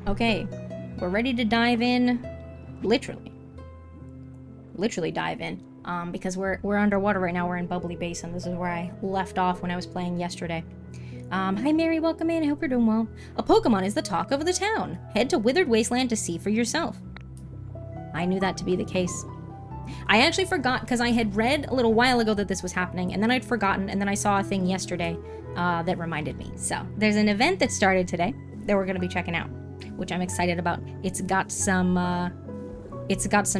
Okay, we're ready to dive in. Literally dive in. Because we're underwater right now. We're in Bubbly Basin. This is where I left off when I was playing yesterday. Hi Mary, welcome in. I hope you're doing well. A Pokemon is the talk of the town. Head to Withered Wasteland to see for yourself. I knew that to be the case. I actually forgot, because I had read a little while ago that this was happening, and then I'd forgotten, and then I saw a thing yesterday that reminded me. So, there's an event that started today that we're going to be checking out, which I'm excited about. It's got some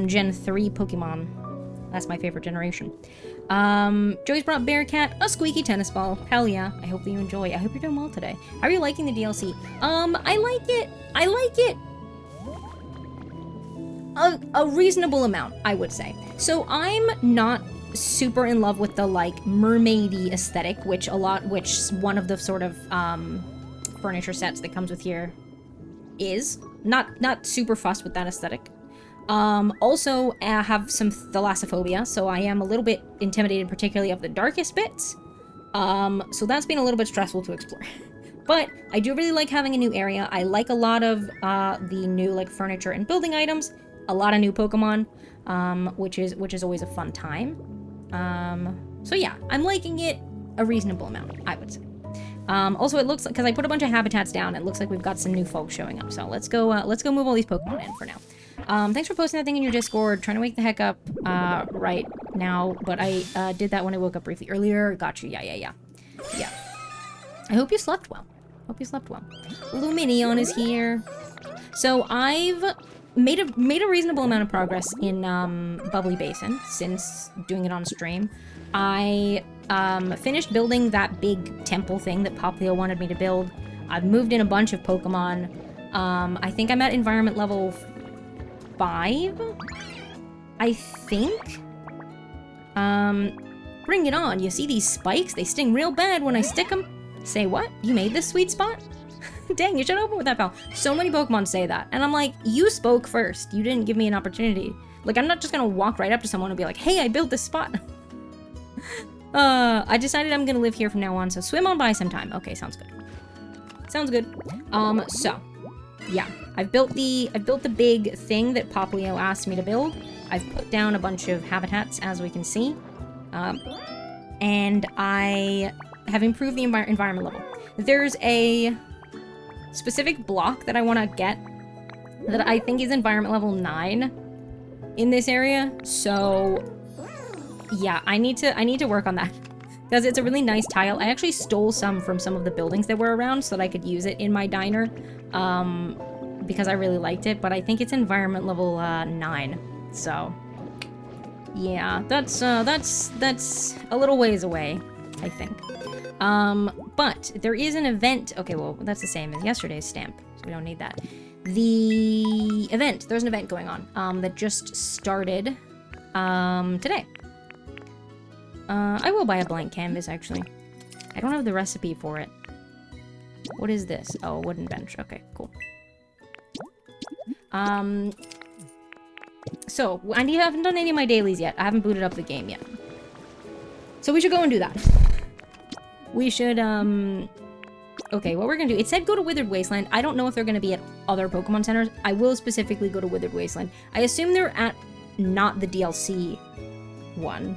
Gen 3 Pokemon. That's my favorite generation. Joey's brought Bearcat, a squeaky tennis ball. Hell yeah. I hope that you enjoy. I hope you're doing well today. How are you liking the DLC? I like it. A reasonable amount, I would say. So I'm not super in love with the like mermaidy aesthetic, which one of the sort of furniture sets that comes with here is. Not super fussed with that aesthetic. Also, I have some thalassophobia, so I am a little bit intimidated, particularly of the darkest bits. So that's been a little bit stressful to explore. But I do really like having a new area. I like a lot of the new like furniture and building items. A lot of new Pokemon, which is always a fun time. So yeah, I'm liking it a reasonable amount, I would say. Also, it looks like, because I put a bunch of habitats down, it looks like we've got some new folks showing up. So let's go move all these Pokemon in for now. Thanks for posting that thing in your Discord. Trying to wake the heck up right now, but I did that when I woke up briefly earlier. Got you. Yeah. I hope you slept well. Luminion is here. So I've made a reasonable amount of progress in Bubbly Basin since doing it on stream. I finished building that big temple thing that Popplio wanted me to build. I've moved in a bunch of Pokemon. I think I'm at environment level 5, I think. Bring it on. You see these spikes? They sting real bad when I stick them. Say what? You made this sweet spot? Dang, you should open with that, pal. So many Pokemon say that. And I'm like, you spoke first. You didn't give me an opportunity. Like, I'm not just gonna walk right up to someone and be like, hey, I built this spot. I decided I'm gonna live here from now on, so swim on by sometime. Okay, sounds good. So, yeah. I've built the big thing that Popplio asked me to build. I've put down a bunch of habitats, as we can see. And I have improved the environment level. There's a specific block that I want to get that I think is environment level 9 in this area. So yeah, I need to work on that because it's a really nice tile. I actually stole some from some of the buildings that were around so that I could use it in my diner because I really liked it, but I think it's environment level 9. So yeah, that's a little ways away, I think. But there is an event. Okay, well, that's the same as yesterday's stamp, so we don't need that. There's an event going on, that just started, today. I will buy a blank canvas, actually. I don't have the recipe for it. What is this? Oh, a wooden bench. Okay, cool. So, I haven't done any of my dailies yet. I haven't booted up the game yet. So we should go and do that. We should, okay, what we're gonna do, it said go to Withered Wasteland. I don't know if they're gonna be at other Pokemon centers. I will specifically go to Withered Wasteland. I assume they're at not the DLC one.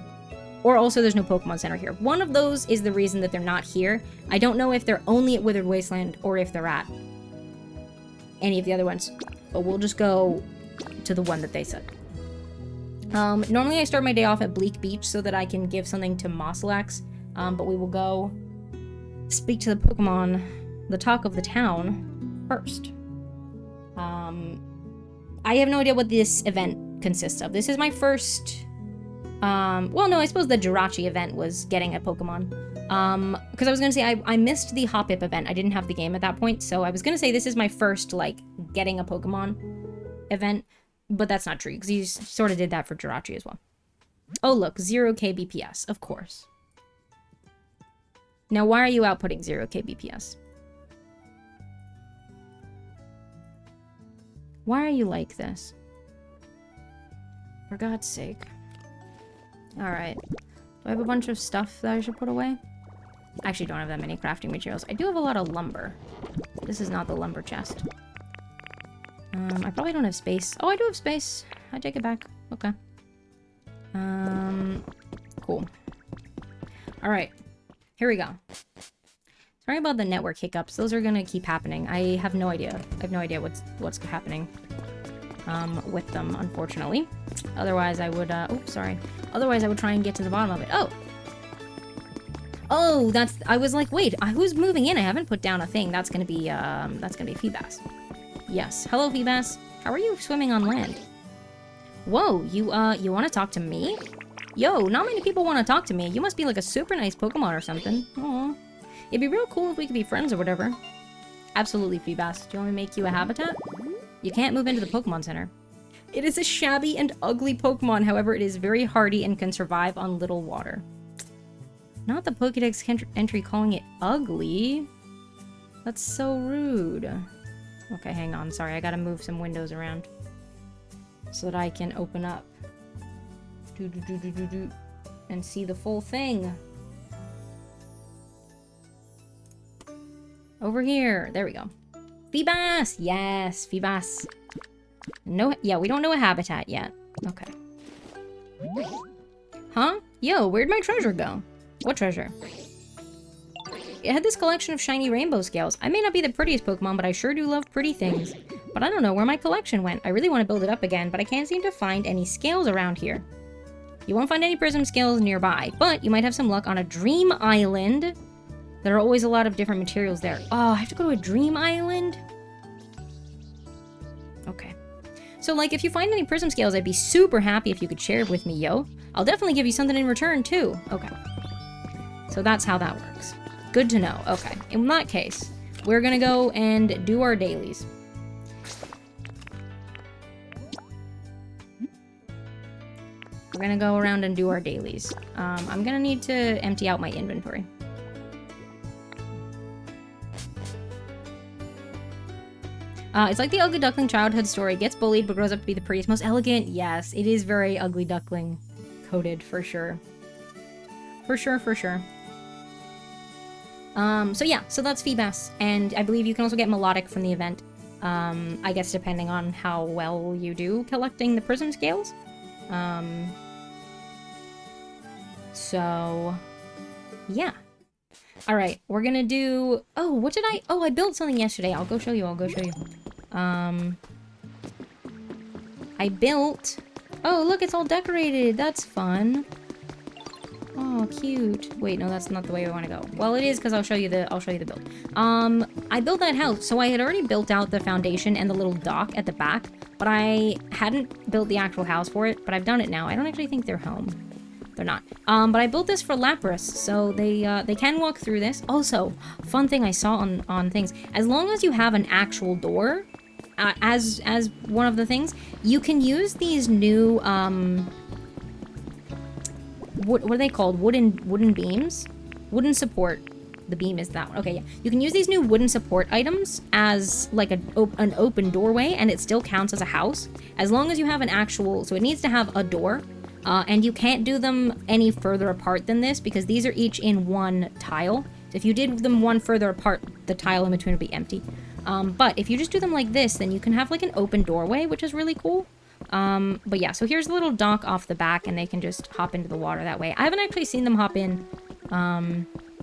Or also there's no Pokemon Center here. One of those is the reason that they're not here. I don't know if they're only at Withered Wasteland or if they're at any of the other ones. But we'll just go to the one that they said. Normally I start my day off at Bleak Beach so that I can give something to Moslax. But we will go speak to the Pokemon, the talk of the town, first. I have no idea what this event consists of. This is my first... well, no, I suppose the Jirachi event was getting a Pokemon. Because I was going to say, I missed the Hoppip event. I didn't have the game at that point, so I was going to say this is my first, like, getting a Pokemon event. But that's not true, because he sort of did that for Jirachi as well. Oh, look, 0 kbps, of course. Now, why are you outputting 0 kbps? Why are you like this? For God's sake. Alright. Do I have a bunch of stuff that I should put away? I actually don't have that many crafting materials. I do have a lot of lumber. This is not the lumber chest. I probably don't have space. Oh, I do have space. I take it back. Okay. Cool. Alright. Here we go. Sorry about the network hiccups. Those are gonna keep happening. I have no idea. I have no idea what's happening with them, unfortunately. Otherwise, I would, oops, sorry. Otherwise, I would try and get to the bottom of it. Oh! Oh, I was like, wait, who's moving in? I haven't put down a thing. That's gonna be Feebas. Yes. Hello, Feebas. How are you swimming on land? Whoa, you want to talk to me? Yo, not many people want to talk to me. You must be like a super nice Pokemon or something. Aw. It'd be real cool if we could be friends or whatever. Absolutely, Feebas. Do you want me to make you a habitat? You can't move into the Pokemon Center. It is a shabby and ugly Pokemon, however, it is very hardy and can survive on little water. Not the Pokédex entry calling it ugly. That's so rude. Okay, hang on. Sorry, I gotta move some windows around so that I can open up and see the full thing. Over here. There we go. Feebas! Yes, Feebas. No, yeah, we don't know a habitat yet. Okay. Huh? Yo, where'd my treasure go? What treasure? It had this collection of shiny rainbow scales. I may not be the prettiest Pokemon, but I sure do love pretty things. But I don't know where my collection went. I really want to build it up again, but I can't seem to find any scales around here. You won't find any prism scales nearby, but you might have some luck on a dream island. There are always a lot of different materials there. Oh, I have to go to a dream island? Okay. So, like, if you find any prism scales, I'd be super happy if you could share it with me, yo. I'll definitely give you something in return, too. Okay. So that's how that works. Good to know. Okay. In that case, we're gonna go and do our dailies. We're gonna go around and do our dailies. I'm gonna need to empty out my inventory. It's like the ugly duckling childhood story. Gets bullied but grows up to be the prettiest, most elegant. Yes, it is very ugly duckling coded for sure. For sure, for sure. So yeah, so that's Feebas. And I believe you can also get Milotic from the event. I guess depending on how well you do collecting the prism scales. So yeah. Alright, we're gonna do... Oh, what did I... Oh, I built something yesterday. I'll go show you. I built... Oh, look, it's all decorated. That's fun. Oh, cute. Wait, no, that's not the way we want to go. Well, it is, because I'll show you the build. I built that house. So I had already built out the foundation and the little dock at the back, but I hadn't built the actual house for it, but I've done it now. I don't actually think they're home. They're not. But I built this for Lapras, so they can walk through this. Also, fun thing I saw on things, as long as you have an actual door, as one of the things, you can use these new, what are they called? Wooden beams? Wooden support. The beam is that one. Okay, yeah. You can use these new wooden support items as like an open doorway, and it still counts as a house, as long as you have an actual, so it needs to have a door. And you can't do them any further apart than this, because these are each in one tile. So if you did them one further apart, the tile in between would be empty. But if you just do them like this, then you can have like an open doorway, which is really cool. But yeah, so here's a little dock off the back, and they can just hop into the water that way. I haven't actually seen them hop in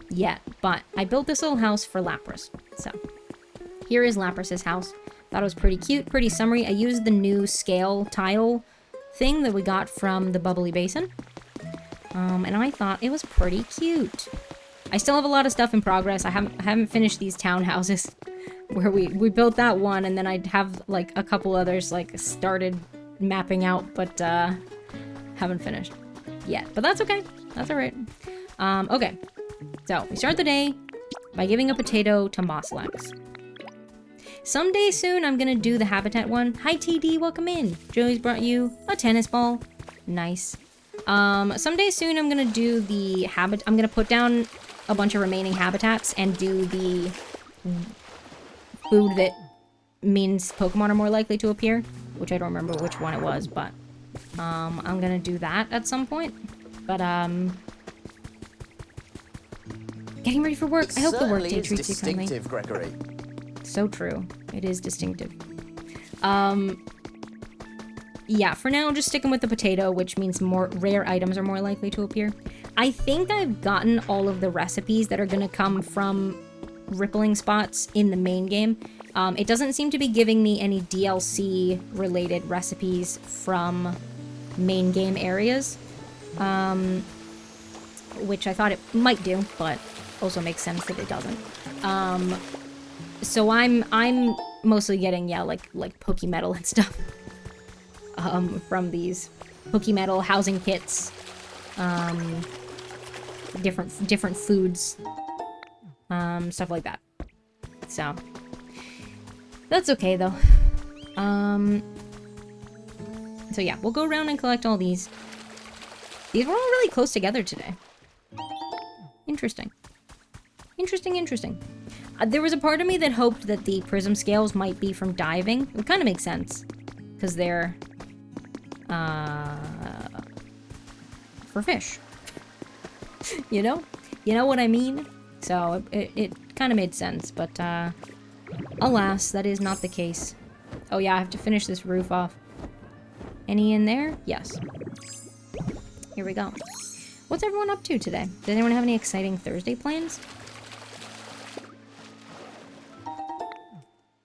yet, but I built this little house for Lapras. So here is Lapras's house. Thought it was pretty cute, pretty summery. I used the new scale tile thing that we got from the bubbly basin, and I thought it was pretty cute. I still have a lot of stuff in progress. I haven't finished these townhouses where we built that one, and then I'd have like a couple others like started mapping out, but haven't finished yet. But that's okay. That's all right. Okay, so we start the day by giving a potato to Mosslex. Someday soon, I'm gonna do the habitat one. Hi, TD, welcome in. Joey's brought you a tennis ball. Nice. Someday soon, I'm gonna do the I'm gonna put down a bunch of remaining habitats and do the food that means Pokemon are more likely to appear, which I don't remember which one it was, but I'm gonna do that at some point. But getting ready for work. I hope the work day treats you kindly. Distinctive, Gregory. So true. It is distinctive. Yeah, for now, just sticking with the potato, which means more rare items are more likely to appear. I think I've gotten all of the recipes that are gonna come from rippling spots in the main game. It doesn't seem to be giving me any DLC-related recipes from main game areas, which I thought it might do, but also makes sense that it doesn't. So I'm mostly getting, yeah, like Pokemetal and stuff. From these Pokemetal housing kits, different foods, stuff like that. So that's okay though. So yeah, we'll go around and collect all these. These were all really close together today. Interesting. Interesting. There was a part of me that hoped that the prism scales might be from diving. It kind of makes sense, because they're for fish. You know what I mean? So it kind of made sense, but alas, that is not the case. Oh yeah, I have to finish this roof off. Any in there? Yes. Here we go. What's everyone up to today? Does anyone have any exciting Thursday plans?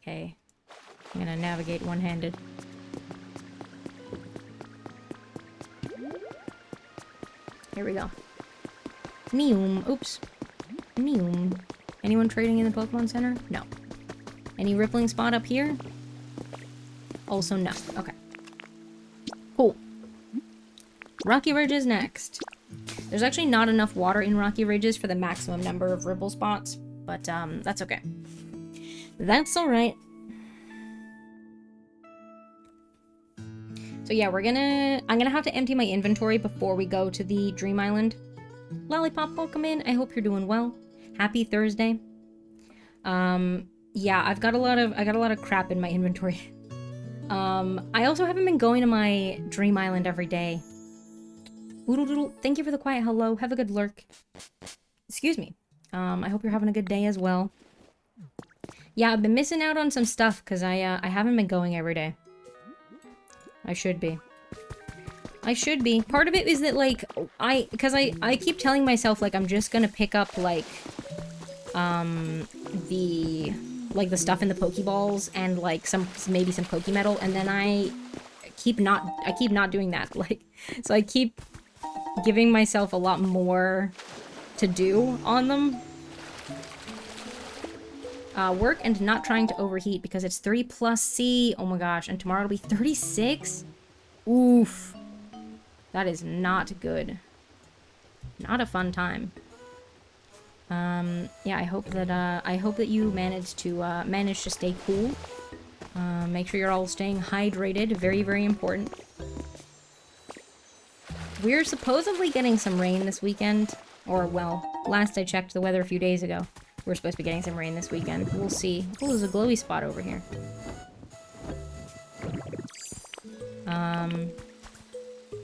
Okay. I'm gonna navigate one-handed. Here we go. Neum. Oops. Neum. Anyone trading in the Pokemon Center? No. Any rippling spot up here? Also no. Okay. Cool. Rocky Ridges next. There's actually not enough water in Rocky Ridges for the maximum number of ripple spots, but that's okay. That's alright. So yeah, I'm gonna have to empty my inventory before we go to the Dream Island. Lollipop, welcome in. I hope you're doing well. Happy Thursday. Yeah, I got a lot of crap in my inventory. I also haven't been going to my Dream Island every day. Oodle doodle, thank you for the quiet hello. Have a good lurk. Excuse me. I hope you're having a good day as well. Yeah, I've been missing out on some stuff because I haven't been going every day. I should be. Part of it is that, like, because I keep telling myself, like, I'm just gonna pick up, like, the stuff in the Pokeballs and, like, maybe some Pokemetal, and then I keep not doing that. Like, so I keep giving myself a lot more to do on them. Work and not trying to overheat because it's 30+ C. Oh my gosh, and tomorrow it'll be 36? Oof. That is not good. Not a fun time. Yeah, I hope that you manage to stay cool. Make sure you're all staying hydrated. Very, very important. We're supposedly getting some rain this weekend. Or, well, last I checked the weather a few days ago. We're supposed to be getting some rain this weekend. We'll see. Oh, there's a glowy spot over here.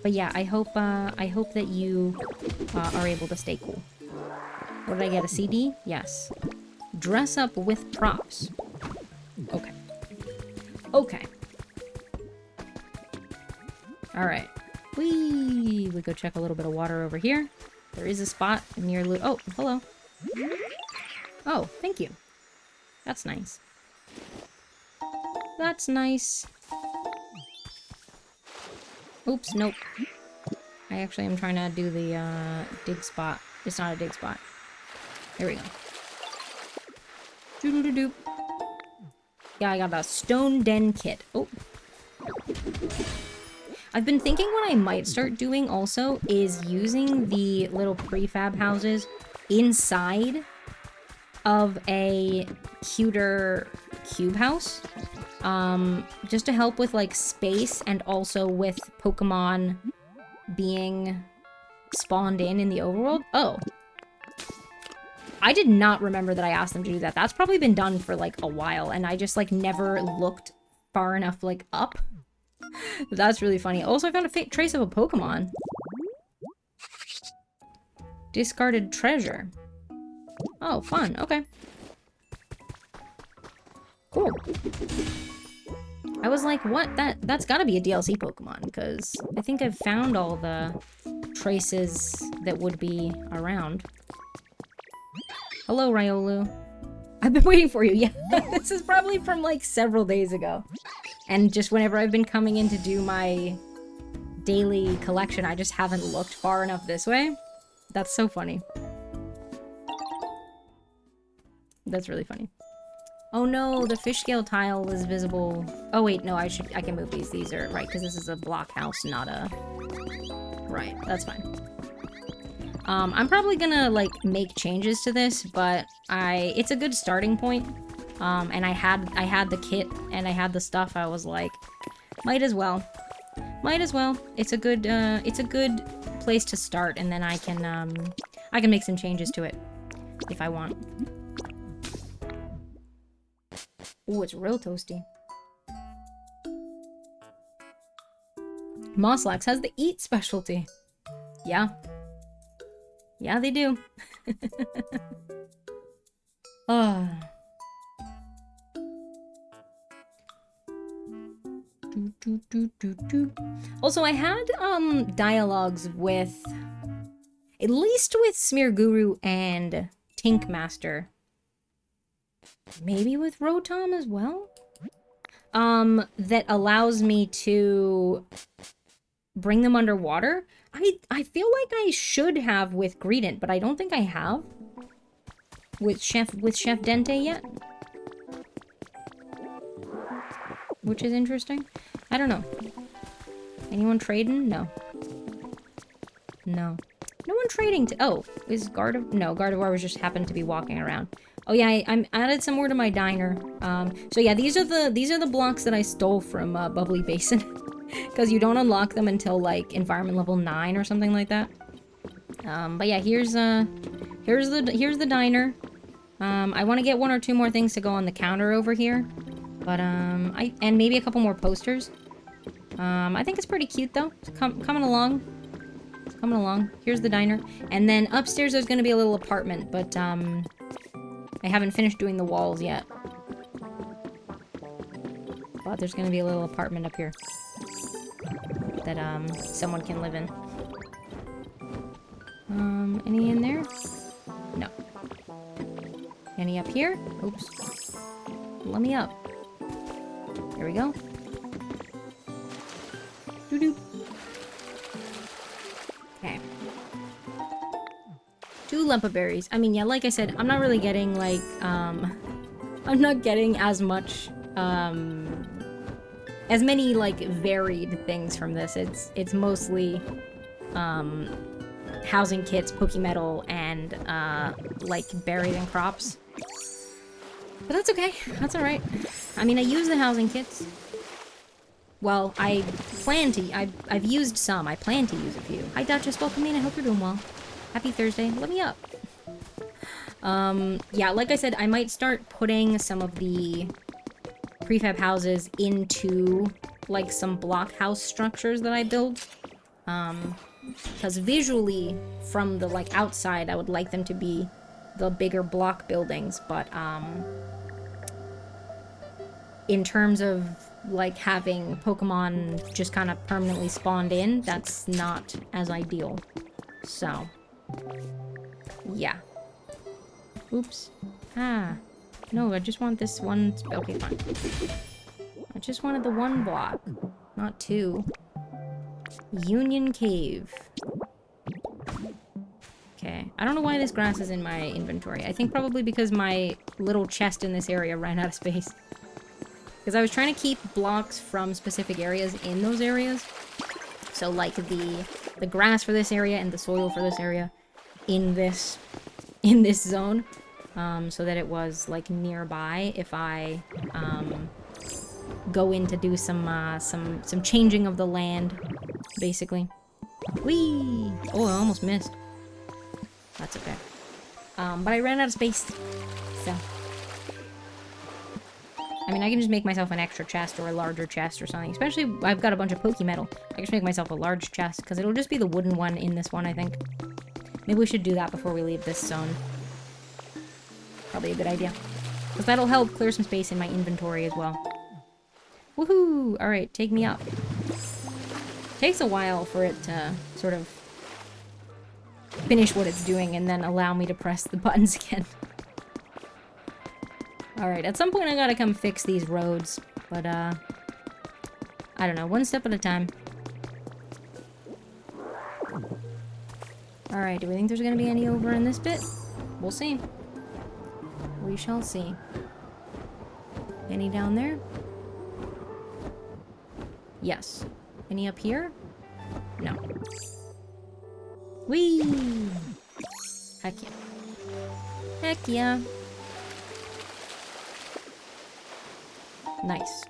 But yeah, I hope that you are able to stay cool. What did I get? A CD? Yes. Dress up with props. Okay. Okay. Alright. We go check a little bit of water over here. There is a spot near oh, hello. Oh, thank you. That's nice. That's nice. Oops, nope. I actually am trying to do the dig spot. It's not a dig spot. Here we go. Doodle-doo-doo. Yeah, I got a stone den kit. Oh. I've been thinking what I might start doing also is using the little prefab houses inside of a cuter cube house. Just to help with, like, space and also with Pokemon being spawned in the overworld. Oh. I did not remember that I asked them to do that. That's probably been done for, like, a while, and I just, like, never looked far enough, like, up. That's really funny. Also, I found a trace of a Pokemon. Discarded treasure. Oh, fun. Okay. Cool. I was like, what? That's gotta be a DLC Pokemon, because I think I've found all the traces that would be around. Hello, Riolu. I've been waiting for you. Yeah, this is probably from like several days ago. And just whenever I've been coming in to do my daily collection, I just haven't looked far enough this way. That's so funny. That's really funny. Oh no, the fish scale tile is visible. Oh wait, no, I can move these. These are, right, because this is a block house, not a... Right, that's fine. I'm probably gonna, like, make changes to this, but it's a good starting point. And I had the kit, and I had the stuff, I was like, might as well. Might as well. It's a good place to start, and then I can make some changes to it, if I want. Ooh, it's real toasty. Mosslax has the eat specialty. Yeah. Yeah, they do. Oh. Also, I had dialogues with, at least with Smear Guru and Tink Master. Maybe with Rotom as well? That allows me to bring them underwater. I feel like I should have with Greedent, but I don't think I have with Chef Dente yet. Which is interesting. I don't know. Anyone trading? No. No. No one trading oh, is Gardevoir? No, Gardevoir was just happened to be walking around. Oh yeah, I added some more to my diner. So yeah, these are the blocks that I stole from Bubbly Basin, because you don't unlock them until like environment level 9 or something like that. But yeah, here's the diner. I want to get 1 or 2 more things to go on the counter over here, but and maybe a couple more posters. I think it's pretty cute though. It's coming along. It's coming along. Here's the diner, and then upstairs there's gonna be a little apartment, but I haven't finished doing the walls yet. But there's gonna be a little apartment up here that someone can live in. Any in there? No. Any up here? Oops. Let me up. There we go. Doo-doo. Okay. 2 Lempa berries. I mean, yeah, like I said, I'm not really getting, like, I'm not getting as much, as many, like, varied things from this. It's mostly, housing kits, Pokemetal, and, like, berries and crops. But that's okay. That's alright. I mean, I use the housing kits. Well, I plan to. I've used some. I plan to use a few. Hi, Duchess. Welcome in. I hope you're doing well. Happy Thursday. Let me up. Yeah, like I said, I might start putting some of the prefab houses into, like, some block house structures that I build. Because visually, from the, like, outside, I would like them to be the bigger block buildings, but, in terms of, like, having Pokemon just kind of permanently spawned in, that's not as ideal. So, yeah. Oops. Ah. No, I just want this one. Okay, fine. I just wanted the 1 block, not 2. Union Cave. Okay. I don't know why this grass is in my inventory. I think probably because my little chest in this area ran out of space. Because I was trying to keep blocks from specific areas in those areas. So, like, the grass for this area and the soil for this area in this zone. So that it was, like, nearby if I, go in to do some changing of the land, basically. Whee! Oh, I almost missed. That's okay. But I ran out of space, so... I mean, I can just make myself an extra chest or a larger chest or something. Especially, I've got a bunch of Pokemetal. I can just make myself a large chest, because it'll just be the wooden one in this one, I think. Maybe we should do that before we leave this zone. Probably a good idea. Because that'll help clear some space in my inventory as well. Woohoo! Alright, take me up. Takes a while for it to sort of finish what it's doing and then allow me to press the buttons again. Alright, at some point I gotta come fix these roads, but I don't know, one step at a time. Alright, do we think there's gonna be any over in this bit? We'll see. We shall see. Any down there? Yes. Any up here? No. Whee! Heck yeah. Heck yeah. Nice.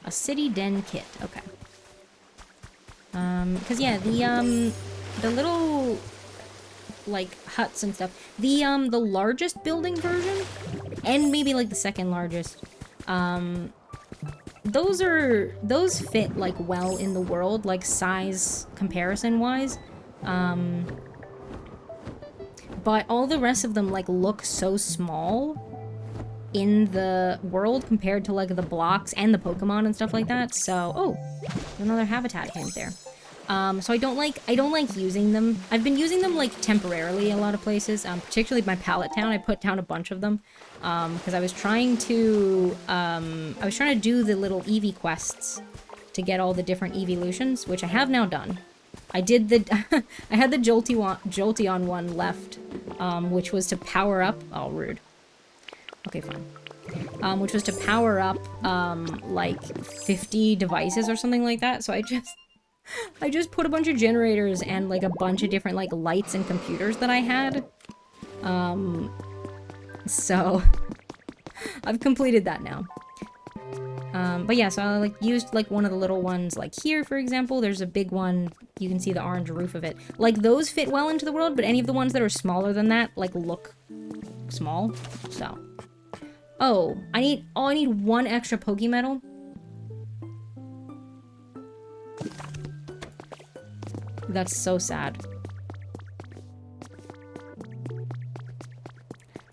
A city den kit. Okay. Cause yeah, the little, like, huts and stuff. The largest building version, and maybe, like, the second largest, those fit, like, well in the world, like, size comparison-wise. But all the rest of them, like, look so small in the world compared to, like, the blocks and the Pokemon and stuff like that. So, oh, there's another habitat hint there. So I don't like using them. I've been using them, like, temporarily a lot of places, particularly my pallet town. I put down a bunch of them, because I was trying to do the little Eevee quests to get all the different evolutions, which I have now done. I did the, I had the Jolteon one left, which was to power up, oh, rude. Okay, fine. Which was to power up, like, 50 devices or something like that, so I just put a bunch of generators and, like, a bunch of different, like, lights and computers that I had. So, I've completed that now. But yeah, so I, like, used, like, one of the little ones, like, here, for example. There's a big one. You can see the orange roof of it. Like, those fit well into the world, but any of the ones that are smaller than that, like, look small. So. Oh, I need one extra Pokemetal. That's so sad.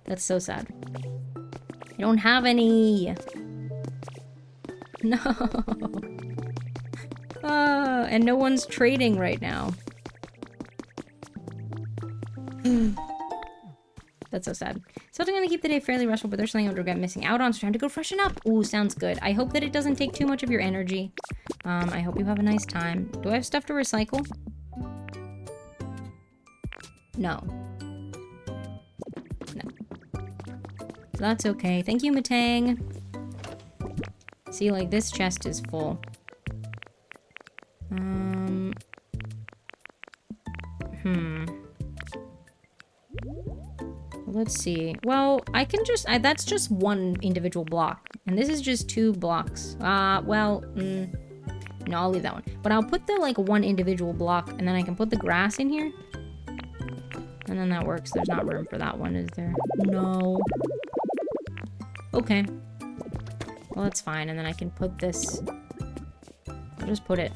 That's so sad. I don't have any. No. And no one's trading right now. That's so sad. So I'm gonna keep the day fairly restful, but there's something I would regret missing out on, so time to go freshen up. Ooh, sounds good. I hope that it doesn't take too much of your energy. I hope you have a nice time. Do I have stuff to recycle? No. No. That's okay. Thank you, Matang. See, like, this chest is full. Let's see. Well, I can just... that's just one individual block. And this is just 2 blocks. No, I'll leave that one. But I'll put the, like, one individual block, and then I can put the grass in here. And then that works. There's not room for that one, is there? No. Okay. Well, that's fine. And then I can put this... I'll just put it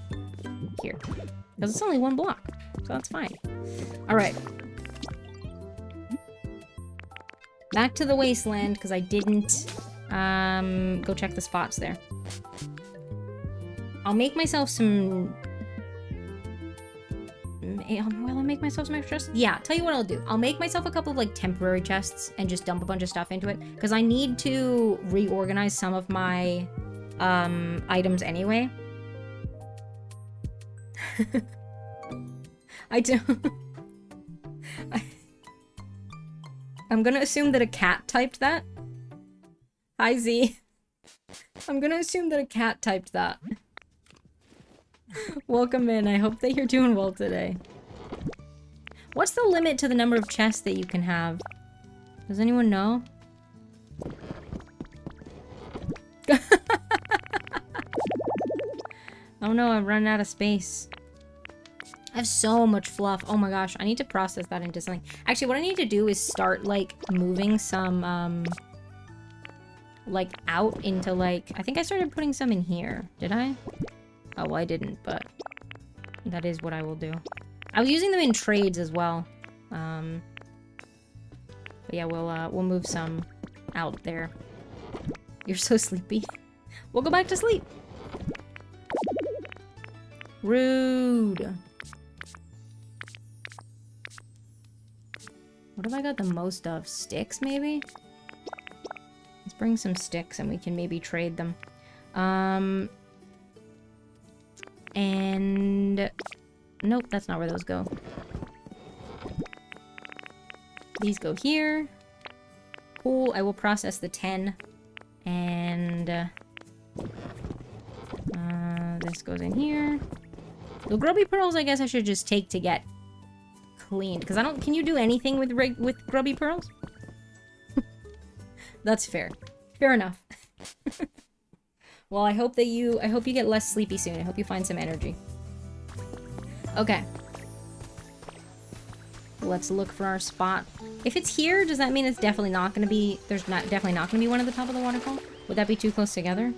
here. Because it's only 1 block. So that's fine. Alright. Back to the wasteland, because I didn't go check the spots there. I'll make myself some... Will I make myself some extra chests? Yeah, tell you what I'll do. I'll make myself a couple of, like, temporary chests and just dump a bunch of stuff into it. Because I need to reorganize some of my items anyway. I do. I'm gonna assume that a cat typed that. Hi, Z. I'm gonna assume that a cat typed that. Welcome in. I hope that you're doing well today. What's the limit to the number of chests that you can have? Does anyone know? Oh no, I'm running out of space. I have so much fluff. Oh my gosh, I need to process that into something. Actually, what I need to do is start, like, moving some, like, out into, like... I think I started putting some in here. Did I? Oh, well, I didn't, but that is what I will do. I was using them in trades as well. But yeah, we'll move some out there. You're so sleepy. We'll go back to sleep. Rude. What have I got the most of? Sticks, maybe? Let's bring some sticks and we can maybe trade them. And... Nope, that's not where those go. These go here. Cool, I will process the 10. And... this goes in here. The grubby pearls, I guess I should just take to get cleaned. Because I don't... Can you do anything with grubby pearls? That's fair. Fair enough. Well, I hope you get less sleepy soon. I hope you find some energy. Okay. Let's look for our spot. If it's here, does that mean it's definitely not going to be... definitely not going to be one at the top of the waterfall? Would that be too close together?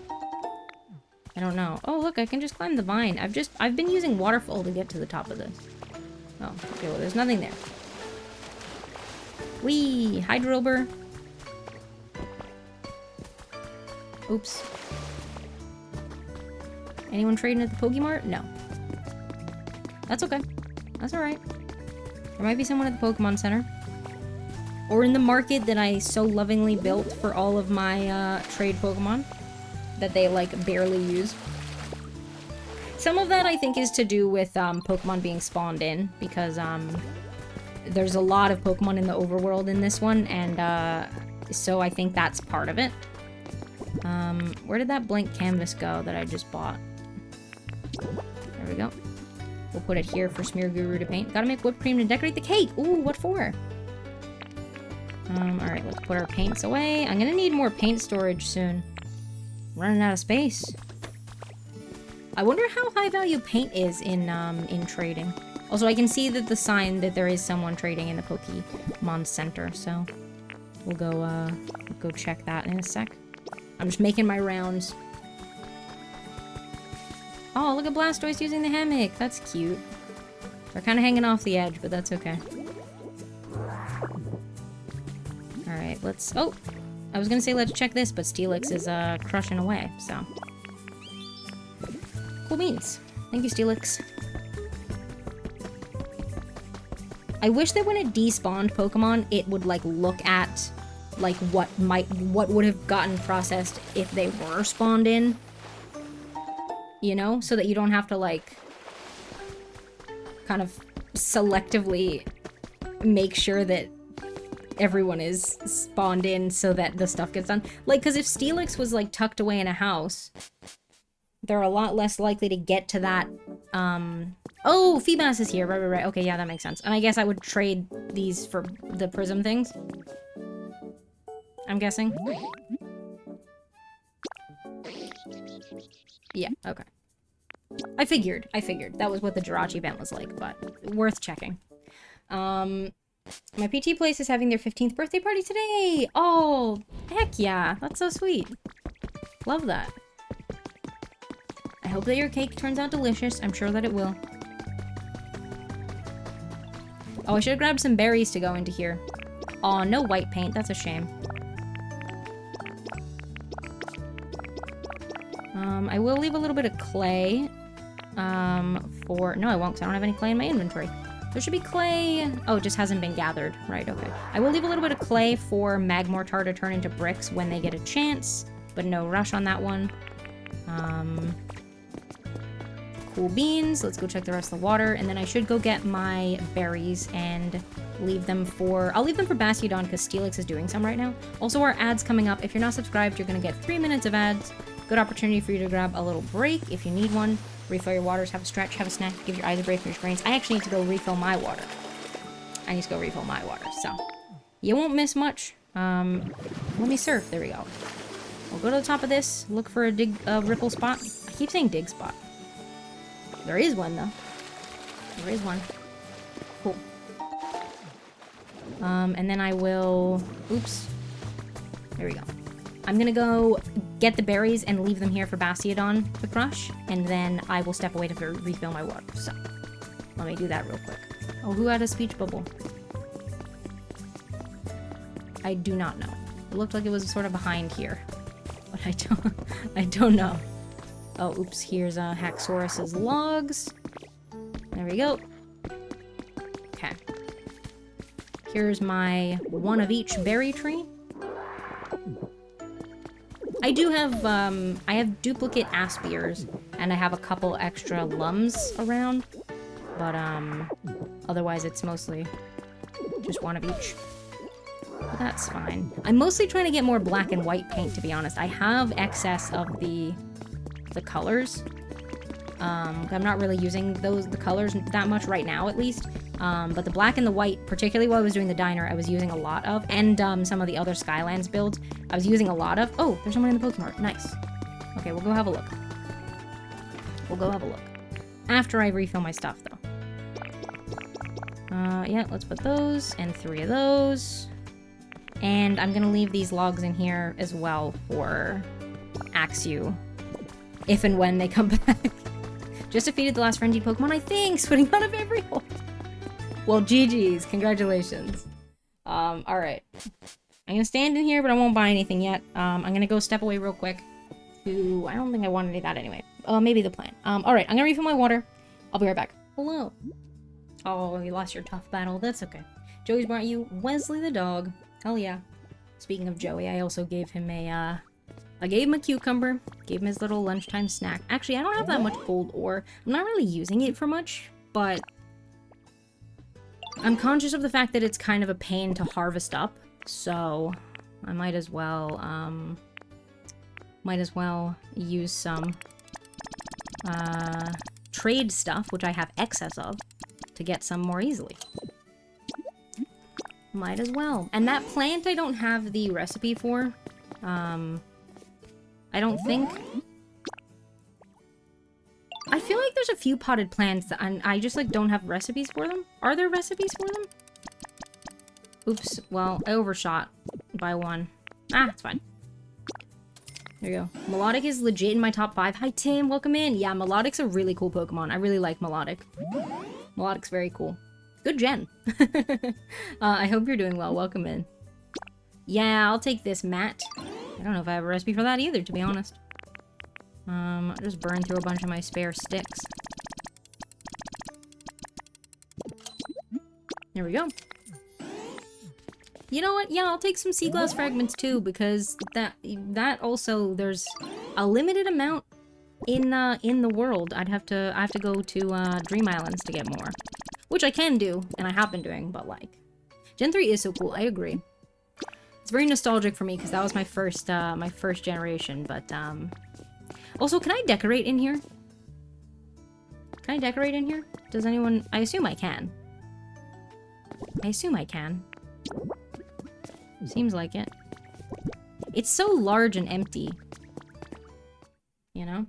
I don't know. Oh, look, I can just climb the vine. I've been using waterfall to get to the top of this. Oh, okay, well, there's nothing there. Whee! Hydrober. Oops. Anyone trading at the Pokemart? No. That's okay. That's alright. There might be someone at the Pokemon Center. Or in the market that I so lovingly built for all of my trade Pokemon. That they, like, barely use. Some of that, I think, is to do with Pokemon being spawned in. Because there's a lot of Pokemon in the overworld in this one. And so I think that's part of it. Where did that blank canvas go that I just bought? There we go. We'll put it here for Smear Guru to paint. Gotta make whipped cream to decorate the cake! Ooh, what for? Alright, let's put our paints away. I'm gonna need more paint storage soon. Running out of space. I wonder how high value paint is in trading. Also, I can see that the sign that there is someone trading in the Pokemon Center, so we'll go check that in a sec. I'm just making my rounds. Oh, look at Blastoise using the hammock. That's cute. They're kind of hanging off the edge, but that's okay. Alright, let's... Oh! I was gonna say let's check this, but Steelix is crushing away, so... Cool beans. Thank you, Steelix. I wish that when it despawned Pokemon, it would, like, look at, like, what would have gotten processed if they were spawned in. You know? So that you don't have to, like, kind of selectively make sure that everyone is spawned in so that the stuff gets done. Like, because if Steelix was, like, tucked away in a house, they're a lot less likely to get to that, Oh, Feebas is here. Right. Okay, yeah, that makes sense. And I guess I would trade these for the prism things. I'm guessing. Yeah, okay. I figured. That was what the Jirachi event was like, but worth checking. My PT place is having their 15th birthday party today! Oh, heck yeah. That's so sweet. Love that. I hope that your cake turns out delicious. I'm sure that it will. Oh, I should have grabbed some berries to go into here. Oh, no white paint. That's a shame. I will leave a little bit of clay. For... No, I won't, because I don't have any clay in my inventory. There should be clay... Oh, it just hasn't been gathered. Right, okay. I will leave a little bit of clay for Magmortar to turn into bricks when they get a chance, but no rush on that one. Cool beans. Let's go check the rest of the water, and then I should go get my berries and leave them for... I'll leave them for Bastiodon, because Steelix is doing some right now. Also, our ads coming up. If you're not subscribed, you're going to get 3 minutes of ads. Good opportunity for you to grab a little break if you need one. Refill your waters, have a stretch, have a snack, give your eyes a break from your screens. I actually need to go refill my water. So you won't miss much. Let me surf. There we go. We'll go to the top of this, look for a ripple spot. I keep saying dig spot. There is one, though. There is one. Cool. And then I will... Oops. There we go. I'm gonna go get the berries and leave them here for Bastiodon to crush, and then I will step away to refill my water. So, let me do that real quick. Oh, who had a speech bubble? I do not know. It looked like it was sort of behind here, but I don't know. Oh, oops, here's Haxorus's logs. There we go. Okay. Here's my one of each berry tree. I do have, I have duplicate aspiers, and I have a couple extra lums around, but, otherwise it's mostly just one of each. But that's fine. I'm mostly trying to get more black and white paint, to be honest. I have excess of the colors. I'm not really using the colors that much right now, at least. But the black and the white, particularly while I was doing the diner, I was using a lot of. And some of the other Skylands builds, I was using a lot of. Oh, there's someone in the Pokemart. Nice. Okay, we'll go have a look. We'll go have a look. After I refill my stuff, though. Yeah, let's put those, and 3 of those. And I'm gonna leave these logs in here as well for Axew, if and when they come back. Just defeated the last frenzied Pokemon, I think, splitting out of every hole. Well, GG's, congratulations. Alright. I'm gonna stand in here, but I won't buy anything yet. I'm gonna go step away real quick to, I don't think I want to do that anyway. Maybe the plan. Alright, I'm gonna refill my water. I'll be right back. Hello. Oh, you lost your tough battle. That's okay. Joey's brought you Wesley the dog. Hell yeah. Speaking of Joey, I also gave him a, I gave him a cucumber. Gave him his little lunchtime snack. Actually, I don't have that much gold ore. I'm not really using it for much, but I'm conscious of the fact that it's kind of a pain to harvest up, so I might as well use some, trade stuff, which I have excess of, to get some more easily. Might as well. And that plant I don't have the recipe for. I don't think. I feel like there's a few potted plants that I just like don't have recipes for them. Are there recipes for them? Oops. Well, I overshot by 1. Ah, it's fine. There you go. Milotic is legit in my top 5. Hi, Tim. Welcome in. Yeah, Milotic's a really cool Pokemon. I really like Milotic. Milotic's very cool. Good gen. I hope you're doing well. Welcome in. Yeah, I'll take this, Matt. I don't know if I have a recipe for that either, to be honest. I'll just burn through a bunch of my spare sticks. There we go. You know what? Yeah, I'll take some sea glass fragments too, because that also, there's a limited amount in the world. I have to go to Dream Islands to get more, which I can do, and I have been doing. But like, Gen 3 is so cool. I agree. It's very nostalgic for me because that was my first generation. But also, can I decorate in here? Can I decorate in here? Does anyone? I assume I can. I assume I can. Seems like it. It's so large and empty. You know?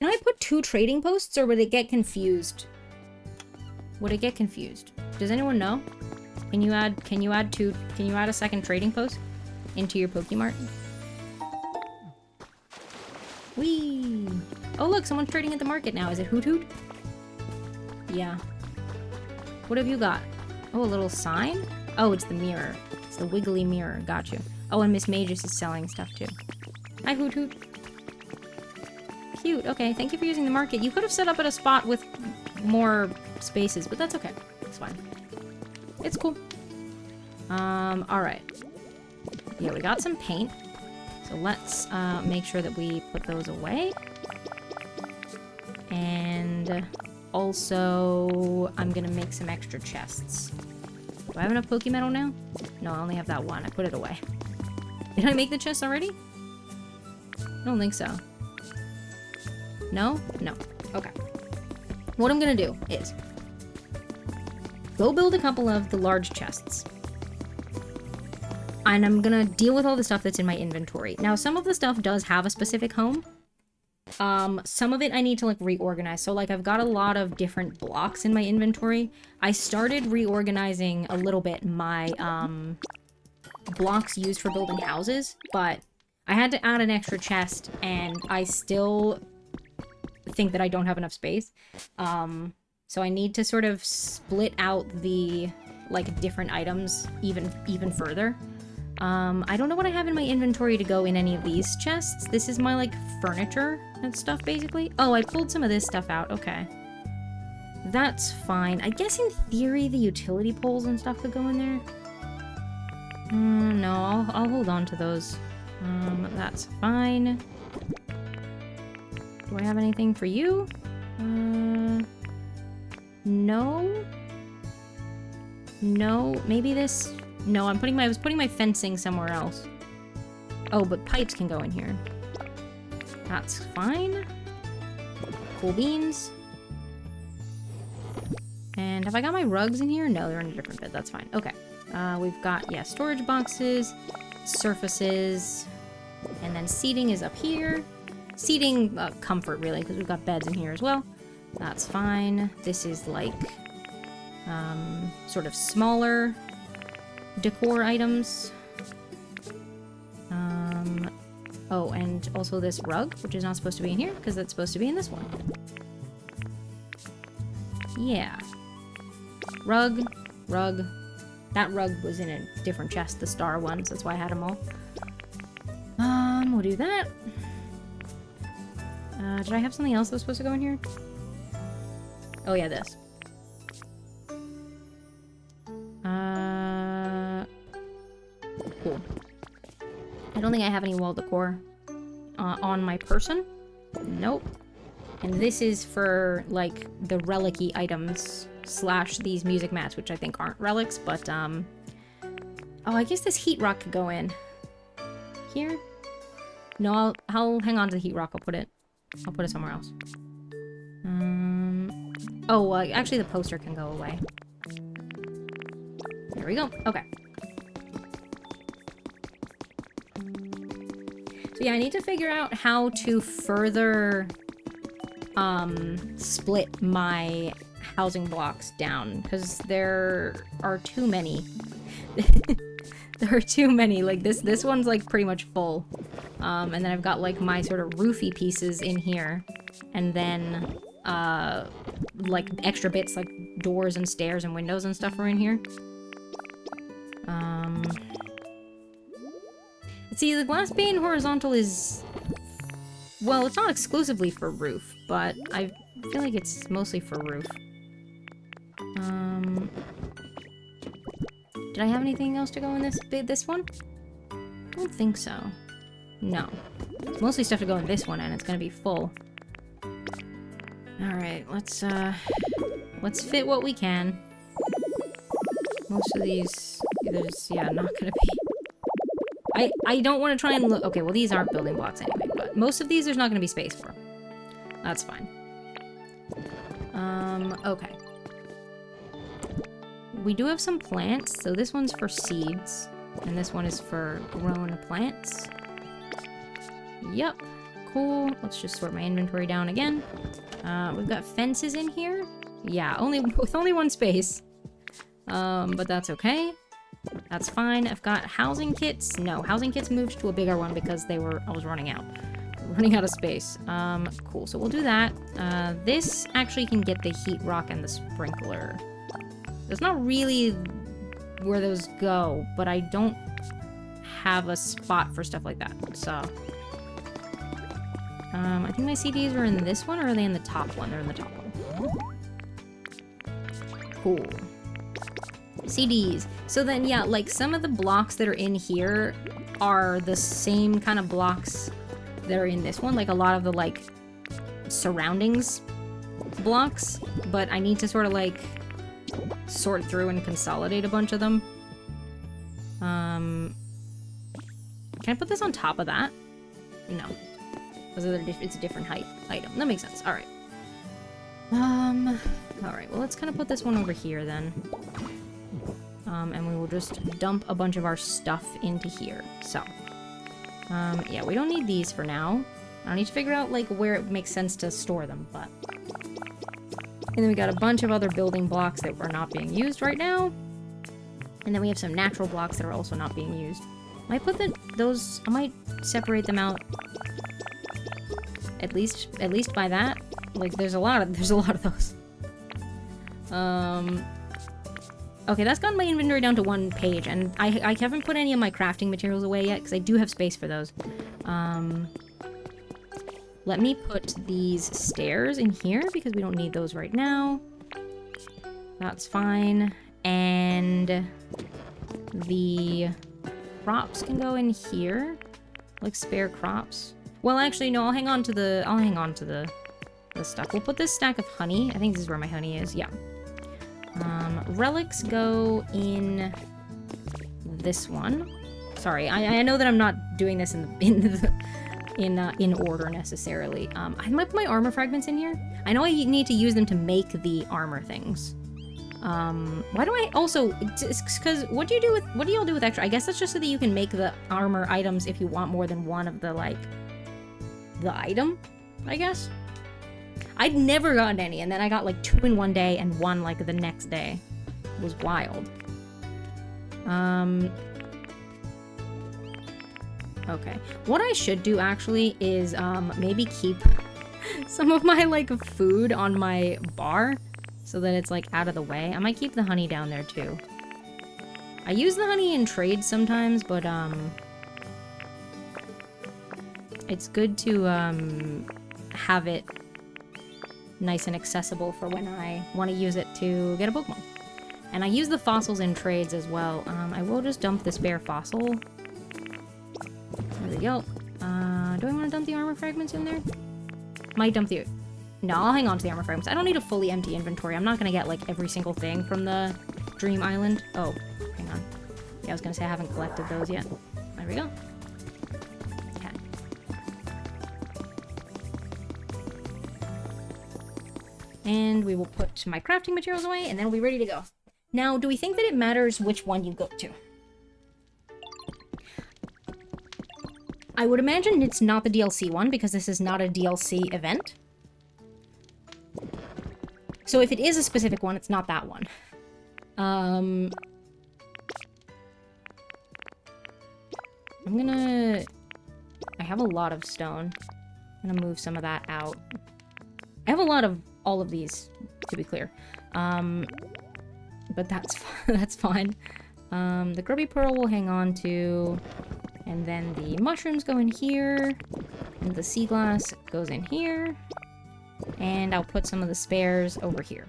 Can I put 2 trading posts, or would it get confused? Would it get confused? Does anyone know? Can you add a second trading post into your Pokemart? Whee! Oh look, someone's trading at the market now. Is it Hoot Hoot? Yeah. What have you got? Oh, a little sign? Oh, it's the mirror. It's the wiggly mirror. Got you. Oh, and Miss Magus is selling stuff too. Hi, Hoot Hoot. Cute. Okay, thank you for using the market. You could have set up at a spot with more spaces, but that's okay. It's fine. It's cool. Alright. Yeah, we got some paint. So let's make sure that we put those away. And also, I'm gonna make some extra chests. Do I have enough Pokemetal now? No, I only have that one. I put it away. Did I make the chest already? I don't think so. No? No. Okay. What I'm gonna do is go build a couple of the large chests. And I'm gonna deal with all the stuff that's in my inventory. Now, some of the stuff does have a specific home. Some of it I need to like reorganize. So like I've got a lot of different blocks in my inventory. I started reorganizing a little bit my blocks used for building houses, but I had to add an extra chest and I still think that I don't have enough space. So I need to sort of split out the like different items even further. I don't know what I have in my inventory to go in any of these chests. This is my, like, furniture and stuff, basically. Oh, I pulled some of this stuff out. Okay. That's fine. I guess in theory the utility poles and stuff could go in there. No, I'll hold on to those. That's fine. Do I have anything for you? No? No? Maybe this... No, I was putting my fencing somewhere else. Oh, but pipes can go in here. That's fine. Cool beans. And have I got my rugs in here? No, they're in a different bit. That's fine. Okay. We've got, yeah, storage boxes, surfaces, and then seating is up here. Seating, comfort, really, because we've got beds in here as well. That's fine. This is, like, sort of smaller decor items. Oh, and also this rug, which is not supposed to be in here, because it's supposed to be in this one. Yeah. Rug. That rug was in a different chest, the star one, so that's why I had them all. We'll do that. Did I have something else that was supposed to go in here? Oh yeah, this. Cool. I don't think I have any wall decor on my person. Nope. And this is for, like, the relic-y items / these music mats, which I think aren't relics, but, oh, I guess this heat rock could go in. Here? No, I'll hang on to the heat rock. I'll put it somewhere else. Oh, actually the poster can go away. There we go. Okay. So yeah, I need to figure out how to further split my housing blocks down, because there are too many. There are too many. Like this one's like pretty much full. And then I've got like my sort of roofy pieces in here, and then like extra bits like doors and stairs and windows and stuff are in here. See, the glass pane horizontal is, well, it's not exclusively for roof, but I feel like it's mostly for roof. Did I have anything else to go in this one? I don't think so. No. It's mostly stuff to go in this one, and it's gonna be full. Alright, let's fit what we can. Most of these, there's, yeah, not gonna be... I don't want to try and look... Okay, well, these aren't building blocks anyway, but most of these there's not gonna be space for. That's fine. Okay. We do have some plants, so this one's for seeds, and this one is for grown plants. Yep. Cool. Let's just sort my inventory down again. We've got fences in here. Yeah, with only one space. But that's okay. That's fine. I've got housing kits. No, housing kits moved to a bigger one because I was running out. Running out of space. Cool. So we'll do that. This actually can get the heat rock and the sprinkler. That's not really where those go, but I don't have a spot for stuff like that, so... I think my CDs are in this one, or are they in the top one? They're in the top one. Cool. CDs. So then, yeah, like, some of the blocks that are in here are the same kind of blocks that are in this one. Like, a lot of the, like, surroundings blocks. But I need to sort of, like, sort through and consolidate a bunch of them. Can I put this on top of that? No. Because it's a different height item. That makes sense. Alright. Alright, well, let's kind of put this one over here, then. And we will just dump a bunch of our stuff into here. So. Yeah, we don't need these for now. I need to figure out, like, where it makes sense to store them, but... And then we got a bunch of other building blocks that are not being used right now. And then we have some natural blocks that are also not being used. I might put those... I might separate them out... At least by that. Like, there's a lot of those. Okay, that's gotten my inventory down to 1 page, and I haven't put any of my crafting materials away yet, because I do have space for those. Let me put these stairs in here, because we don't need those right now. That's fine. And the crops can go in here. Like, spare crops. Well, actually, no, I'll hang on to the stuff. We'll put this stack of honey. I think this is where my honey is. Yeah. Relics go in this one. Sorry, I know that I'm not doing this in order necessarily. I might put my armor fragments in here. I know I need to use them to make the armor things. Why do I also, because what do y'all do with extra? I guess that's just so that you can make the armor items if you want more than one of the, like, the item, I guess. I'd never gotten any, and then I got like 2 in one day and 1 like the next day. It was wild. Okay. What I should do actually is maybe keep some of my like food on my bar so that it's like out of the way. I might keep the honey down there too. I use the honey in trades sometimes, but it's good to have it nice and accessible for when I want to use it to get a Pokemon. And I use the fossils in trades as well. I will just dump this bare fossil. There we go. Do I want to dump the armor fragments in there? Might dump the... No, I'll hang on to the armor fragments. I don't need a fully empty inventory. I'm not going to get, like, every single thing from the Dream Island. Oh, hang on. Yeah, I was going to say I haven't collected those yet. There we go. Okay. And we will put my crafting materials away, and then we'll be ready to go. Now, do we think that it matters which one you go to? I would imagine it's not the DLC one, because this is not a DLC event. So if it is a specific one, it's not that one. I'm gonna... I have a lot of stone. I'm gonna move some of that out. I have a lot of all of these, to be clear. But that's fine. The Grubby Pearl will hang on to... And then the mushrooms go in here. And the sea glass goes in here. And I'll put some of the spares over here.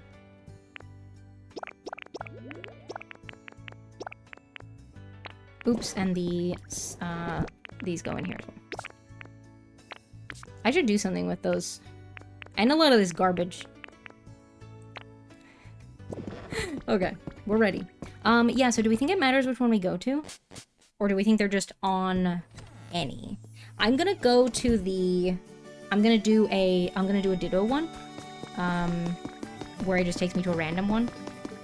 Oops, and these go in here as well. I should do something with those. And a lot of this garbage. Okay, we're ready. Yeah, so do we think it matters which one we go to? Or do we think they're just on any? I'm gonna go to the... I'm gonna do a Ditto one. Where it just takes me to a random one.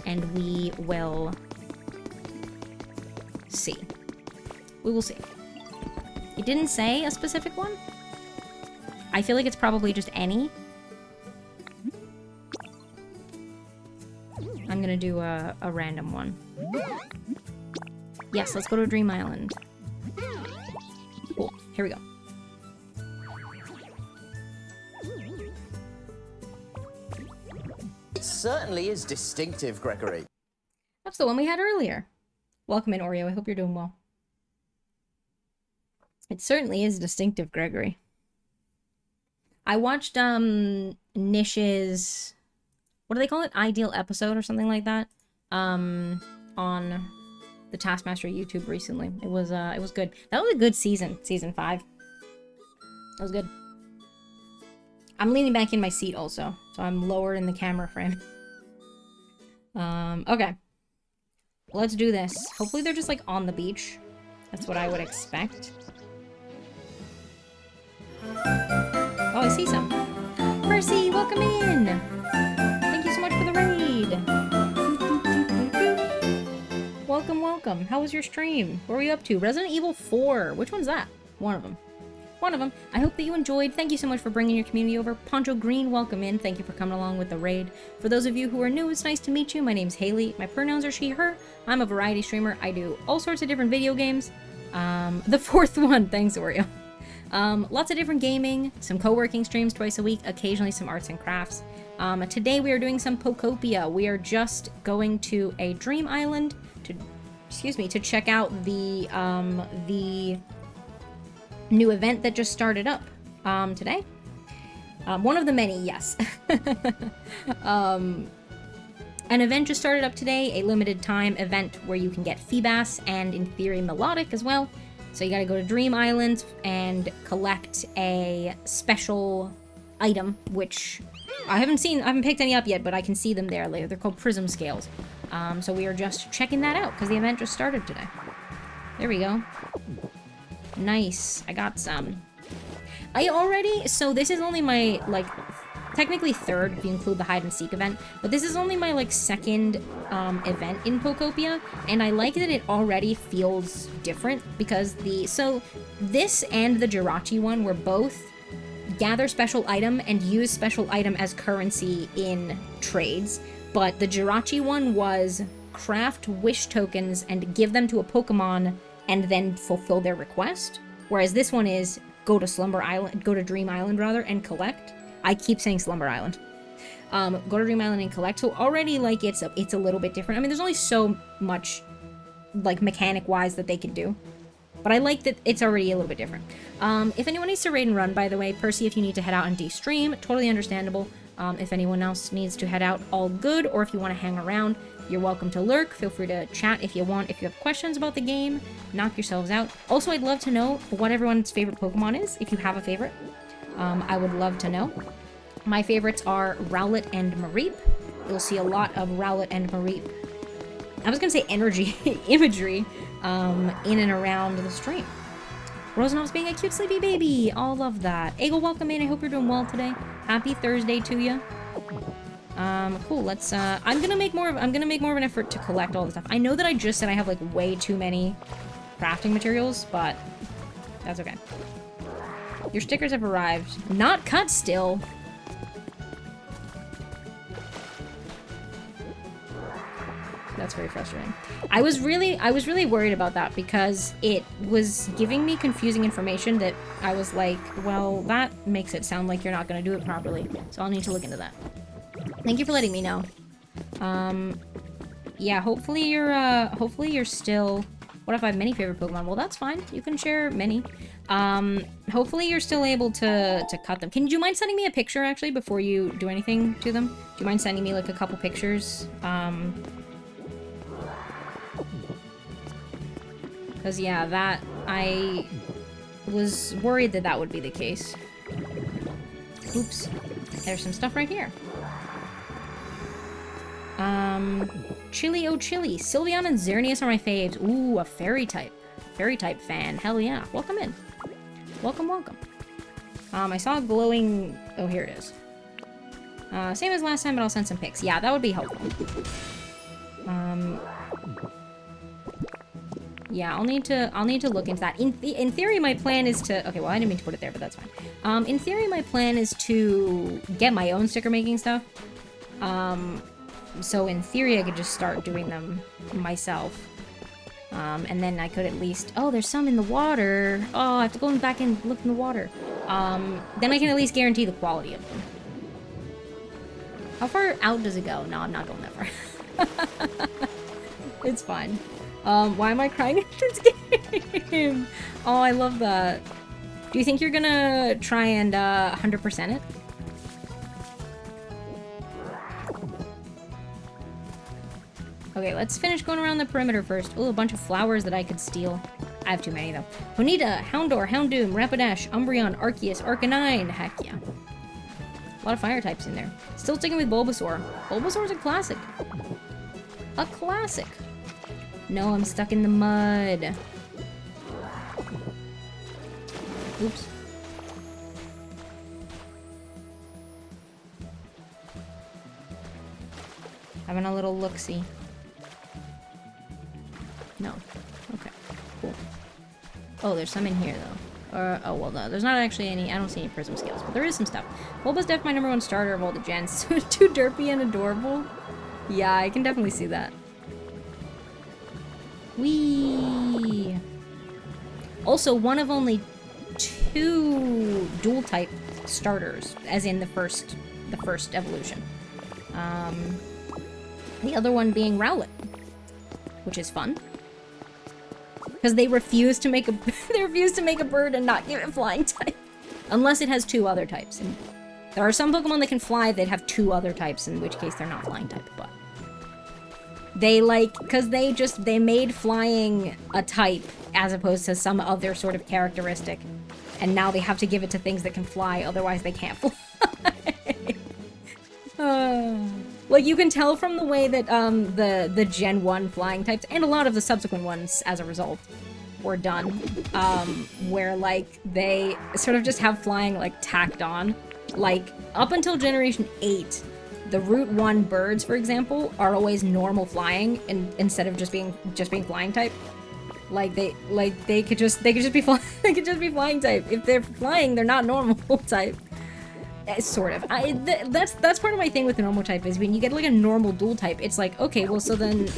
And we will... see. We will see. It didn't say a specific one. I feel like it's probably just any. I'm gonna do a random one. Yes, let's go to Dream Island. Cool. Here we go. It certainly is distinctive, Gregory. That's the one we had earlier. Welcome in, Oreo. I hope you're doing well. It certainly is distinctive, Gregory. I watched Nish's... what do they call it? Ideal episode or something like that. On the Taskmaster YouTube recently. It was good. That was a good season. Season 5. That was good. I'm leaning back in my seat also, so I'm lower in the camera frame. Okay. Let's do this. Hopefully they're just like on the beach. That's what I would expect. Oh, I see some. Mercy, welcome in! Thank you so much for the raid! Welcome, welcome. How was your stream? What were you up to? Resident Evil 4. Which one's that? One of them. One of them. I hope that you enjoyed. Thank you so much for bringing your community over. Poncho Green, welcome in. Thank you for coming along with the raid. For those of you who are new, it's nice to meet you. My name's Haley. My pronouns are she, her. I'm a variety streamer. I do all sorts of different video games. The fourth one. Thanks, Oreo. Lots of different gaming, some co-working streams twice a week, occasionally some arts and crafts. Today we are doing some Pokopia. We are just going to a dream island to check out the new event that just started up today. One of the many, yes. An event just started up today, a limited time event where you can get Feebas and, in theory, Milotic as well. So you gotta go to Dream Island and collect a special item, which I haven't picked any up yet, but I can see them there later. They're called Prism Scales. So we are just checking that out, because the event just started today. There we go. Nice. I got some. So this is only my, like, technically third if you include the hide and seek event, but this is only my, like, second event in Pokopia, and I like that it already feels different, because this and the Jirachi one were both gather special item and use special item as currency in trades, but the Jirachi one was craft wish tokens and give them to a Pokemon and then fulfill their request, whereas this one is go to Dream Island rather, and collect. I keep saying Slumber Island. Go to Dream Island and collect. So already, like, it's a little bit different. I mean, there's only so much, like, mechanic-wise that they can do. But I like that it's already a little bit different. If anyone needs to raid and run, by the way, Percy, if you need to head out and de-stream, totally understandable. If anyone else needs to head out, all good. Or if you want to hang around, you're welcome to lurk. Feel free to chat if you want. If you have questions about the game, knock yourselves out. Also, I'd love to know what everyone's favorite Pokemon is, if you have a favorite. I would love to know. My favorites are Rowlet and Mareep. You'll see a lot of Rowlet and Mareep. I was going to say imagery in and around the stream. Rosenov's being a cute sleepy baby. All love that. Eagle, welcome in. I hope you're doing well today. Happy Thursday to you. Cool. Let's. I'm gonna make more of an effort to collect all the stuff. I know that I just said I have like way too many crafting materials, but that's okay. Your stickers have arrived. Not cut still. That's very frustrating. I was really worried about that because it was giving me confusing information that I was like, well, that makes it sound like you're not going to do it properly. So I'll need to look into that. Thank you for letting me know. Yeah, hopefully you're still... What if I have many favorite Pokemon? Well, that's fine. You can share many. Hopefully you're still able to cut them. Do you mind sending me a picture, actually, before you do anything to them? Do you mind sending me, like, a couple pictures? Because, yeah, I was worried that would be the case. Oops. There's some stuff right here. Chili, oh chili. Sylveon and Xerneas are my faves. Ooh, a fairy type. Fairy type fan. Hell yeah. Welcome in. Welcome, welcome. I saw a glowing... Oh, here it is. Same as last time, but I'll send some pics. Yeah, that would be helpful. Yeah, I'll need to look into that. In theory, my plan is to... Okay, well, I didn't mean to put it there, but that's fine. In theory, my plan is to get my own sticker making stuff. So in theory, I could just start doing them myself. And then I could at least... Oh, there's some in the water. Oh, I have to go back and look in the water. Then I can at least guarantee the quality of them. How far out does it go? No, I'm not going that far. It's fine. Why am I crying at this game? Oh, I love that. Do you think you're gonna try and 100% it? Okay, let's finish going around the perimeter first. Oh, a bunch of flowers that I could steal. I have too many, though. Ponyta, Houndour, Houndoom, Rapidash, Umbreon, Arceus, Arcanine. Heck yeah. A lot of fire types in there. Still sticking with Bulbasaur. Bulbasaur's a classic. A classic. No, I'm stuck in the mud. Oops. Having a little look-see. No. Okay. Cool. Oh, there's some in here, though. Oh, well, no. There's not actually any... I don't see any Prism Scales, but there is some stuff. Bulba's definitely my #1 starter of all the gens. Too derpy and adorable. Yeah, I can definitely see that. Whee! Also, one of only 2 dual type starters, as in the first evolution. The other one being Rowlet, which is fun. Because they refuse to make a bird and not give it flying type. Unless it has 2 other types. And there are some Pokemon that can fly that have 2 other types, in which case they're not flying type, but they because they made flying a type as opposed to some other sort of characteristic. And now they have to give it to things that can fly, otherwise they can't fly. Like, you can tell from the way that the Gen 1 flying types, and a lot of the subsequent ones as a result, were done, where, like, they sort of just have flying, like, tacked on. Like, up until Generation 8, the Route 1 birds, for example, are always normal flying, instead of just being flying type. Like, they could just be flying type. If they're flying, they're not normal type. Sort of. That's part of my thing with the normal type, is when you get like a normal dual type, it's like, okay, well, so then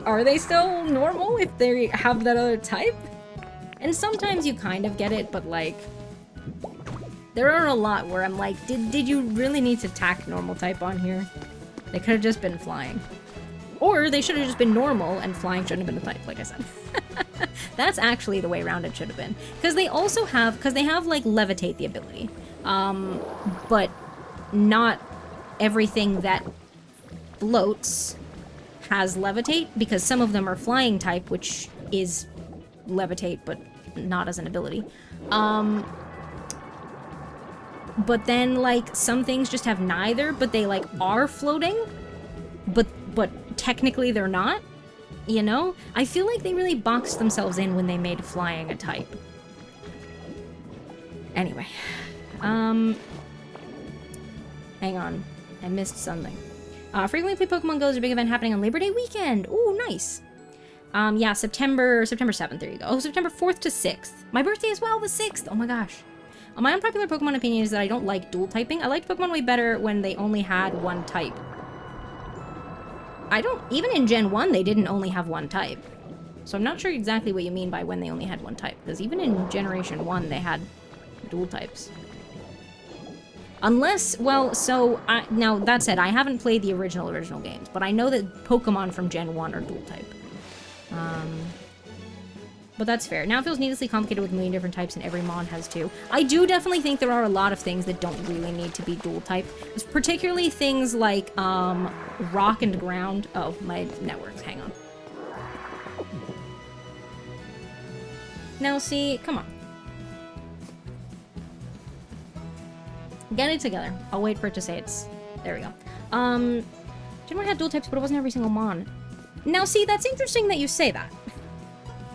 are they still normal if they have that other type? And sometimes you kind of get it, but like there are a lot where I'm like, did you really need to tack normal type on here? They could have just been flying. Or they should have just been normal and flying shouldn't have been a type, like I said. That's actually the way around it should have been. Because they have like levitate the ability. But not everything that floats has levitate, because some of them are flying type, which is levitate, but not as an ability. But then, like, some things just have neither, but they, like, are floating, but technically they're not, you know? I feel like they really boxed themselves in when they made flying a type. Anyway. Hang on. I missed something. Frequently play Pokemon Go is a big event happening on Labor Day weekend. Ooh, nice. Yeah, September 7th, there you go. Oh, September 4th to 6th. My birthday as well, the 6th. Oh my gosh. My unpopular Pokemon opinion is that I don't like dual typing. I liked Pokemon way better when they only had one type. Even in Gen 1, they didn't only have one type. So I'm not sure exactly what you mean by when they only had one type, because even in Generation 1, they had dual types. Unless, well, so, now, that said, I haven't played the original games, but I know that Pokemon from Gen 1 are dual type. But that's fair. Now it feels needlessly complicated with a million different types, and every mon has 2. I do definitely think there are a lot of things that don't really need to be dual type. Particularly things like, rock and ground. Oh, my network's, hang on. Now see, come on. Get it together. I'll wait for it to say it's... There we go. Gen 1 had dual types, but it wasn't every single mon. Now see, that's interesting that you say that.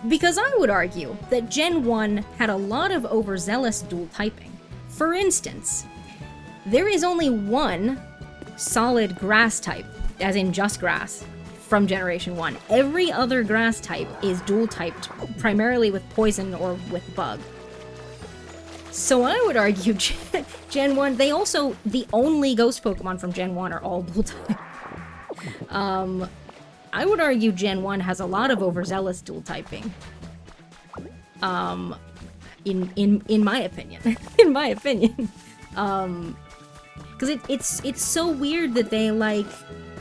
Because I would argue that Gen 1 had a lot of overzealous dual typing. For instance, there is only one solid grass type, as in just grass, from Generation 1. Every other grass type is dual typed, primarily with poison or with bug. So I would argue Gen 1, the only ghost Pokemon from Gen 1 are all dual type. I would argue Gen 1 has a lot of overzealous dual typing. In my opinion. In my opinion. Because it's so weird that they, like...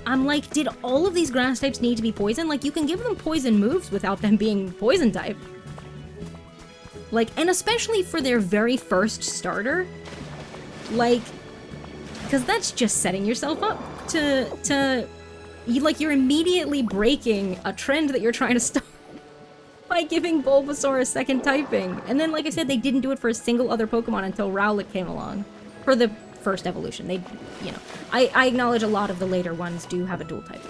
I'm like, did all of these grass types need to be poison? Like, you can give them poison moves without them being poison type. Like, and especially for their very first starter. Like, because that's just setting yourself up to you're immediately breaking a trend that you're trying to stop by giving Bulbasaur a second typing. And then, like I said, they didn't do it for a single other Pokemon until Rowlet came along. For the first evolution. They, you know, I acknowledge a lot of the later ones do have a dual type.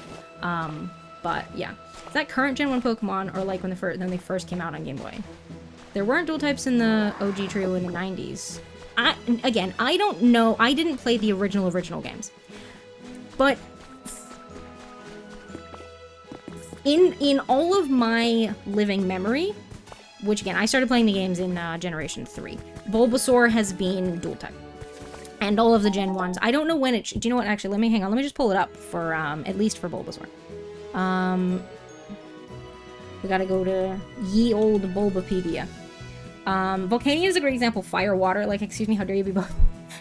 But yeah. Is that current Gen 1 Pokemon or like when they first came out on Game Boy? There weren't dual types in the OG trio in the 90s. Again, I don't know. I didn't play the original games. But in all of my living memory, which again, I started playing the games in Generation 3, Bulbasaur has been dual type. And all of the Gen 1s. I don't know when it... Do you know what? Actually, let me just pull it up for, at least for Bulbasaur. We gotta go to ye old Bulbapedia. Volcania is a great example. Fire, water, like, excuse me, how dare you be both?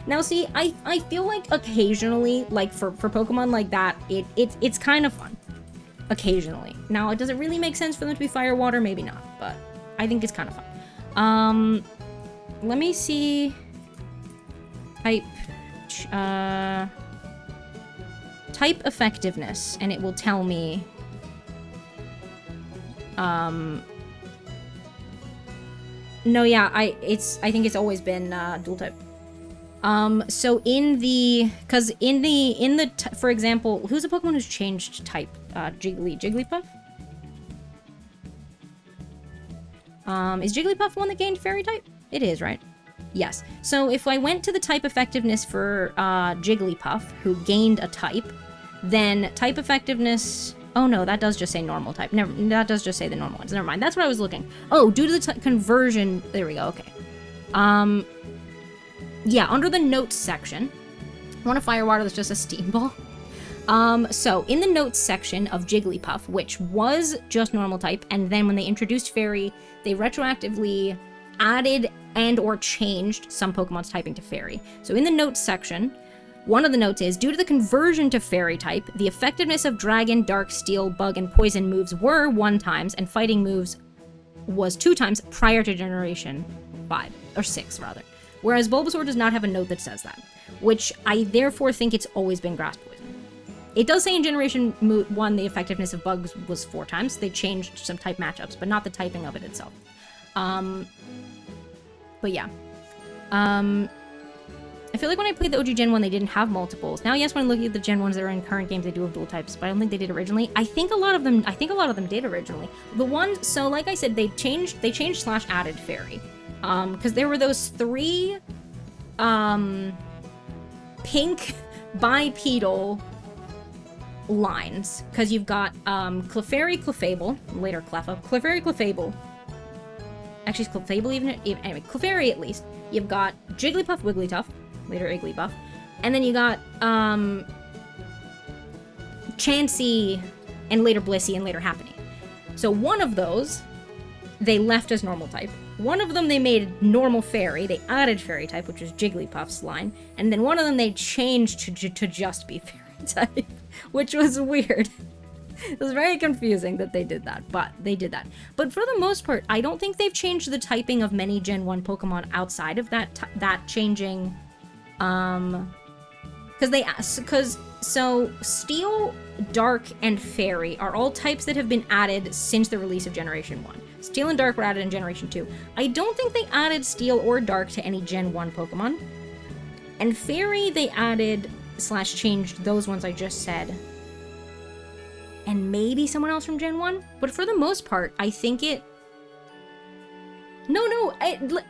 Now, see, I feel like occasionally, like, for Pokemon like that, it's kind of fun. Occasionally. Now, does it really make sense for them to be fire, water? Maybe not, but I think it's kind of fun. Let me see... Type... Type effectiveness, and it will tell me... No, yeah, I think it's always been dual type. So in the, for example, who's a Pokemon who's changed type? Jigglypuff? Is Jigglypuff one that gained Fairy type? It is, right? Yes. So if I went to the type effectiveness for Jigglypuff, who gained a type, then type effectiveness... Oh no, that does just say normal type. Never, that does just say the normal ones. Never mind, that's what I was looking. Oh, due to the conversion... There we go, okay. Yeah, under the notes section, one of Fire Water that's just a steam ball. So in the notes section of Jigglypuff, which was just normal type, and then when they introduced Fairy, they retroactively added and or changed some Pokemon's typing to Fairy. So in the notes section, one of the notes is, due to the conversion to Fairy type, the effectiveness of Dragon, Dark, Steel, Bug, and Poison moves were 1 times, and Fighting moves was 2 times prior to Generation 5, or 6 rather. Whereas Bulbasaur does not have a note that says that, which I therefore think it's always been Grass Poison. It does say in Generation 1 the effectiveness of Bugs was 4 times. They changed some type matchups, but not the typing of it itself. But yeah. I feel like when I played the OG Gen 1, they didn't have multiples. Now, yes, when looking at the Gen 1s that are in current games, they do have dual types, but I don't think they did originally. I think a lot of them did originally. The ones, so like I said, they changed / added Fairy. Because there were those 3, pink bipedal lines. Because you've got, Clefairy, Clefable, later Cleffa, Clefairy, Clefable. Actually, it's Clefable even, anyway, Clefairy at least. You've got Jigglypuff, Wigglytuff, later Igglybuff. And then you got, Chansey, and later Blissey, and later Happiny. So one of those, they left as normal type. One of them they made normal Fairy. They added Fairy type, which was Jigglypuff's line. And then one of them they changed to just be Fairy type, which was weird. It was very confusing that they did that, but they did that. But for the most part, I don't think they've changed the typing of many Gen 1 Pokemon outside of that changing, so Steel, Dark, and Fairy are all types that have been added since the release of Generation 1. Steel and Dark were added in Generation 2. I don't think they added Steel or Dark to any Gen 1 Pokemon. And Fairy, they added / changed those ones I just said. And maybe someone else from Gen 1? But for the most part, I think it... No,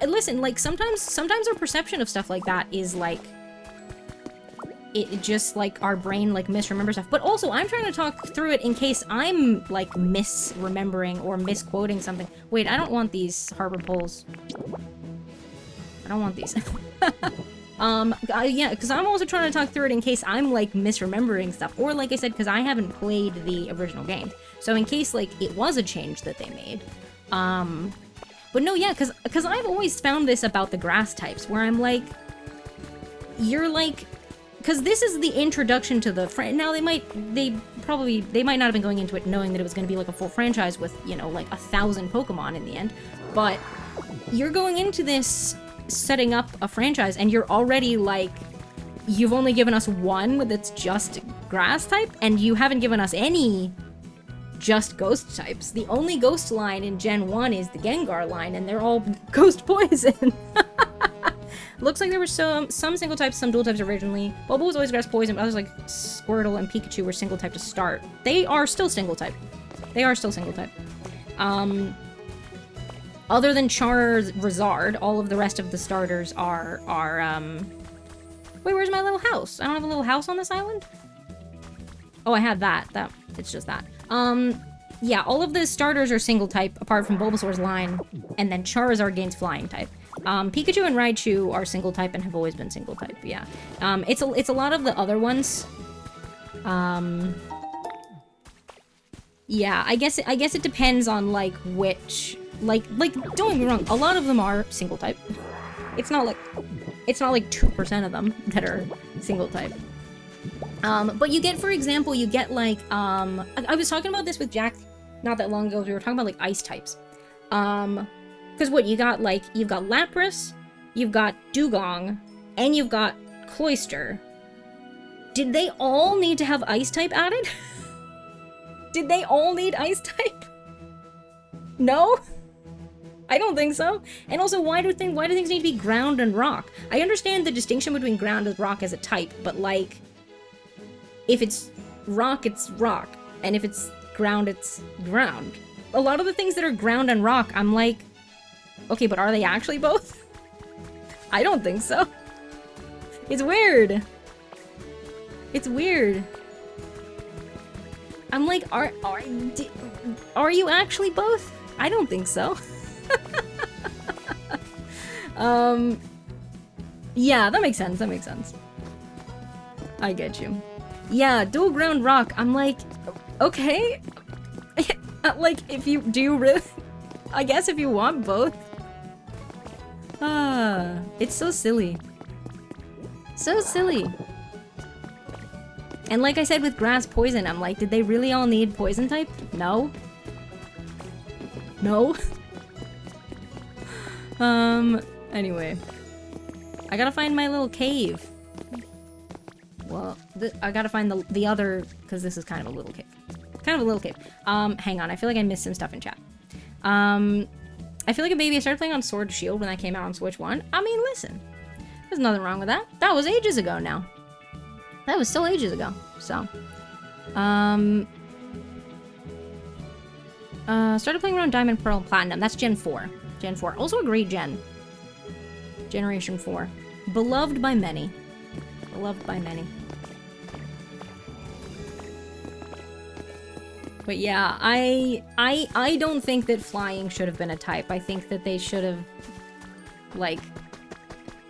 listen, like, sometimes our perception of stuff like that is, like... It just, like, our brain, like, misremembers stuff. But also, I'm trying to talk through it in case I'm, like, misremembering or misquoting something. Wait, I don't want these harbor poles. I don't want these. Yeah, because I'm also trying to talk through it in case I'm, like, misremembering stuff. Or, like I said, because I haven't played the original game. So in case, like, it was a change that they made. But no, yeah, because I've always found this about the grass types, where I'm like... You're, like... Because this is the introduction to the... Now, they might not have been going into it knowing that it was going to be, like, a full franchise with, you know, like, 1,000 Pokemon in the end. But you're going into this... setting up a franchise and you're already like, you've only given us one that's just grass type and you haven't given us any just ghost types. The only ghost line in Gen 1 is the Gengar line and they're all ghost poison. Looks like there were some single types, some dual types originally. Bulba was always grass poison, but others like Squirtle and Pikachu were single type to start. They are still single type. Other than Charizard, all of the rest of the starters are Wait, where's my little house? I don't have a little house on this island? Oh, I had that. It's just that. Yeah, all of the starters are single type, apart from Bulbasaur's line, and then Charizard gains flying type. Pikachu and Raichu are single type and have always been single type, yeah. It's a lot of the other ones. Yeah, I guess it depends on, like, which Like, don't get me wrong, a lot of them are single type. It's not like 2% of them that are single type. But you get, for example, you get like, I was talking about this with Jack not that long ago. We were talking about like ice types. Because what, you got like, you've got Lapras, you've got Dugong, and you've got Cloyster. Did they all need to have ice type added? Did they all need ice type? No? I don't think so. And also, why do things need to be ground and rock? I understand the distinction between ground and rock as a type, but like, if it's rock, it's rock. And if it's ground, it's ground. A lot of the things that are ground and rock, I'm like, okay, but are they actually both? I don't think so. It's weird. It's weird. I'm like, are you actually both? I don't think so. Yeah, that makes sense. That makes sense. I get you. Yeah, dual ground rock. I'm like, okay. Like, if you do really, I guess if you want both. It's so silly. So silly. And like I said with grass poison, I'm like, did they really all need poison type? No. No. Anyway. I gotta find my little cave. Well, I gotta find the other, because this is kind of a little cave. Kind of a little cave. Hang on, I feel like I missed some stuff in chat. I feel like maybe I started playing on Sword Shield when that came out on Switch 1. I mean, listen. There's nothing wrong with that. That was ages ago now. That was still ages ago. So. Started playing around Diamond, Pearl, and Platinum. That's Gen 4. Gen 4. Also a great gen. Generation 4. Beloved by many. Beloved by many. But yeah, I don't think that flying should have been a type. I think that they should have, like,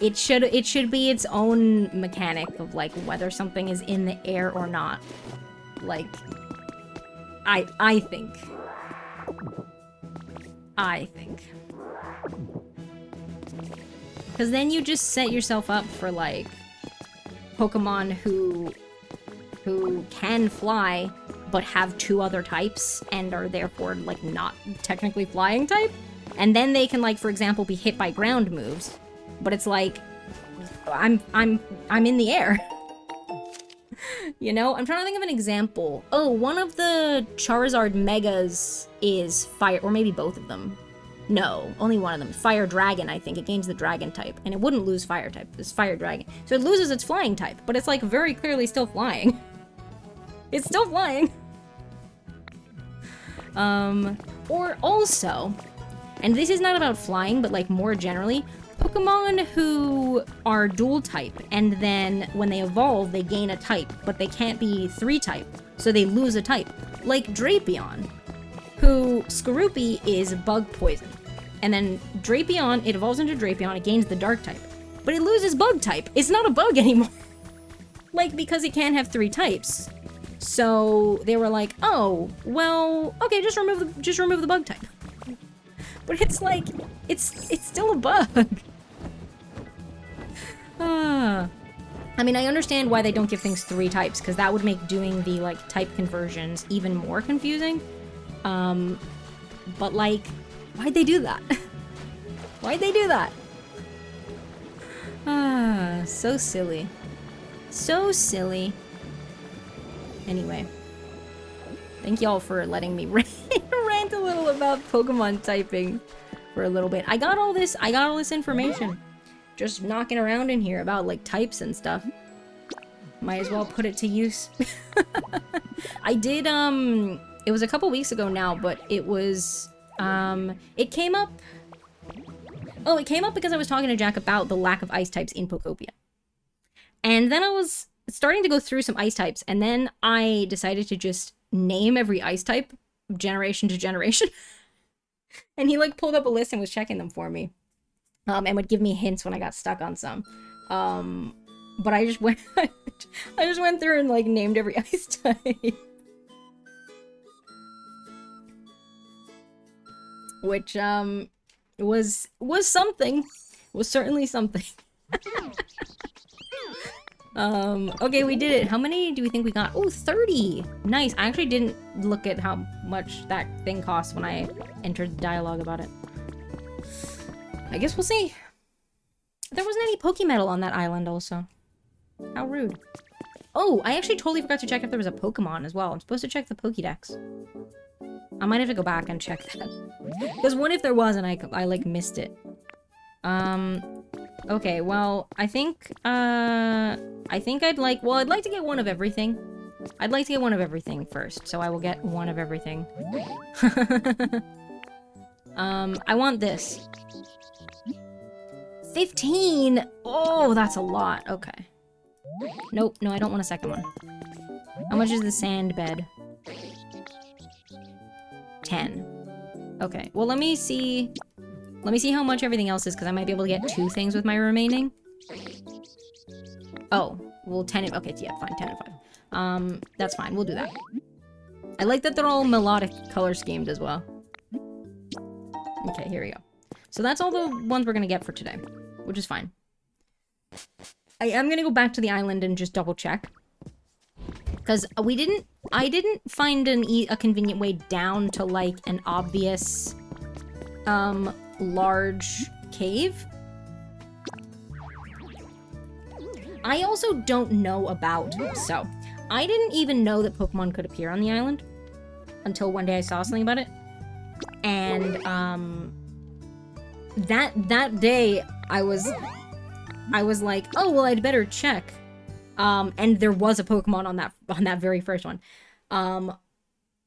it should be its own mechanic of like whether something is in the air or not. Like, I think. Because then you just set yourself up for like Pokemon who can fly but have two other types and are therefore like not technically flying type. And then they can, like, for example, be hit by ground moves. But it's like, I'm in the air. You know? I'm trying to think of an example. Oh, one of the Charizard Megas is fire, or maybe both of them. No, only one of them. Fire Dragon, I think. It gains the Dragon type. And it wouldn't lose Fire type. It's Fire Dragon. So it loses its flying type. But it's, like, very clearly still flying. It's still flying. Or also, and this is not about flying, but, like, more generally, Pokemon who are dual type, and then when they evolve, they gain a type, but they can't be 3 type, so they lose a type. Like Drapion, who Skorupi is bug poison. And then Drapion, it evolves into Drapion, it gains the dark type. But it loses bug type. It's not a bug anymore. Like, because it can't have 3 types. So they were like, oh, well, okay, just remove the bug type. But it's like, it's still a bug. I mean, I understand why they don't give things 3 types, because that would make doing the, like, type conversions even more confusing. But, like, why'd they do that? Why'd they do that? So silly. So silly. Anyway. Thank y'all for letting me rant a little about Pokemon typing for a little bit. I got all this information just knocking around in here about, like, types and stuff. Might as well put it to use. I did, it was a couple weeks ago now, but it was, it came up. Oh, it came up because I was talking to Jack about the lack of ice types in Pokopia. And then I was starting to go through some ice types, and then I decided to just name every ice type generation to generation. And he, like, pulled up a list and was checking them for me. And would give me hints when I got stuck on some. But I just went I just went through and, like, named every ice type. which was something. Was certainly something. Okay, we did it. How many do we think we got? Oh, 30. Nice. I actually didn't look at how much that thing cost when I entered the dialogue about it. I guess we'll see. There wasn't any Pokemetal on that island also. How rude. Oh, I actually totally forgot to check if there was a Pokemon as well. I'm supposed to check the Pokédex. I might have to go back and check that. Because what if there was and I like missed it? Okay, well, I think I'd like to get one of everything. I'd like to get one of everything first, so I will get one of everything. I want this. 15! Oh, that's a lot. Okay. Nope, no, I don't want a second one. How much is the sand bed? 10. Okay, well, let me see how much everything else is, because I might be able to get 2 things with my remaining. Oh, well, 10 and... Okay, yeah, fine, 10 and 5. That's fine, we'll do that. I like that they're all melodic color schemed as well. Okay, here we go. So that's all the ones we're gonna get for today, which is fine. I am gonna go back to the island and just double check. Because I didn't find a convenient way down to, like, an obvious, large cave. I also don't know about, so, I didn't even know that Pokemon could appear on the island until one day I saw something about it. And, that day, I was like, oh, well, I'd better check. And there was a Pokemon on that very first one.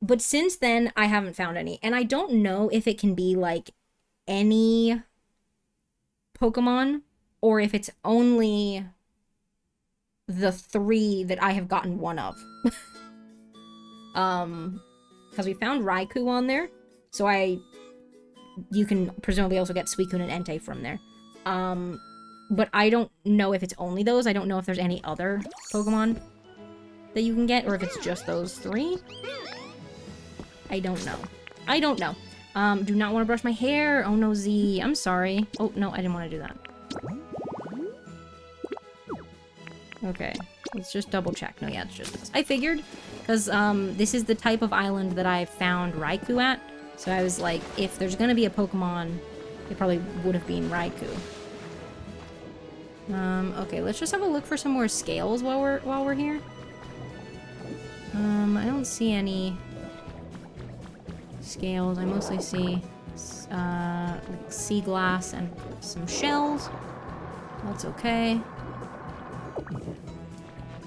But since then, I haven't found any. And I don't know if it can be, like, any Pokemon, or if it's only the 3 that I have gotten one of. Because we found Raikou on there, so you can presumably also get Suicune and Entei from there. But I don't know if it's only those. I don't know if there's any other Pokemon that you can get, or if it's just those 3. I don't know. I don't know. Do not want to brush my hair. Oh no, Z. I'm sorry. Oh, no, I didn't want to do that. Okay. Let's just double check. No, yeah, it's just this. I figured, because this is the type of island that I found Raikou at. So I was like, if there's gonna be a Pokemon, it probably would have been Raikou. Okay, let's just have a look for some more scales while we're here. I don't see any scales. I mostly see like sea glass and some shells. That's okay.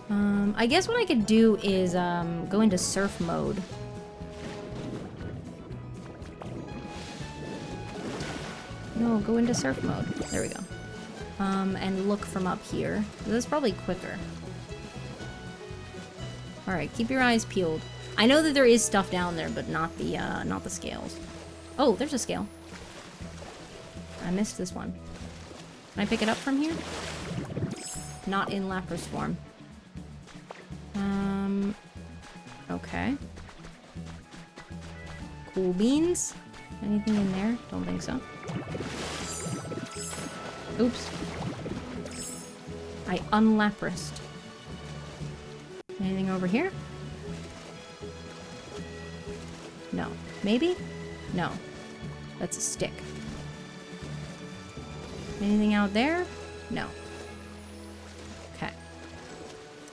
I guess what I could do is go into surf mode. No, go into surf mode. There we go. And look from up here. This is probably quicker. Alright, keep your eyes peeled. I know that there is stuff down there, but not the scales. Oh, there's a scale. I missed this one. Can I pick it up from here? Not in Lapras form. Okay. Cool beans. Anything in there? Don't think so. Oops. I unlaprased. Anything over here? No. Maybe? No. That's a stick. Anything out there? No. Okay.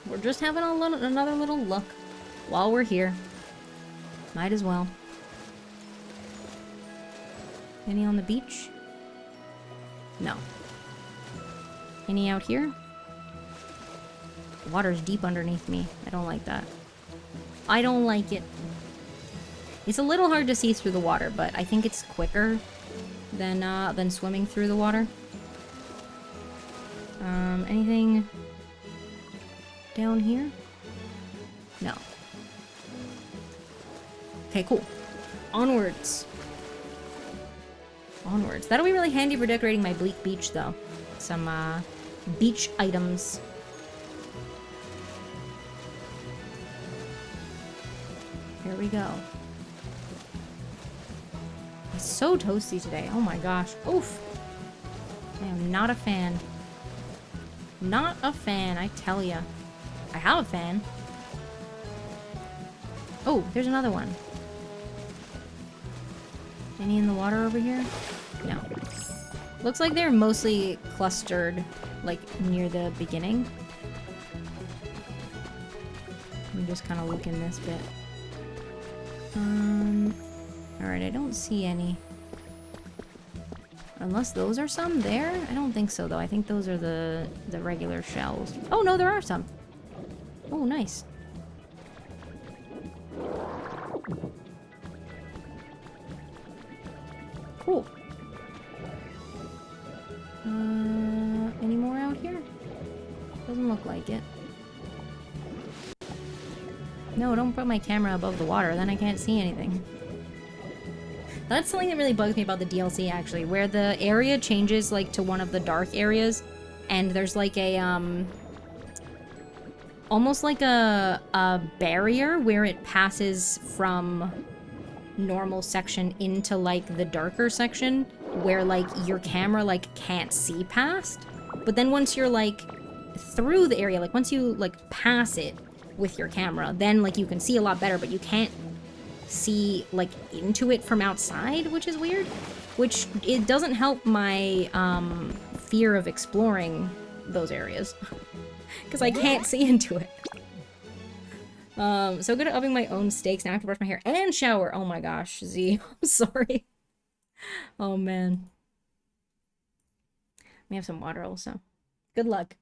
We're just having another little look while we're here. Might as well. Any on the beach? No. Any out here? The water's deep underneath me. I don't like that. I don't like it. It's a little hard to see through the water, but I think it's quicker than swimming through the water. Anything down here? No. Okay, cool. Onwards. Onwards. That'll be really handy for decorating my bleak beach, though. Some, beach items. Here we go. It's so toasty today. Oh my gosh. Oof. I am not a fan. Not a fan, I tell ya. I have a fan. Oh, there's another one. Any in the water over here? No. Looks like they're mostly clustered, like, near the beginning. Let me just kind of look in this bit. Alright, I don't see any. Unless those are some there? I don't think so, though. I think those are the regular shells. Oh, no, there are some. Oh, nice. Cool. Any more out here? Doesn't look like it. No, don't put my camera above the water, then I can't see anything. That's something that really bugs me about the DLC, actually, where the area changes, like, to one of the dark areas, and there's, like, a, almost like a barrier where it passes from normal section into, like, the darker section, where, like, your camera, like, can't see past. But then once you're, like, through the area, like, once you, like, pass it with your camera, then, like, you can see a lot better, but you can't see, like, into it from outside, which is weird. Which, it doesn't help my, fear of exploring those areas. Because I can't see into it. So good at upping my own stakes. Now I have to brush my hair and shower. Oh my gosh, Z. I'm sorry. Oh man. Let me have some water also. Good luck.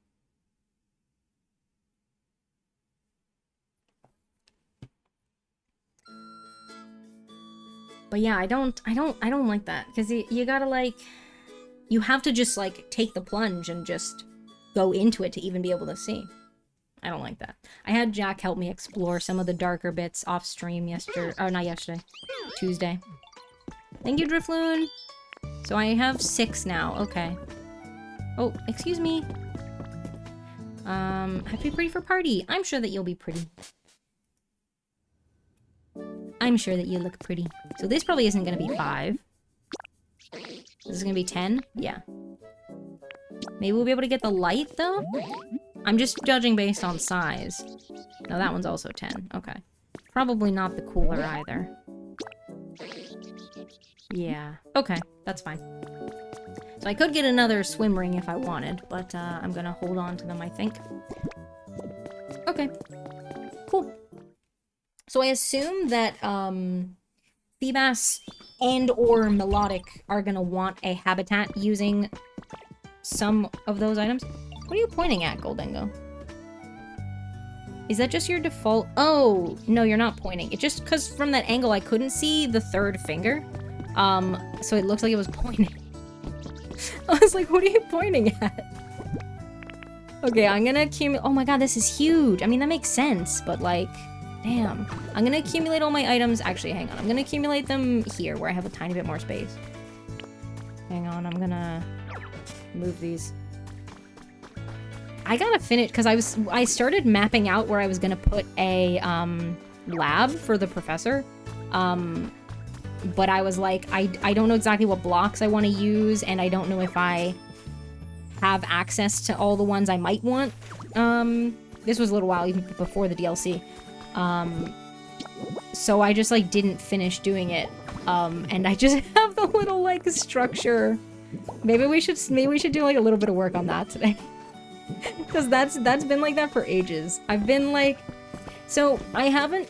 But yeah, I don't like that. Because you gotta, like, you have to just, like, take the plunge and just go into it to even be able to see. I don't like that. I had Jack help me explore some of the darker bits off stream yesterday. Oh, not yesterday. Tuesday. Thank you, Drifloon. So I have 6 now. Okay. Oh, excuse me. Have to be pretty for party. I'm sure that you'll be pretty. I'm sure that you look pretty. So this probably isn't going to be 5. This is going to be 10? Yeah. Maybe we'll be able to get the light, though? I'm just judging based on size. No, that one's also 10. Okay. Probably not the cooler either. Yeah. Okay, that's fine. So I could get another swim ring if I wanted, but I'm gonna hold on to them, I think. Okay. Cool. So I assume that Feebas and or Milotic are gonna want a habitat using some of those items. What are you pointing at, Goldengo? Is that just your default? Oh, no, you're not pointing. It's just because from that angle I couldn't see the 3rd finger. So it looks like it was pointing. I was like, what are you pointing at? Okay, I'm gonna accumulate. Oh my god, this is huge. I mean, that makes sense, but like, damn. I'm gonna accumulate all my items. Actually, hang on. I'm gonna accumulate them here where I have a tiny bit more space. Hang on, I'm gonna move these. I gotta finish, because I started mapping out where I was gonna put a, lab for the professor. But I was like, I don't know exactly what blocks I want to use, and I don't know if I have access to all the ones I might want. This was a little while, even before the DLC. So I just, like, didn't finish doing it. And I just have the little, like, structure. Maybe we should do, like, a little bit of work on that today. Because that's been like that for ages. I've been like, so I haven't,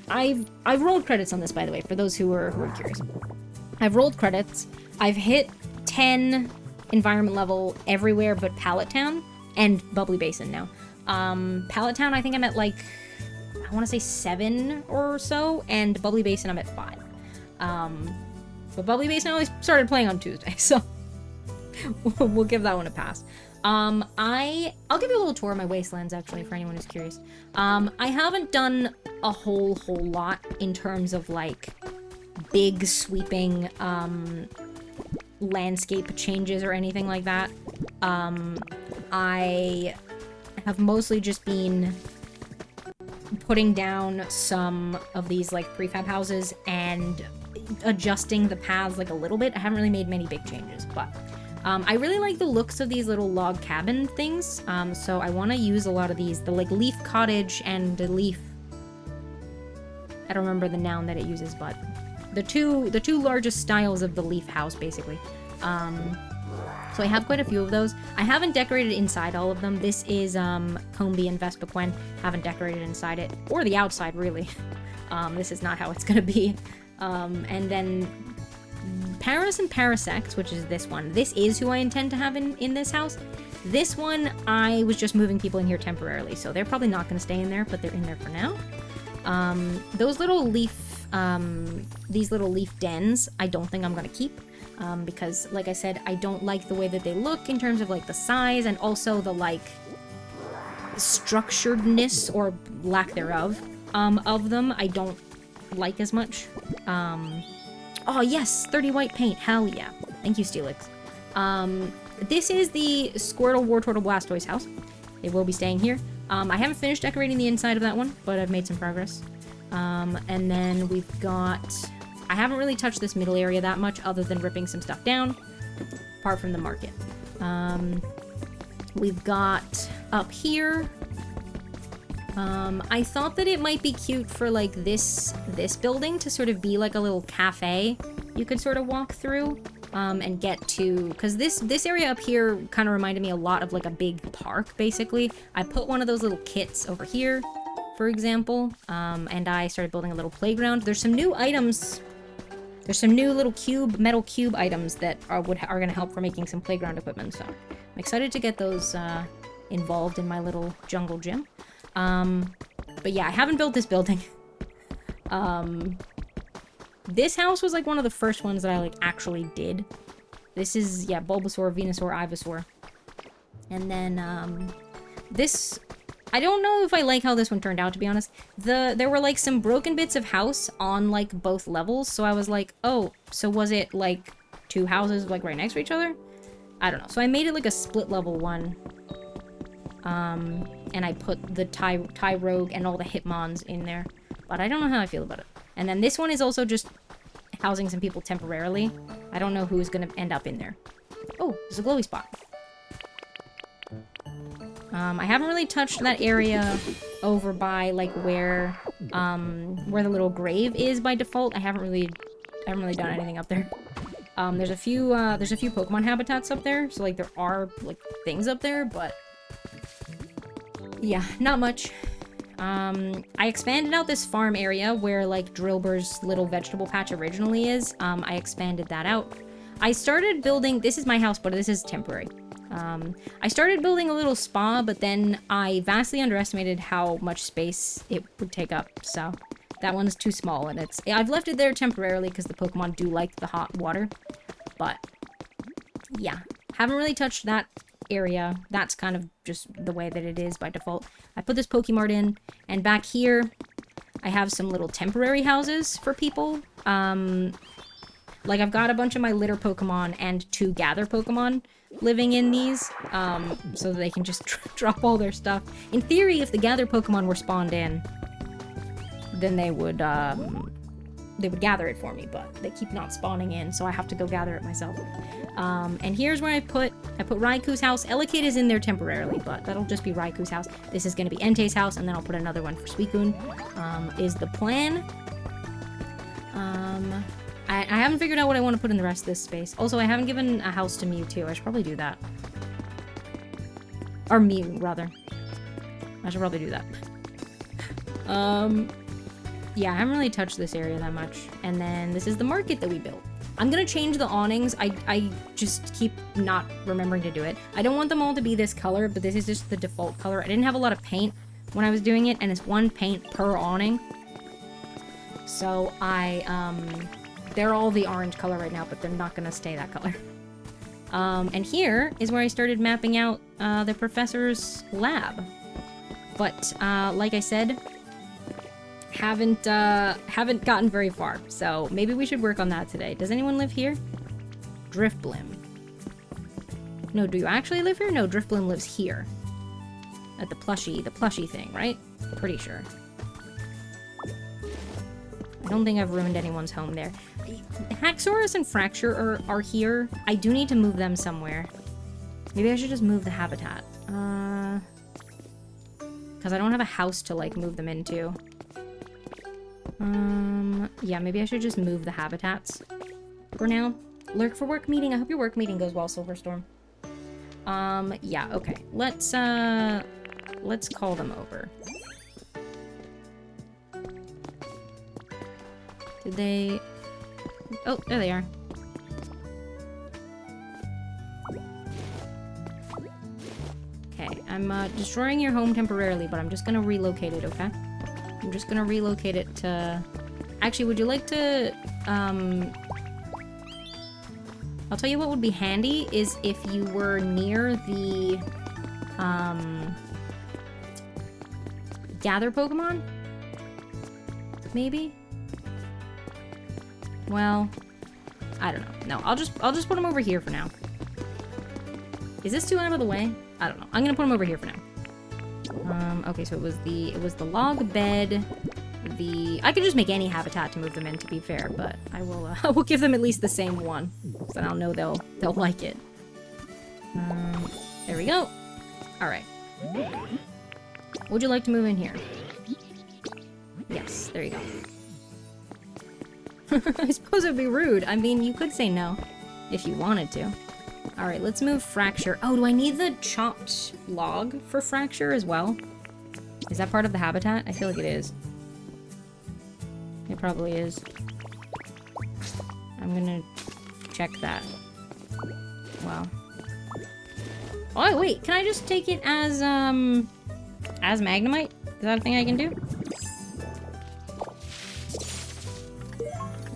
I've rolled credits on this, by the way, for those who are curious. I've rolled credits. I've hit 10 environment level everywhere but Pallet Town and Bubbly Basin now. Pallet Town, I think I'm at like, I want to say 7 or so, and Bubbly Basin I'm at 5. But Bubbly Basin I only started playing on Tuesday, so we'll give that one a pass. I'll give you a little tour of my wastelands, actually, for anyone who's curious. I haven't done a whole lot in terms of, like, big, sweeping, landscape changes or anything like that. I have mostly just been putting down some of these, like, prefab houses and adjusting the paths like a little bit. I haven't really made many big changes, but I really like the looks of these little log cabin things. So I want to use a lot of these, the like leaf cottage and the leaf. I don't remember the noun that it uses, but the two largest styles of the leaf house, basically. So I have quite a few of those. I haven't decorated inside all of them. This is Combi and Vespaquin. Haven't decorated inside it, or the outside, really. This is not how it's gonna be. And then Paris and Parasex, which is this one. This is who I intend to have in this house. This one, I was just moving people in here temporarily, so they're probably not gonna stay in there, but they're in there for now. Those little leaf, these little leaf dens, I don't think I'm gonna keep. Because, like I said, I don't like the way that they look in terms of, like, the size and also the, like, structuredness or lack thereof of them. I don't like as much. Oh, yes! 30 white paint. Hell yeah. Thank you, Steelix. This is the Squirtle Wartortle Blastoise house. They will be staying here. I haven't finished decorating the inside of that one, but I've made some progress. And then we've got... I haven't really touched this middle area that much other than ripping some stuff down, apart from the market. We've got up here, I thought that it might be cute for like this building to sort of be like a little cafe you could sort of walk through and get to, because this area up here kind of reminded me a lot of like a big park, basically. I put one of those little kits over here, for example, and I started building a little playground. There's some new items. There's some new little metal cube items that are going to help for making some playground equipment, so I'm excited to get those involved in my little jungle gym. But yeah, I haven't built this building. This house was like one of the first ones that I like actually did. This is, yeah, Bulbasaur, Venusaur, Ivysaur. And then this... I don't know if I like how this one turned out, to be honest. There were, like, some broken bits of house on, like, both levels, so I was like, oh, so was it, like, two houses, like, right next to each other? I don't know. So I made it, like, a split-level one. And I put the Tyrogue and all the Hitmons in there. But I don't know how I feel about it. And then this one is also just housing some people temporarily. I don't know who's gonna end up in there. Oh, there's a glowy spot. I haven't really touched that area over by, like, where the little grave is by default. I haven't really done anything up there. There's a few Pokemon habitats up there, so, like, there are, like, things up there, but... yeah, not much. I expanded out this farm area where, like, Drillbur's little vegetable patch originally is. I expanded that out. I started building... this is my house, but this is temporary. I started building a little spa, but then I vastly underestimated how much space it would take up, so that one's too small, and I've left it there temporarily because the Pokemon do like the hot water, but yeah, haven't really touched that area. That's kind of just the way that it is by default. I put this Pokemart in, and back here, I have some little temporary houses for people. Like, I've got a bunch of my litter Pokemon and 2 gather Pokemon living in these, so that they can just drop all their stuff. In theory, if the gather Pokemon were spawned in, then they would gather it for me, but they keep not spawning in, so I have to go gather it myself. And here's where I put Raiku's house. Elekid is in there temporarily, but that'll just be Raiku's house. This is going to be Entei's house, and then I'll put another one for Suicune, is the plan. I haven't figured out what I want to put in the rest of this space. Also, I haven't given a house to Mewtwo. I should probably do that. Or Mew, rather. I should probably do that. Yeah, I haven't really touched this area that much. And then this is the market that we built. I'm gonna change the awnings. I just keep not remembering to do it. I don't want them all to be this color, but this is just the default color. I didn't have a lot of paint when I was doing it, and it's 1 paint per awning. So they're all the orange color right now, but they're not gonna stay that color. And here is where I started mapping out the professor's lab. But like I said, haven't gotten very far, so maybe we should work on that today. Does anyone live here? Driftblim. No, do you actually live here? No, Driftblim lives here. At the plushie thing, right? Pretty sure. I don't think I've ruined anyone's home there. Haxorus and Fracture are here. I do need to move them somewhere. Maybe I should just move the habitat. Because I don't have a house to, like, move them into. Yeah, maybe I should just move the habitats for now. Lurk for work meeting. I hope your work meeting goes well, Silverstorm. Yeah, okay. Let's call them over. Did they... Oh, there they are. Okay, I'm destroying your home temporarily, but I'm just gonna relocate it, okay? I'm just gonna relocate it to... Actually, would you like to, I'll tell you what would be handy is if you were near the, gather Pokemon? Maybe? Well, I don't know. No, I'll just put them over here for now. Is this too out of the way? I don't know. I'm gonna put them over here for now. Okay, so it was the log bed, I could just make any habitat to move them in, to be fair, but I will give them at least the same one, so then I'll know they'll like it. There we go. All right. Would you like to move in here? Yes, there you go. I suppose it would be rude. I mean, you could say no if you wanted to. All right, let's move Fracture. Oh, do I need the chopped log for Fracture as well? Is that part of the habitat? I feel like it is. It probably is. I'm gonna check that. Wow. Oh, wait, can I just take it as Magnemite? Is that a thing I can do?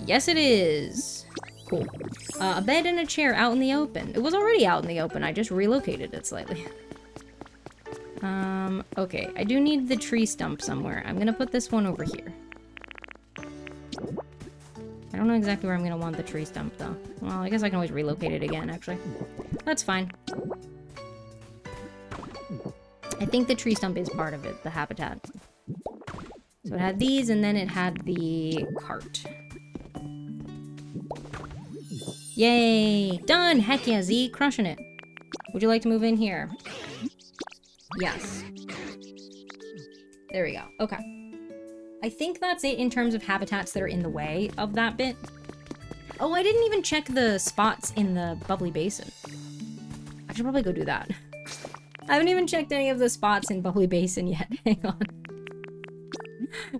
Yes, it is. Cool. A bed and a chair out in the open. It was already out in the open. I just relocated it slightly. Okay. I do need the tree stump somewhere. I'm gonna put this one over here. I don't know exactly where I'm gonna want the tree stump, though. Well, I guess I can always relocate it again, actually. That's fine. I think the tree stump is part of it, the habitat. So it had these, and then it had the cart. Yay! Done! Heck yeah, Z, crushing it. Would you like to move in here? Yes. There we go. Okay. I think that's it in terms of habitats that are in the way of that bit. Oh, I didn't even check the spots in the bubbly basin. I should probably go do that. I haven't even checked any of the spots in bubbly basin yet. Hang on.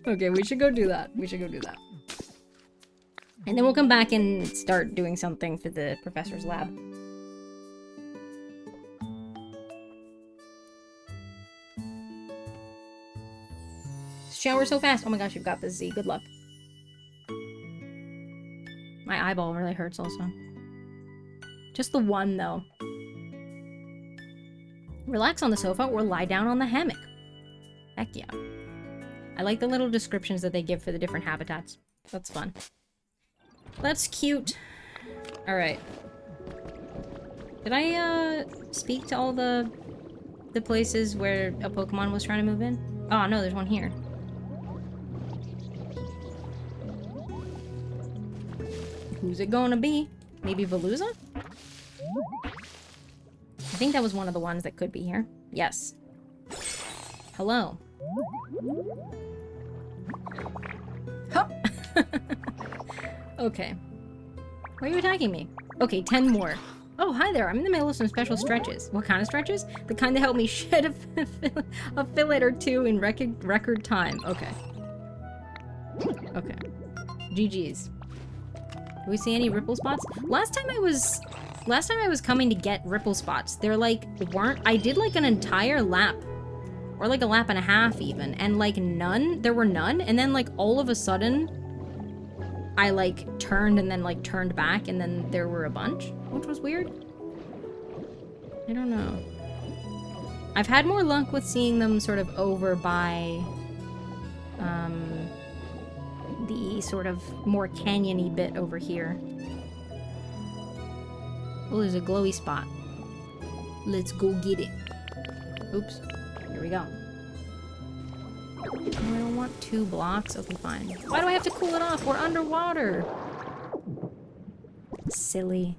Okay, we should go do that. We should go do that. And then we'll come back and start doing something for the professor's lab. Shower so fast. Oh my gosh, you've got this, Z. Good luck. My eyeball really hurts also. Just the one, though. Relax on the sofa or lie down on the hammock. Heck yeah. I like the little descriptions that they give for the different habitats. That's fun. That's cute. Alright. Did I, speak to all the places where a Pokemon was trying to move in? Oh, no, there's one here. Who's it gonna be? Maybe Veluza? I think that was one of the ones that could be here. Yes. Hello. Huh. Okay. Why are you attacking me? Okay, 10 more. Oh, hi there. I'm in the middle of some special stretches. What kind of stretches? The kind that help me shed a fillet or two in record time. Okay. Okay. GG's. Do we see any ripple spots? Last time I was coming to get ripple spots, there like weren't. I did like an entire lap. Or like a lap and a half even. And like none. There were none. And then like all of a sudden I like turned and then like turned back and then there were a bunch, which was weird. I don't know. I've had more luck with seeing them sort of over by the sort of more canyony bit over here. Oh, there's a glowy spot. Let's go get it. Oops. Here we go. I don't want want 2 blocks? Okay, fine. Why do I have to cool it off? We're underwater. Silly.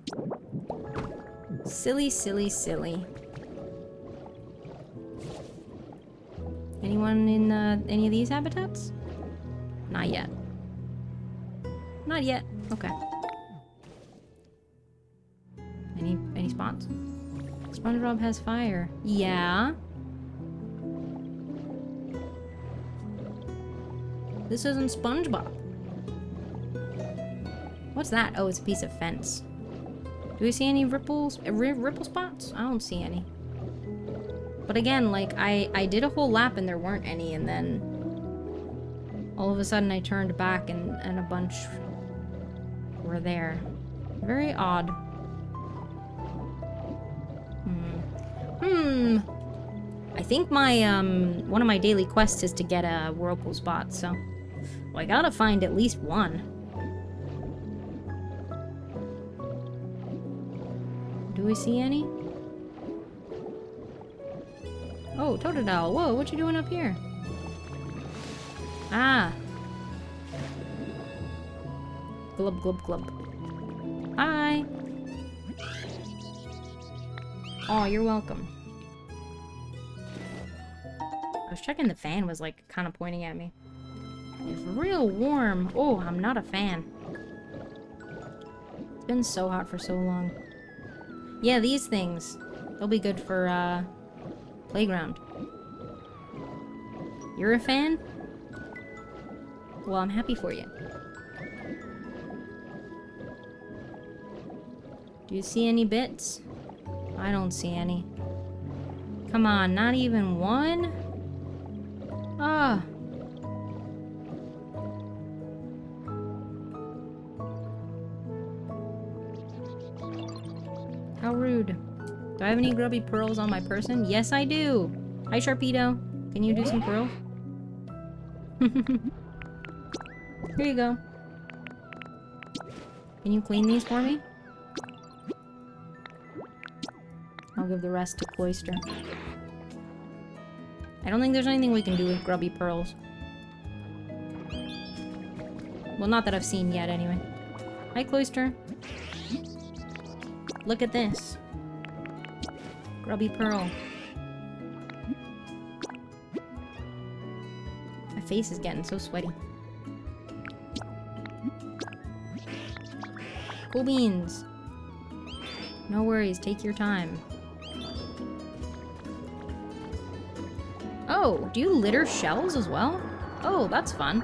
Silly, silly, silly. Anyone in any of these habitats? Not yet. Not yet. Okay. Any spots? SpongeBob has fire. Yeah. This isn't SpongeBob. What's that? Oh, it's a piece of fence. Do we see any ripple spots? I don't see any. But again, like, I did a whole lap and there weren't any, and then all of a sudden I turned back and a bunch were there. Very odd. I think my, one of my daily quests is to get a whirlpool spot, so... Well, I gotta find at least one. Do we see any? Oh, Totodile. Whoa, what you doing up here? Ah. Glub, glub, glub. Hi. Oh, you're welcome. I was checking the fan was, like, kind of pointing at me. It's real warm. Oh, I'm not a fan. It's been so hot for so long. Yeah, these things. They'll be good for, playground. You're a fan? Well, I'm happy for you. Do you see any bits? I don't see any. Come on, not even one? Ah. How rude. Do I have any grubby pearls on my person? Yes, I do. Hi, Sharpedo. Can you do some pearls? Here you go. Can you clean these for me? I'll give the rest to Cloister. I don't think there's anything we can do with grubby pearls. Well, not that I've seen yet, anyway. Hi, Cloister. Look at this. Grubby pearl. My face is getting so sweaty. Cool beans. No worries, take your time. Oh, do you litter shells as well? Oh, that's fun.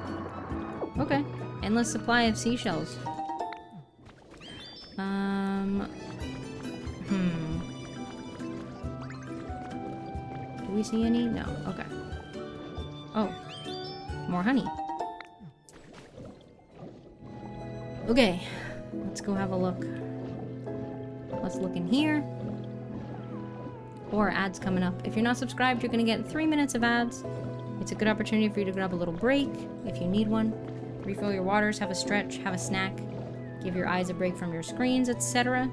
Okay. Endless supply of seashells. Do we see any? No. Okay. Oh. More honey. Okay. Let's go have a look. Let's look in here. Or ads coming up. If you're not subscribed, you're gonna get 3 minutes of ads. It's a good opportunity for you to grab a little break if you need one. Refill your waters, have a stretch, have a snack. Give your eyes a break from your screens, etc.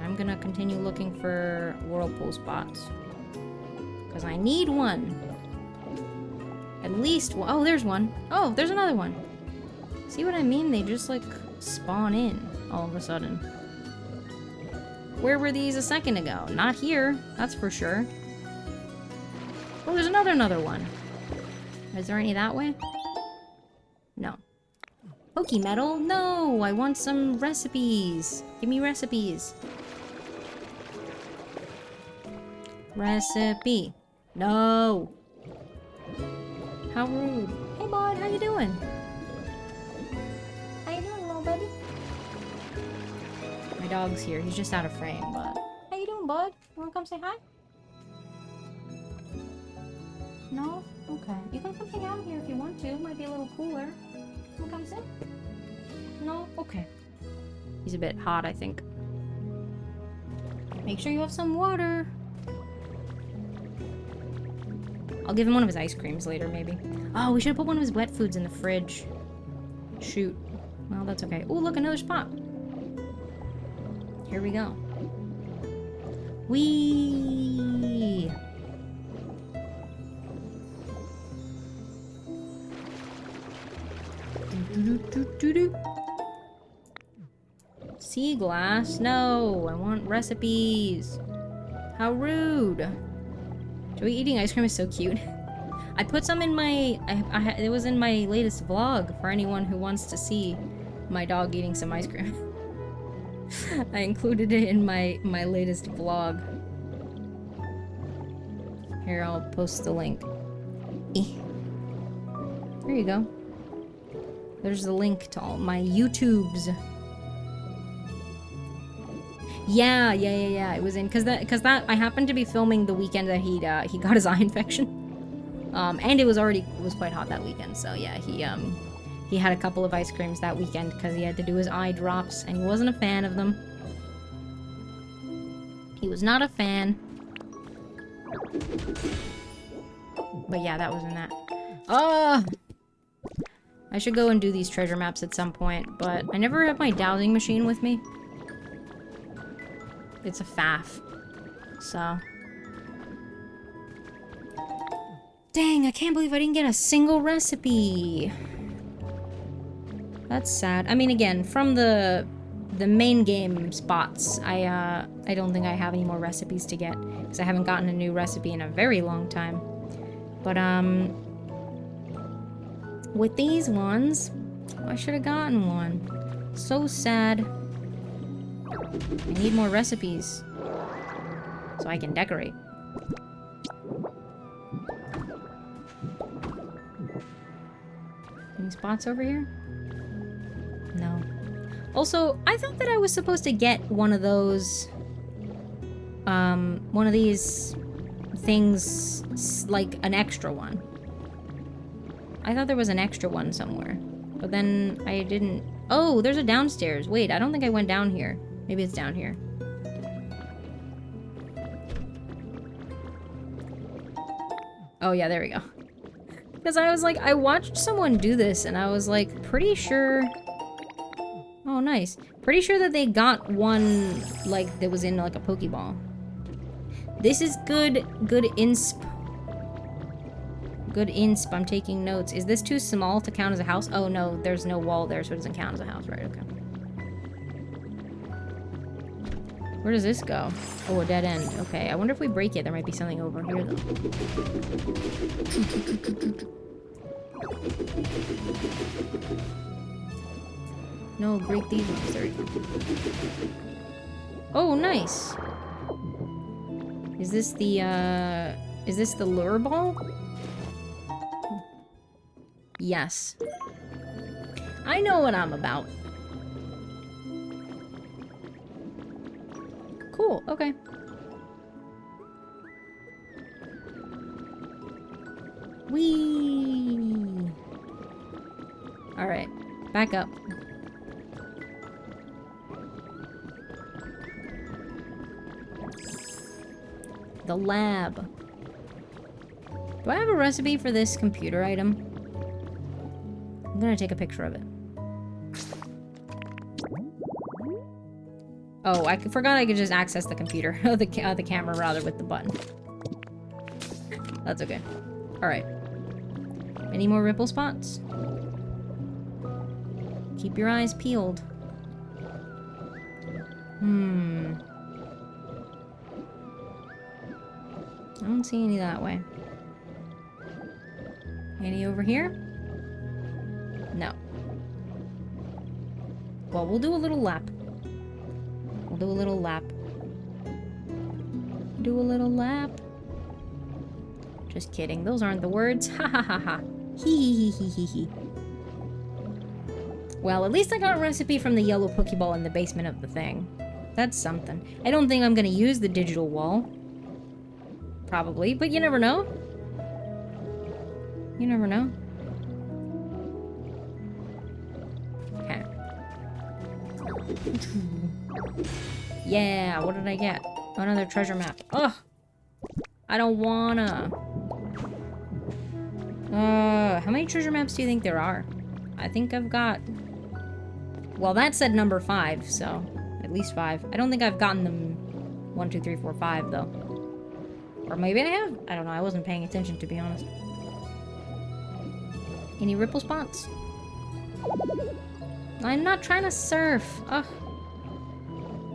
I'm gonna continue looking for whirlpool spots. Because I need one. At least one. Oh, there's one. Oh, there's another one. See what I mean? They just, like, spawn in all of a sudden. Where were these a second ago? Not here, that's for sure. Oh, there's another one. Is there any that way? No. Pokemetal? No! I want some recipes. Give me recipes. Recipe. No! How rude. Hey, bud, how you doing? How you doing, little buddy? My dog's here. He's just out of frame, but... How you doing, bud? You wanna come say hi? No? Okay. You can come hang out here if you want to. Might be a little cooler. You wanna come sit? No? Okay. He's a bit hot, I think. Make sure you have some water. I'll give him one of his ice creams later, maybe. Oh, we should have put one of his wet foods in the fridge. Shoot. Well, that's okay. Oh, look, another spot. Here we go. Whee! Do-do-do-do-do. Sea glass? No, I want recipes. How rude. Joey eating ice cream is so cute. I put some in my... it was in my latest vlog for anyone who wants to see my dog eating some ice cream. I included it in my latest vlog. Here, I'll post the link. There you go. There's the link to all my YouTubes. Yeah. It was in because that I happened to be filming the weekend that he got his eye infection. And it was quite hot that weekend, so yeah, he had a couple of ice creams that weekend because he had to do his eye drops, and he wasn't a fan of them. He was not a fan. But yeah, that was in that. I should go and do these treasure maps at some point, but I never have my dowsing machine with me. It's a faff. So... Dang, I can't believe I didn't get a single recipe. That's sad. I mean, again, from the main game spots, I don't think I have any more recipes to get, because I haven't gotten a new recipe in a very long time. But, with these ones, I should have gotten one. So sad. I need more recipes so I can decorate. Any spots over here? No. Also, I thought that I was supposed to get one of those, one of these things, like an extra one. I thought there was an extra one somewhere, but then I didn't. Oh, there's a downstairs. Wait, I don't think I went down here. Maybe it's down here. Oh yeah, there we go. Because I was like, I watched someone do this, and I was like, pretty sure... Oh, nice. Pretty sure that they got one, like, that was in, like, a Pokeball. This is good insp. Good insp. I'm taking notes. Is this too small to count as a house? Oh, no, there's no wall there, so it doesn't count as a house. Right, okay. Where does this go? Oh, a dead end. Okay, I wonder if we break it. There might be something over here, though. No, break these ones. There we go. Oh, nice. Is this the lure ball? Yes. I know what I'm about. Cool, okay. Whee! Alright, back up. The lab. Do I have a recipe for this computer item? I'm gonna take a picture of it. Oh, I forgot I could just access the computer, the camera rather, with the button. That's okay. Alright. Any more ripple spots? Keep your eyes peeled. I don't see any that way. Any over here? No. Well, we'll do a little lap. We'll do a little lap. Do a little lap. Just kidding. Those aren't the words. Ha ha ha ha. Hee hee hee hee hee. Well, at least I got a recipe from the yellow Pokeball in the basement of the thing. That's something. I don't think I'm gonna use the digital wall. Probably, but you never know. You never know. Okay. Yeah, what did I get? Another treasure map. Ugh! I don't wanna. How many treasure maps do you think there are? I think I've got... Well, that said number 5, so... At least 5. I don't think I've gotten them 1, 2, 3, 4, 5, though. Or maybe I have? I don't know, I wasn't paying attention, to be honest. Any ripple spots? I'm not trying to surf. Ugh.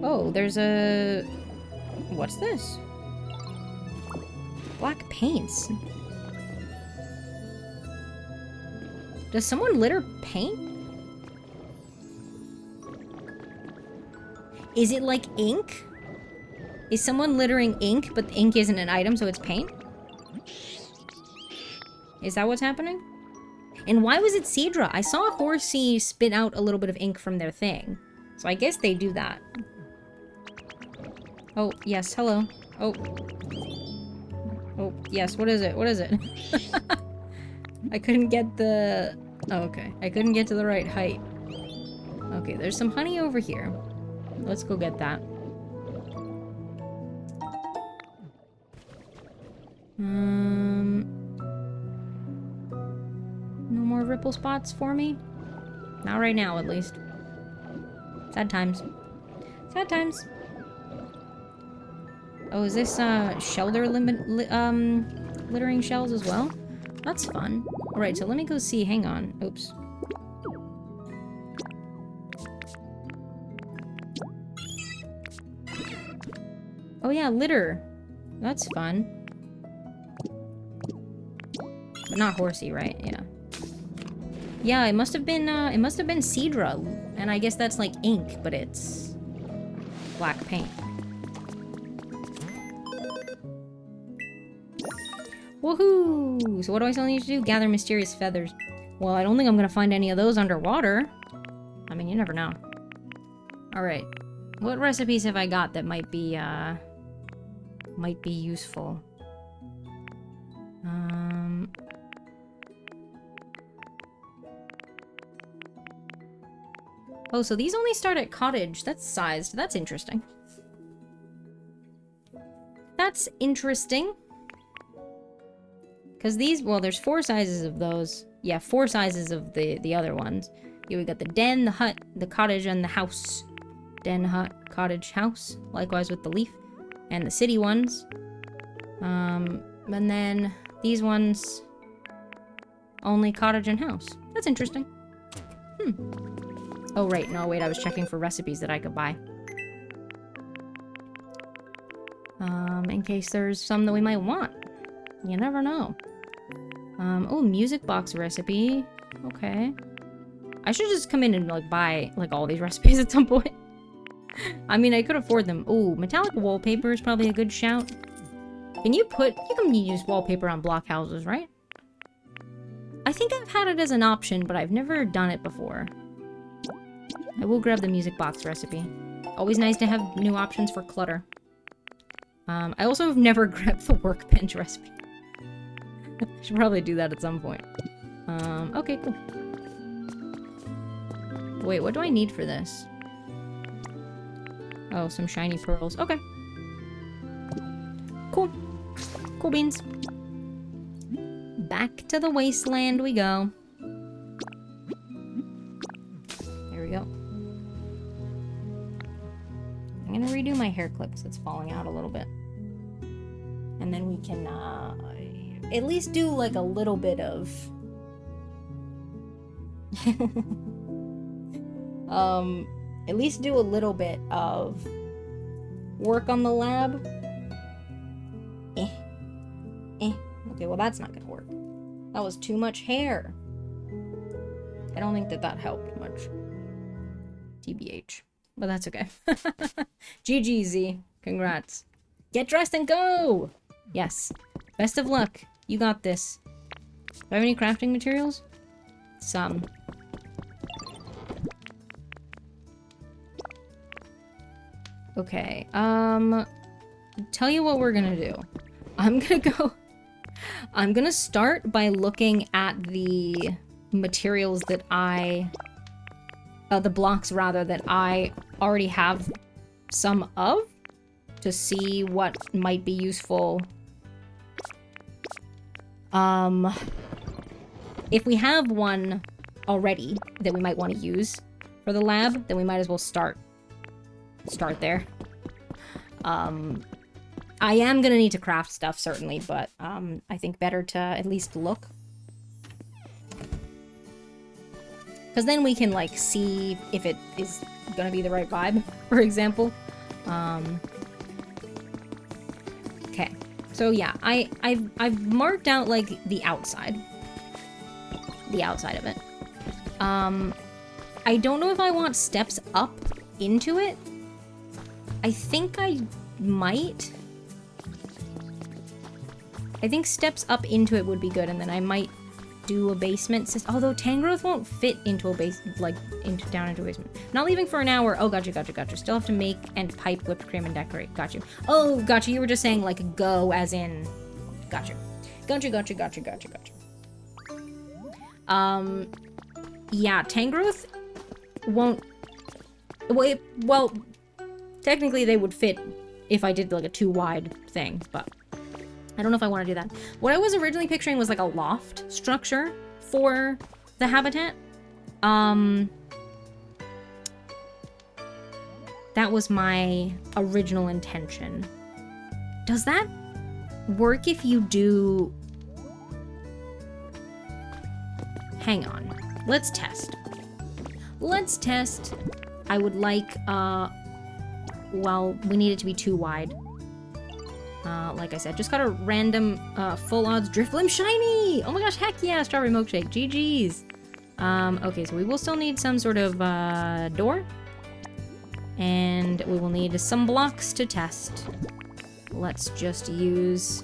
Oh, there's a... What's this? Black paints. Does someone litter paint? Is it like ink? Is someone littering ink, but ink isn't an item, so it's paint? Is that what's happening? And why was it Cedra? I saw a horsey spit out a little bit of ink from their thing. So I guess they do that. Oh, yes, hello. Oh. Oh, yes, what is it? What is it? I couldn't get the... Oh, okay. I couldn't get to the right height. Okay, there's some honey over here. Let's go get that. No more ripple spots for me? Not right now, at least. Sad times. Sad times. Oh, is this, shelter littering shells as well? That's fun. Alright, so let me go see. Hang on. Oops. Oh yeah, litter. That's fun. But not horsey, right? Yeah. Yeah, it must have been Cedra. And I guess that's like ink, but it's black paint. Woohoo! So what do I still need to do? Gather mysterious feathers. Well, I don't think I'm gonna find any of those underwater. I mean, you never know. Alright. What recipes have I got that might be useful? Oh, so these only start at cottage. That's sized. That's interesting. That's interesting. Because these, well, there's 4 sizes of those. Yeah, 4 sizes of the other ones. Here we got the den, the hut, the cottage, and the house. Den, hut, cottage, house. Likewise with the leaf. And the city ones. And then these ones, only cottage and house. That's interesting. Oh, right. No, wait. I was checking for recipes that I could buy. In case there's some that we might want. You never know. Oh, music box recipe. Okay. I should just come in and, like, buy, like, all these recipes at some point. I mean, I could afford them. Oh, metallic wallpaper is probably a good shout. You can use wallpaper on block houses, right? I think I've had it as an option, but I've never done it before. I will grab the music box recipe. Always nice to have new options for clutter. I also have never grabbed the workbench recipe. Should probably do that at some point. Okay, cool. Wait, what do I need for this? Oh, some shiny pearls. Okay. Cool. Cool beans. Back to the wasteland we go. There we go. I'm gonna redo my hair clip because it's falling out a little bit. And then we can, at least do, like, a little bit of... at least do a little bit of work on the lab. Okay, well, that's not gonna work. That was too much hair. I don't think that helped much. TBH. But that's okay. GGZ. Congrats. Get dressed and go! Yes. Best of luck. You got this. Do I have any crafting materials? Some. Okay. Tell you what we're gonna do. I'm gonna start by looking at the materials that the blocks rather, that I already have some of, to see what might be useful. If we have one already that we might want to use for the lab, then we might as well start there. I am gonna need to craft stuff, certainly, but I think better to at least look. Because then we can, like, see if it is gonna be the right vibe, for example. Okay. So yeah, I've marked out, like, the outside. The outside of it. I don't know if I want steps up into it. I think I might. I think steps up into it would be good, and then I might do a basement system. Although Tangrowth won't fit into a base, like, down into a basement. Not leaving for an hour. Oh, got you. Still have to make and pipe whipped cream and decorate. Got you. Oh, got you. You were just saying, like, go as in. Got you. Got you. Yeah, Tangrowth won't. Well, technically they would fit if I did, like, a too wide thing, but I don't know if I want to do that. What I was originally picturing was, like, a loft structure for the habitat. That was my original intention. Does that work if you do... Hang on. Let's test. I would like, well, we need it to be too wide. Like I said, just got a random, full odds Drifblim shiny! Oh my gosh, heck yeah, strawberry milkshake, GG's. Okay, so we will still need some sort of, door. And we will need some blocks to test. Let's just use,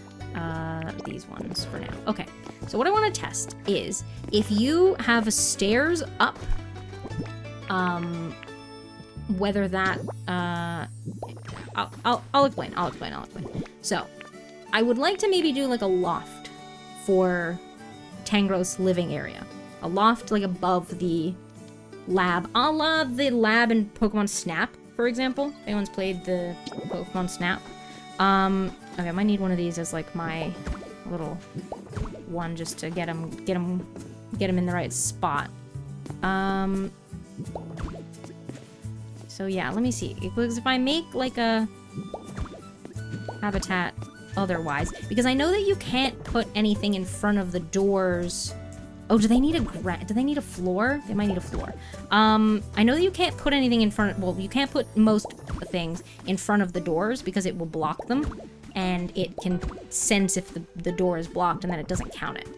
these ones for now. Okay, so what I want to test is, if you have stairs up, whether that, I'll explain. So, I would like to maybe do, like, a loft for Tangrowth's living area. A loft, like, above the lab, a la the lab in Pokemon Snap, for example. If anyone's played the Pokemon Snap. Okay, I might need one of these as, like, my little one just to get him in the right spot. So yeah, let me see. Because if I make, like, a habitat otherwise, because I know that you can't put anything in front of the doors. Oh, do they need a floor? They might need a floor. I know that you can't put anything in front of, well, you can't put most things in front of the doors because it will block them, and it can sense if the door is blocked, and then it doesn't count it.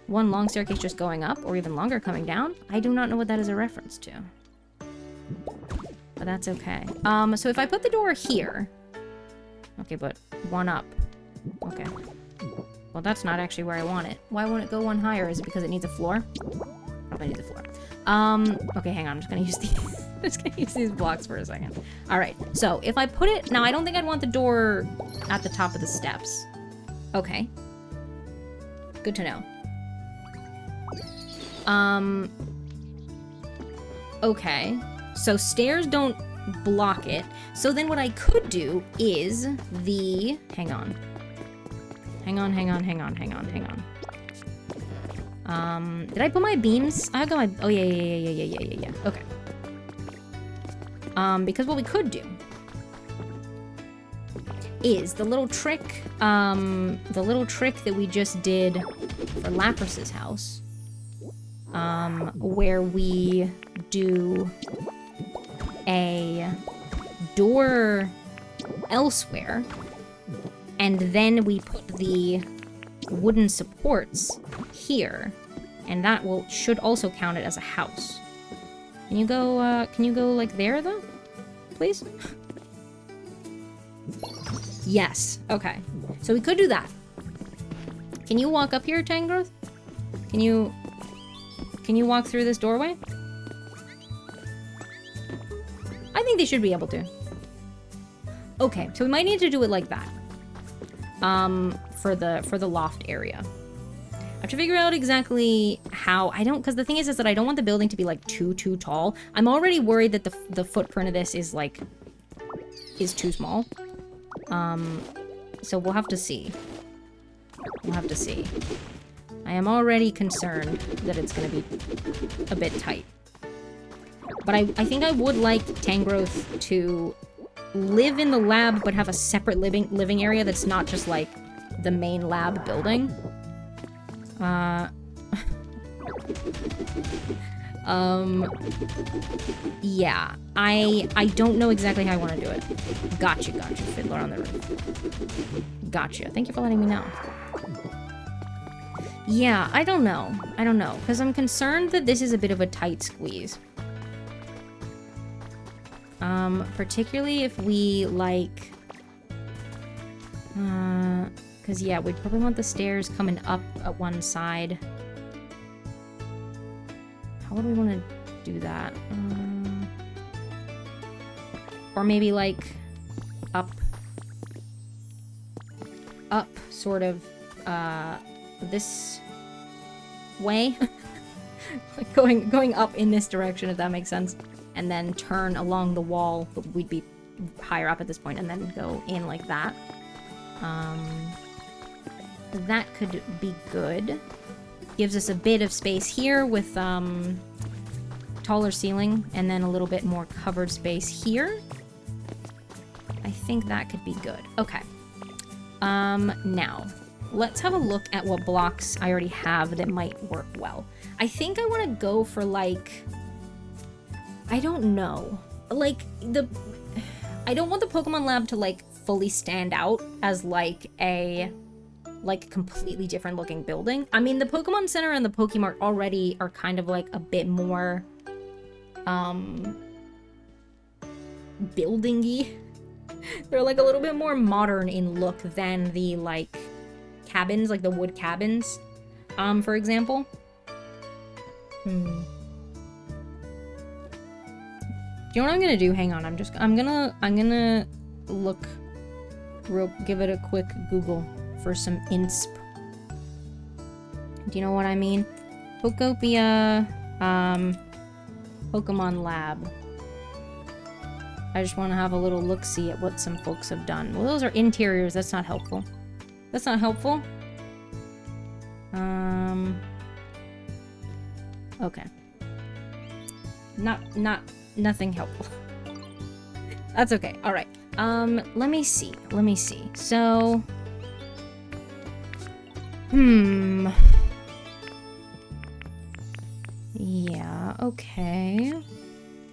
One long staircase just going up, or even longer coming down. I do not know what that is a reference to. But that's okay. So if I put the door here... Okay, but one up. Okay. Well, that's not actually where I want it. Why won't it go one higher? Is it because it needs a floor? Probably needs a floor. Okay, hang on. I'm just gonna use these... I'm just gonna use these blocks for a second. Alright, so if I put it... Now, I don't think I'd want the door at the top of the steps. Okay. Good to know. Okay. So stairs don't block it. So then what I could do is the... Hang on. Did I put my beams? I got my... Oh, yeah. Okay. Because what we could do is the little trick that we just did for Lapras's house, where we do a door elsewhere, and then we put the wooden supports here, and that should also count it as a house. Can you go like there though? Please? Yes, okay. So we could do that. Can you walk up here, Tangrowth? Can you walk through this doorway? I think they should be able to. Okay, so we might need to do it like that. For the loft area. I have to figure out exactly how. Because the thing is that I don't want the building to be, like, too tall. I'm already worried that the footprint of this is, like, is too small. So we'll have to see. I am already concerned that it's gonna be a bit tight. But I think I would like Tangrowth to live in the lab, but have a separate living area that's not just, like, the main lab building. Yeah, I don't know exactly how I want to do it. Gotcha, Fiddler on the Roof. Gotcha. Thank you for letting me know. Yeah, I don't know, because I'm concerned that this is a bit of a tight squeeze. Particularly if we, like... because, yeah, we'd probably want the stairs coming up at one side. How would we want to do that? Or maybe, like, up, sort of, this way? Like going up in this direction, if that makes sense. And then turn along the wall, but we'd be higher up at this point, and then go in like that. That could be good. Gives us a bit of space here with taller ceiling, and then a little bit more covered space here. I think that could be good. Okay. Now, let's have a look at what blocks I already have that might work well. I think I want to go for, like... I don't know. Like, I don't want the Pokemon Lab to, like, fully stand out as, like, a... like, completely different looking building. I mean, the Pokemon Center and the Pokemart already are kind of, like, a bit more... building-y. They're, like, a little bit more modern in look than the, like, cabins, like the wood cabins, for example. Do you know what I'm gonna do? Hang on, I'm gonna look give it a quick Google for some insp. Do you know what I mean? Pokopia, Pokemon Lab. I just want to have a little look-see at what some folks have done. Well, those are interiors. That's not helpful. That's not helpful? Okay. Nothing helpful. That's okay. All right. Let me see. So, yeah, okay.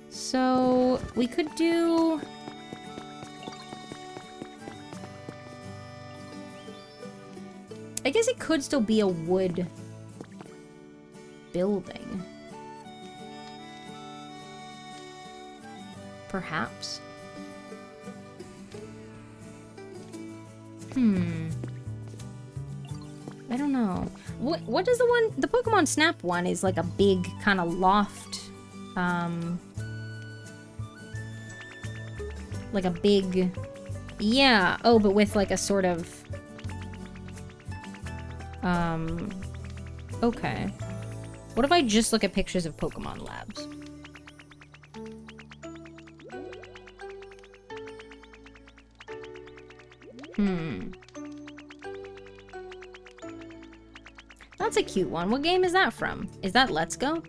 So, we could do... I guess it could still be a wood building. Perhaps. I don't know. What is the Pokemon Snap one is like a big kind of loft, like a big, yeah, oh, but with like a sort of, okay. What if I just look at pictures of Pokemon Labs? That's a cute one. What game is that from? Is that Let's Go?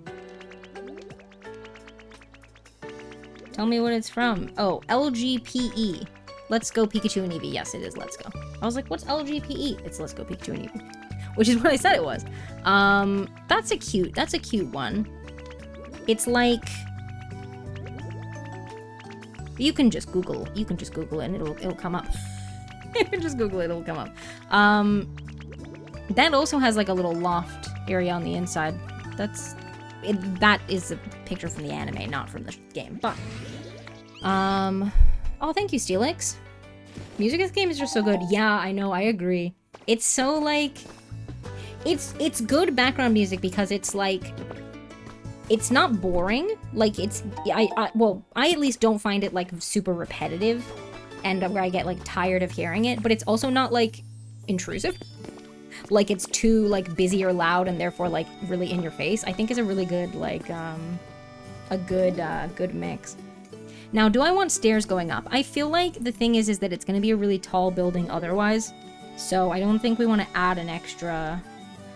Tell me what it's from. Oh, LGPE. Let's Go Pikachu and Eevee. Yes, it is Let's Go. I was like, what's LGPE? It's Let's Go Pikachu and Eevee. Which is what I said it was. That's a cute one. It's like... You can just Google it and it'll come up. You can just Google it, it'll come up. That also has like a little loft area on the inside. That is a picture from the anime, not from the game. But, oh, thank you, Steelix. Music in this game is just so good. Yeah, I know, I agree. It's so like, it's good background music because it's like, it's not boring. Like well, I at least don't find it like super repetitive and where I get like tired of hearing it, but it's also not like intrusive. Like it's too like busy or loud and therefore like really in your face. I think is a really good like a good mix. Now, do I want stairs going up? I feel like the thing is that it's going to be a really tall building otherwise. So I don't think we want to add an extra...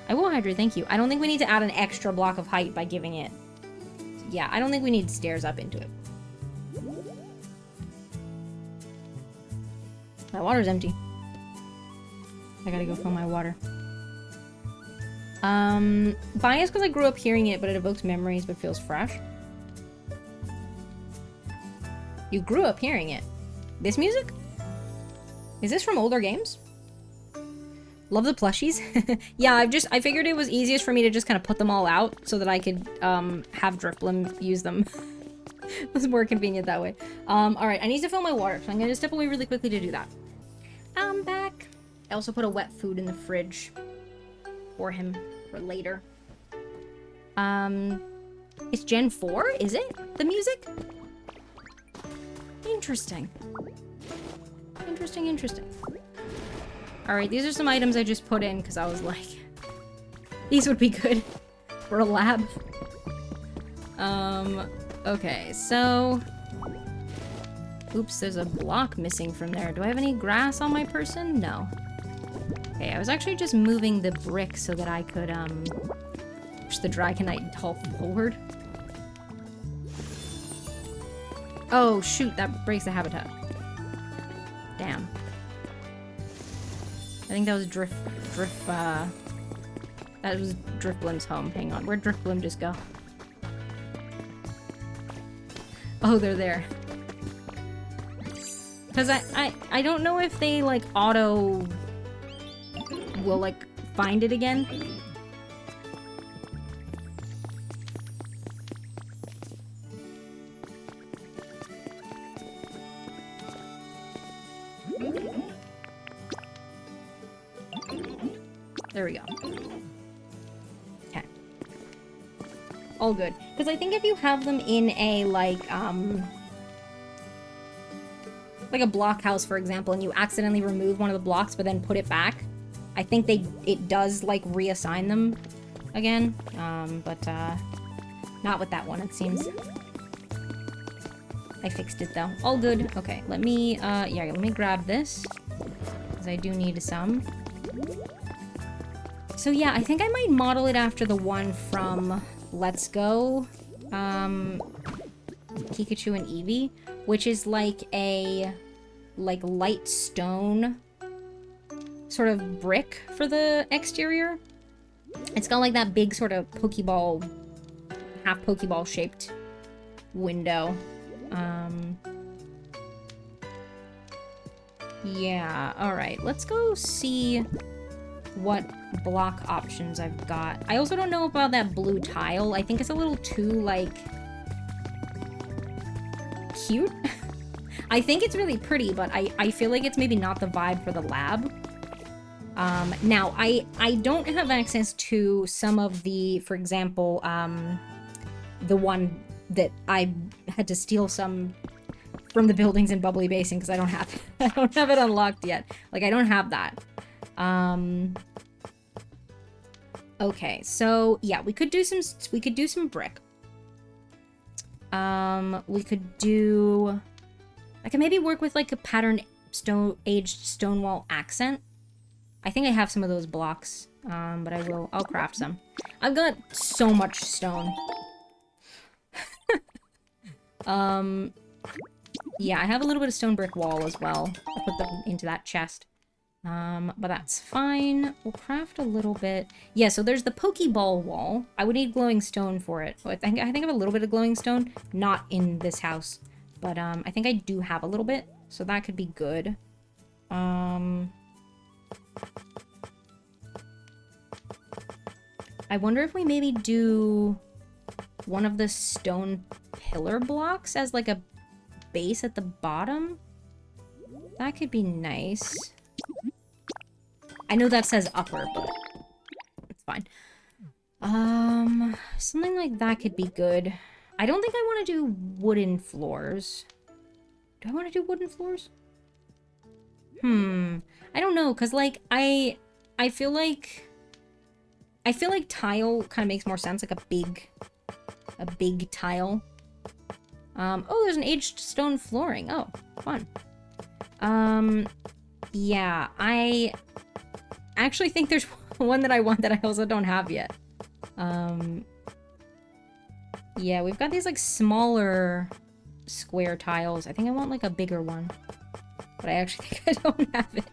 I will hydrate, thank you. I don't think we need to add an extra block of height by giving it... Yeah, I don't think we need stairs up into it. My water's empty. I gotta go fill my water. Biased because I grew up hearing it, but it evokes memories but feels fresh. You grew up hearing it. This music? Is this from older games? Love the plushies. Yeah, I figured it was easiest for me to just kind of put them all out so that I could, have Drifblim use them. It was more convenient that way. Alright, I need to fill my water, so I'm gonna step away really quickly to do that. I'm back. I also put a wet food in the fridge for him for later. It's Gen 4, is it? The music? Interesting. Interesting. Alright, these are some items I just put in because I was like, these would be good for a lab. Okay, so... Oops, there's a block missing from there. Do I have any grass on my person? No. Okay, I was actually just moving the brick so that I could, push the Dragonite hull forward. Oh, shoot, that breaks the habitat. Damn. I think that was that was Drifblim's home. Hang on, where'd Drifblim just go? Oh, they're there. Because I don't know if they, like, auto will, like, find it again. There we go. Okay. All good. Because I think if you have them in a, like a block house, for example, and you accidentally remove one of the blocks but then put it back, I think it does, like, reassign them again. But not with that one, it seems. I fixed it, though. All good. Okay, let me, yeah, let me grab this, because I do need some. So yeah, I think I might model it after the one from Let's Go, Pikachu and Eevee, which is like a, like, light stone sort of brick for the exterior. It's got like that big sort of Pokeball, half Pokeball shaped window. Yeah, alright, let's go see what block options I've got. I also don't know about that blue tile. I think it's a little too, like, cute. I think it's really pretty, but I feel like it's maybe not the vibe for the lab. Now, I don't have access to some of the, for example, the one that I had to steal some from the buildings in Bubbly Basin because I don't have it unlocked yet. Like, I don't have that. Okay, so yeah, we could do some brick. We could do, I can maybe work with like a pattern aged stone wall accent. I think I have some of those blocks, but I'll craft some. I've got so much stone. Yeah, I have a little bit of stone brick wall as well. I'll put them into that chest. But that's fine. We'll craft a little bit. Yeah, so there's the Pokeball wall. I would need glowing stone for it. I think I have a little bit of glowing stone. Not in this house. But, I think I do have a little bit. So that could be good. I wonder if we maybe do one of the stone pillar blocks as, like, a base at the bottom. That could be nice. I know that says upper, but it's fine. Something like that could be good. I don't think I want to do wooden floors. Do I want to do wooden floors? I don't know, because, like, I feel like tile kind of makes more sense, like a big tile. Oh, there's an aged stone flooring. Oh, fun. Yeah, I actually think there's one that I want that I also don't have yet. Yeah, we've got these, like, smaller square tiles. I think I want, like, a bigger one. But I actually think I don't have it.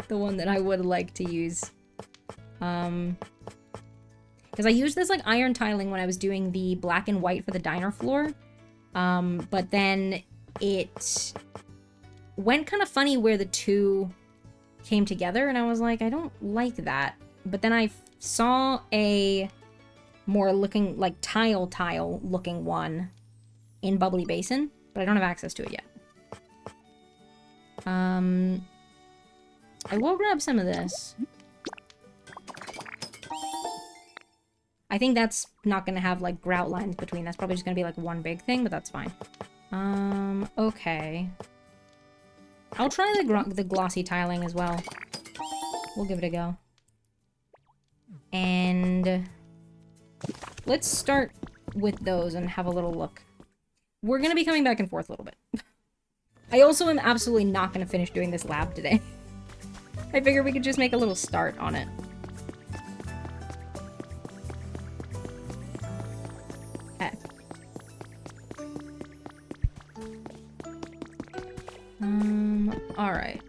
The one that I would like to use. Because I used this like iron tiling when I was doing the black and white for the diner floor. But then it went kind of funny where the two came together, and I was like, I don't like that. But then I saw a more looking like tile looking one in Bubbly Basin, but I don't have access to it yet. I will grab some of this. I think that's not gonna have like grout lines between. That's probably just gonna be like one big thing, but that's fine. Okay. I'll try the glossy tiling as well. We'll give it a go. And let's start with those and have a little look. We're gonna be coming back and forth a little bit. I also am absolutely not gonna finish doing this lab today. I figured we could just make a little start on it. Okay. Alright.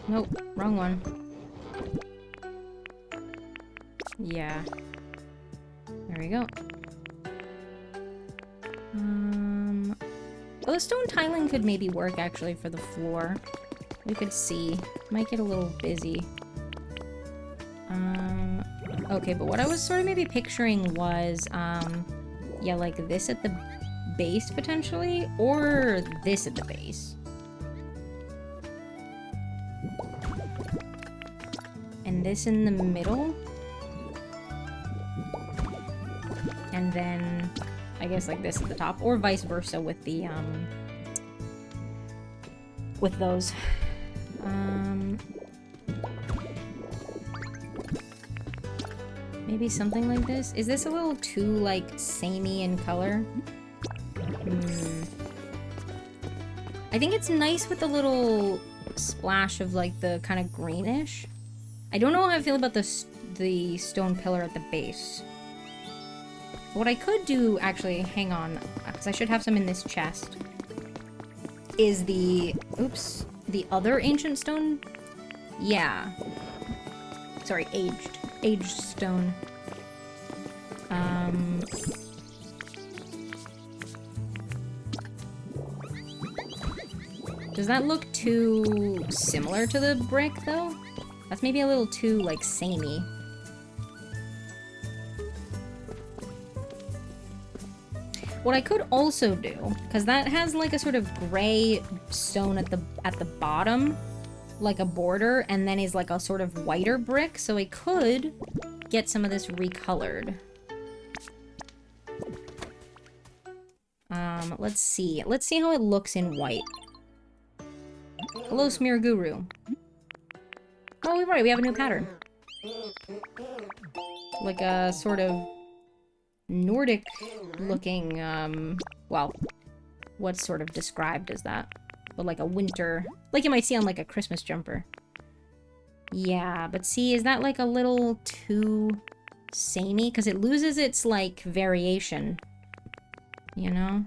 Nope, wrong one. Yeah. There we go. Well, the stone tiling could maybe work, actually, for the floor. We could see. Might get a little busy. Okay, but what I was sort of maybe picturing was, yeah, like this at the base, potentially, or this at the base. And this in the middle. And then, I guess, like this at the top, or vice versa with the, with those. Maybe something like this? Is this a little too, like, samey in color? I think it's nice with a little splash of, like, the kind of greenish. I don't know how I feel about the stone pillar at the base. What I could do, actually, hang on, because I should have some in this chest, is the, oops, the other ancient stone? Yeah. Sorry, aged stone. Does that look too similar to the brick, though? That's maybe a little too, like, samey. What I could also do, because that has like a sort of gray stone at the bottom, like a border, and then is like a sort of whiter brick, so I could get some of this recolored. Let's see. Let's see how it looks in white. Hello, Smear Guru. Oh, we've already, we have a new pattern. Like a sort of Nordic looking, well, what's sort of described as that? But like a winter, like you might see on like a Christmas jumper. Yeah, but see, is that like a little too samey? Because it loses its, like, variation. You know?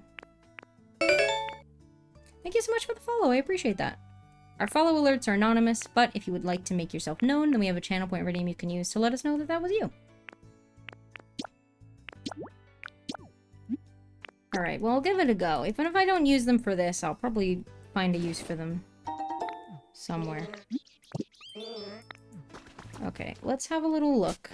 Thank you so much for the follow, I appreciate that. Our follow alerts are anonymous, but if you would like to make yourself known, then we have a channel point redeem you can use to let us know that that was you. Alright, well, I'll give it a go. Even if I don't use them for this, I'll probably find a use for them somewhere. Okay, let's have a little look.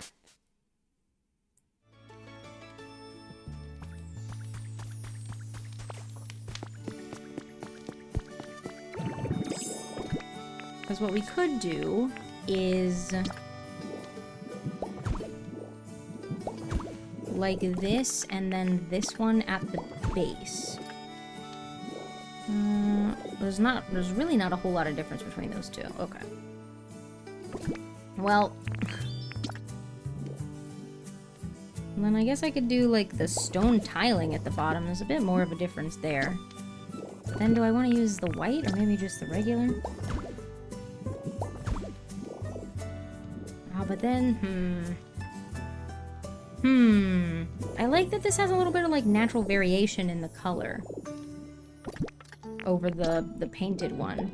Because what we could do is like this, and then this one at the base. There's really not a whole lot of difference between those two. Okay. Well, then I guess I could do like the stone tiling at the bottom. There's a bit more of a difference there. Then do I want to use the white or maybe just the regular? Oh, but then, I like that this has a little bit of like natural variation in the color over the painted one.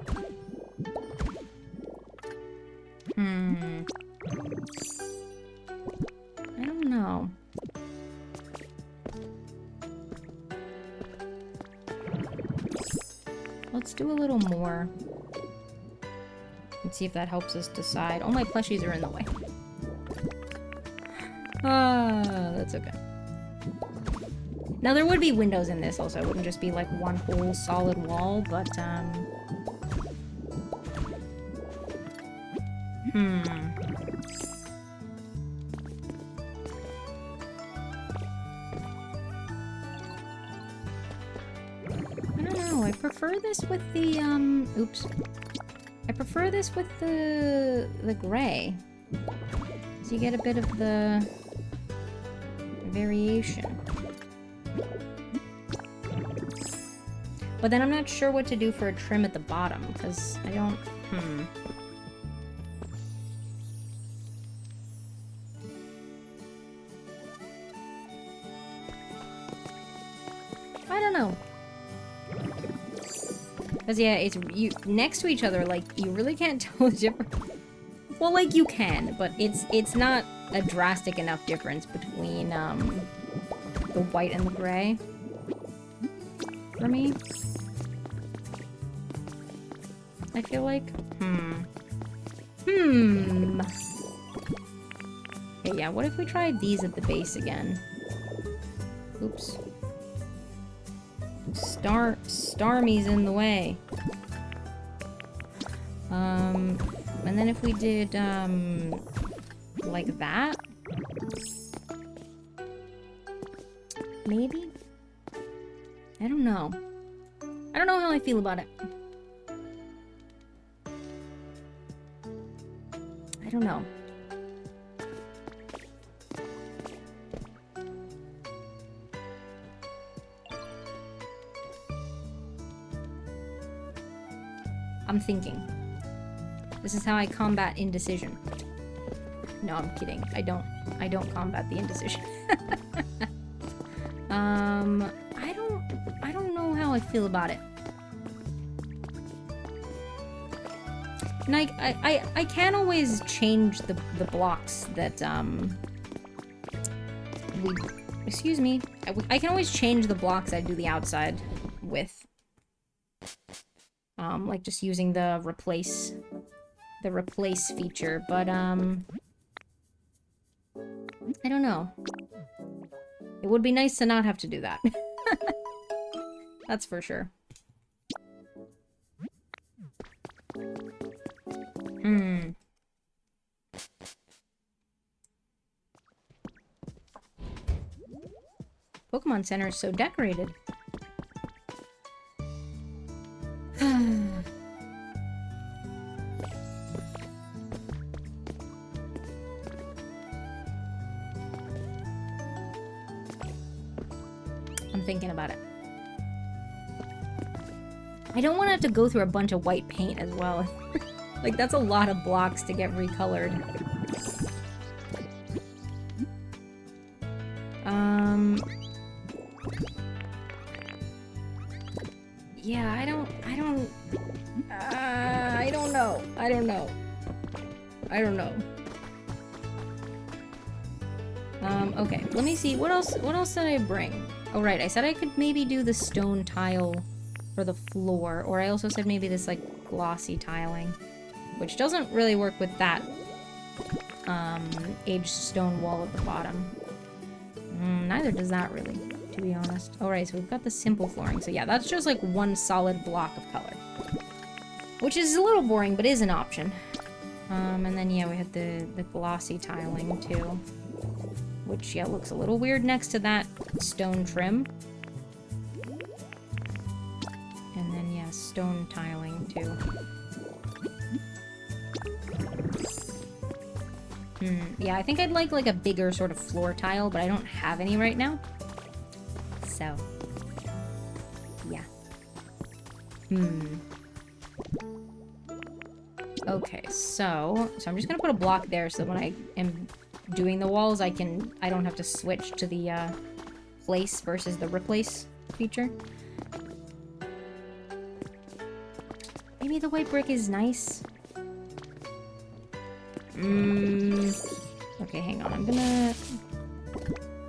let's do a little more. Let's see if that helps us decide. All my plushies are in the way. That's okay. Now, there would be windows in this also. It wouldn't just be like one whole solid wall, but, I don't know. I prefer this with the, oops. I prefer this with the gray. So you get a bit of the variation. But then I'm not sure what to do for a trim at the bottom, because I don't... I don't know. Because, yeah, it's next to each other, like, you really can't tell the difference. Well, like, you can, but it's not a drastic enough difference between, the white and the gray. For me. I feel like, Okay, yeah, what if we tried these at the base again? Oops. Starmie's in the way. And then if we did, like that? Maybe? I don't know. I don't know how I feel about it. I don't know. I'm thinking. This is how I combat indecision. No, I'm kidding. I don't combat the indecision. I don't know how I feel about it. And I can always change the blocks that, excuse me. I can always change the blocks I do the outside with. Like just using the replace feature, but, I don't know. It would be nice to not have to do that. That's for sure. Pokemon Center is so decorated. I'm thinking about it. I don't want to have to go through a bunch of white paint as well. Like, that's a lot of blocks to get recolored. Yeah, I don't know. I don't know. Okay, let me see. What else did I bring? Oh, right, I said I could maybe do the stone tile for the floor, or I also said maybe this, like, glossy tiling, which doesn't really work with that, aged stone wall at the bottom. Neither does that, really, to be honest. Alright, so we've got the simple flooring, so yeah, that's just, like, one solid block of color. Which is a little boring, but is an option. And then, yeah, we had the glossy tiling, too. Which, yeah, looks a little weird next to that stone trim. And then, yeah, stone tiling, too. Yeah, I think I'd like a bigger sort of floor tile, but I don't have any right now. So, yeah. Okay, so I'm just gonna put a block there so when I am doing the walls, I don't have to switch to the place versus the replace feature. Maybe the white brick is nice. Okay, hang on. I'm gonna...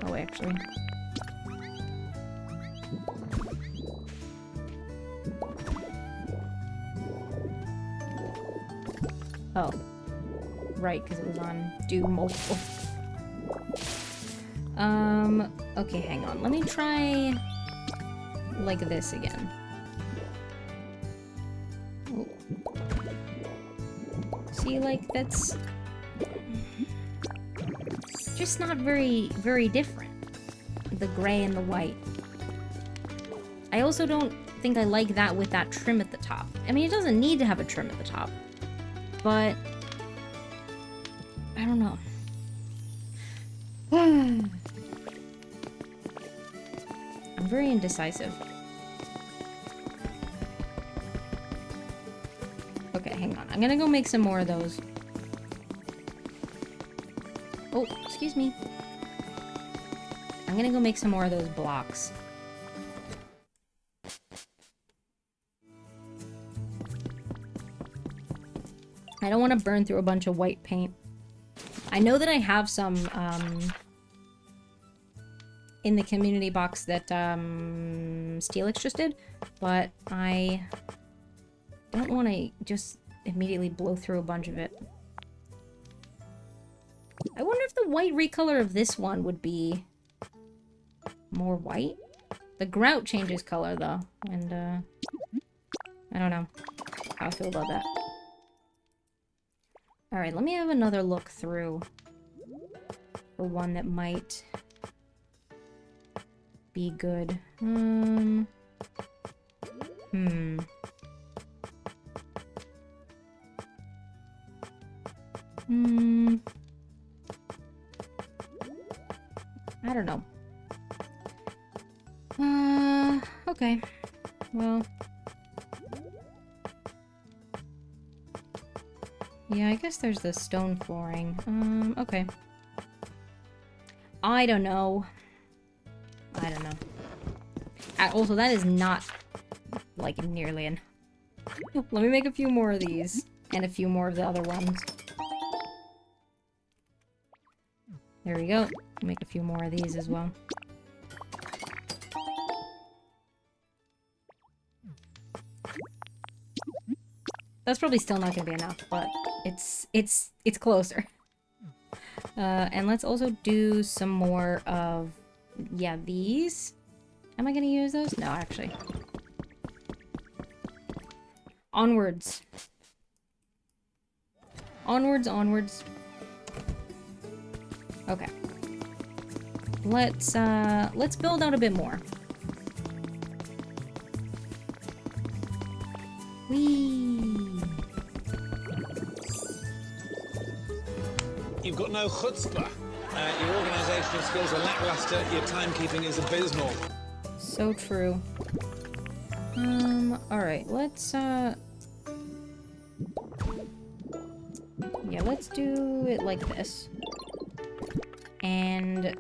Oh, actually. Oh. Right, because it was on do multiple. Okay, hang on. Let me try like this again. Oh. See, like, that's just not very different. The gray and the white. I also don't think I like that with that trim at the top. I mean, it doesn't need to have a trim at the top, but I don't know. I'm very indecisive. Okay, hang on. I'm gonna go make some more of those. Oh, excuse me. I'm gonna go make some more of those blocks. I don't want to burn through a bunch of white paint. I know that I have some, in the community box that, Steelix just did, but I don't want to just immediately blow through a bunch of it. I wonder if the white recolor of this one would be more white? The grout changes color, though, and, I don't know how I feel about that. Alright, let me have another look through for one that might be good. I don't know. Okay. Well. Yeah, I guess there's the stone flooring. Okay. I don't know. I don't know. Also, that is not, like, nearly enough. Let me make a few more of these. And a few more of the other ones. There we go. Make a few more of these as well. That's probably still not gonna be enough, but it's closer. And let's also do some more of, yeah, these. Am I gonna use those? No, actually. Onwards. Onwards, onwards. Okay. Let's build out a bit more. Whee! You've got no chutzpah. Your organisational skills are lackluster, your timekeeping is abysmal. So true. Alright, let's, yeah, let's do it like this. And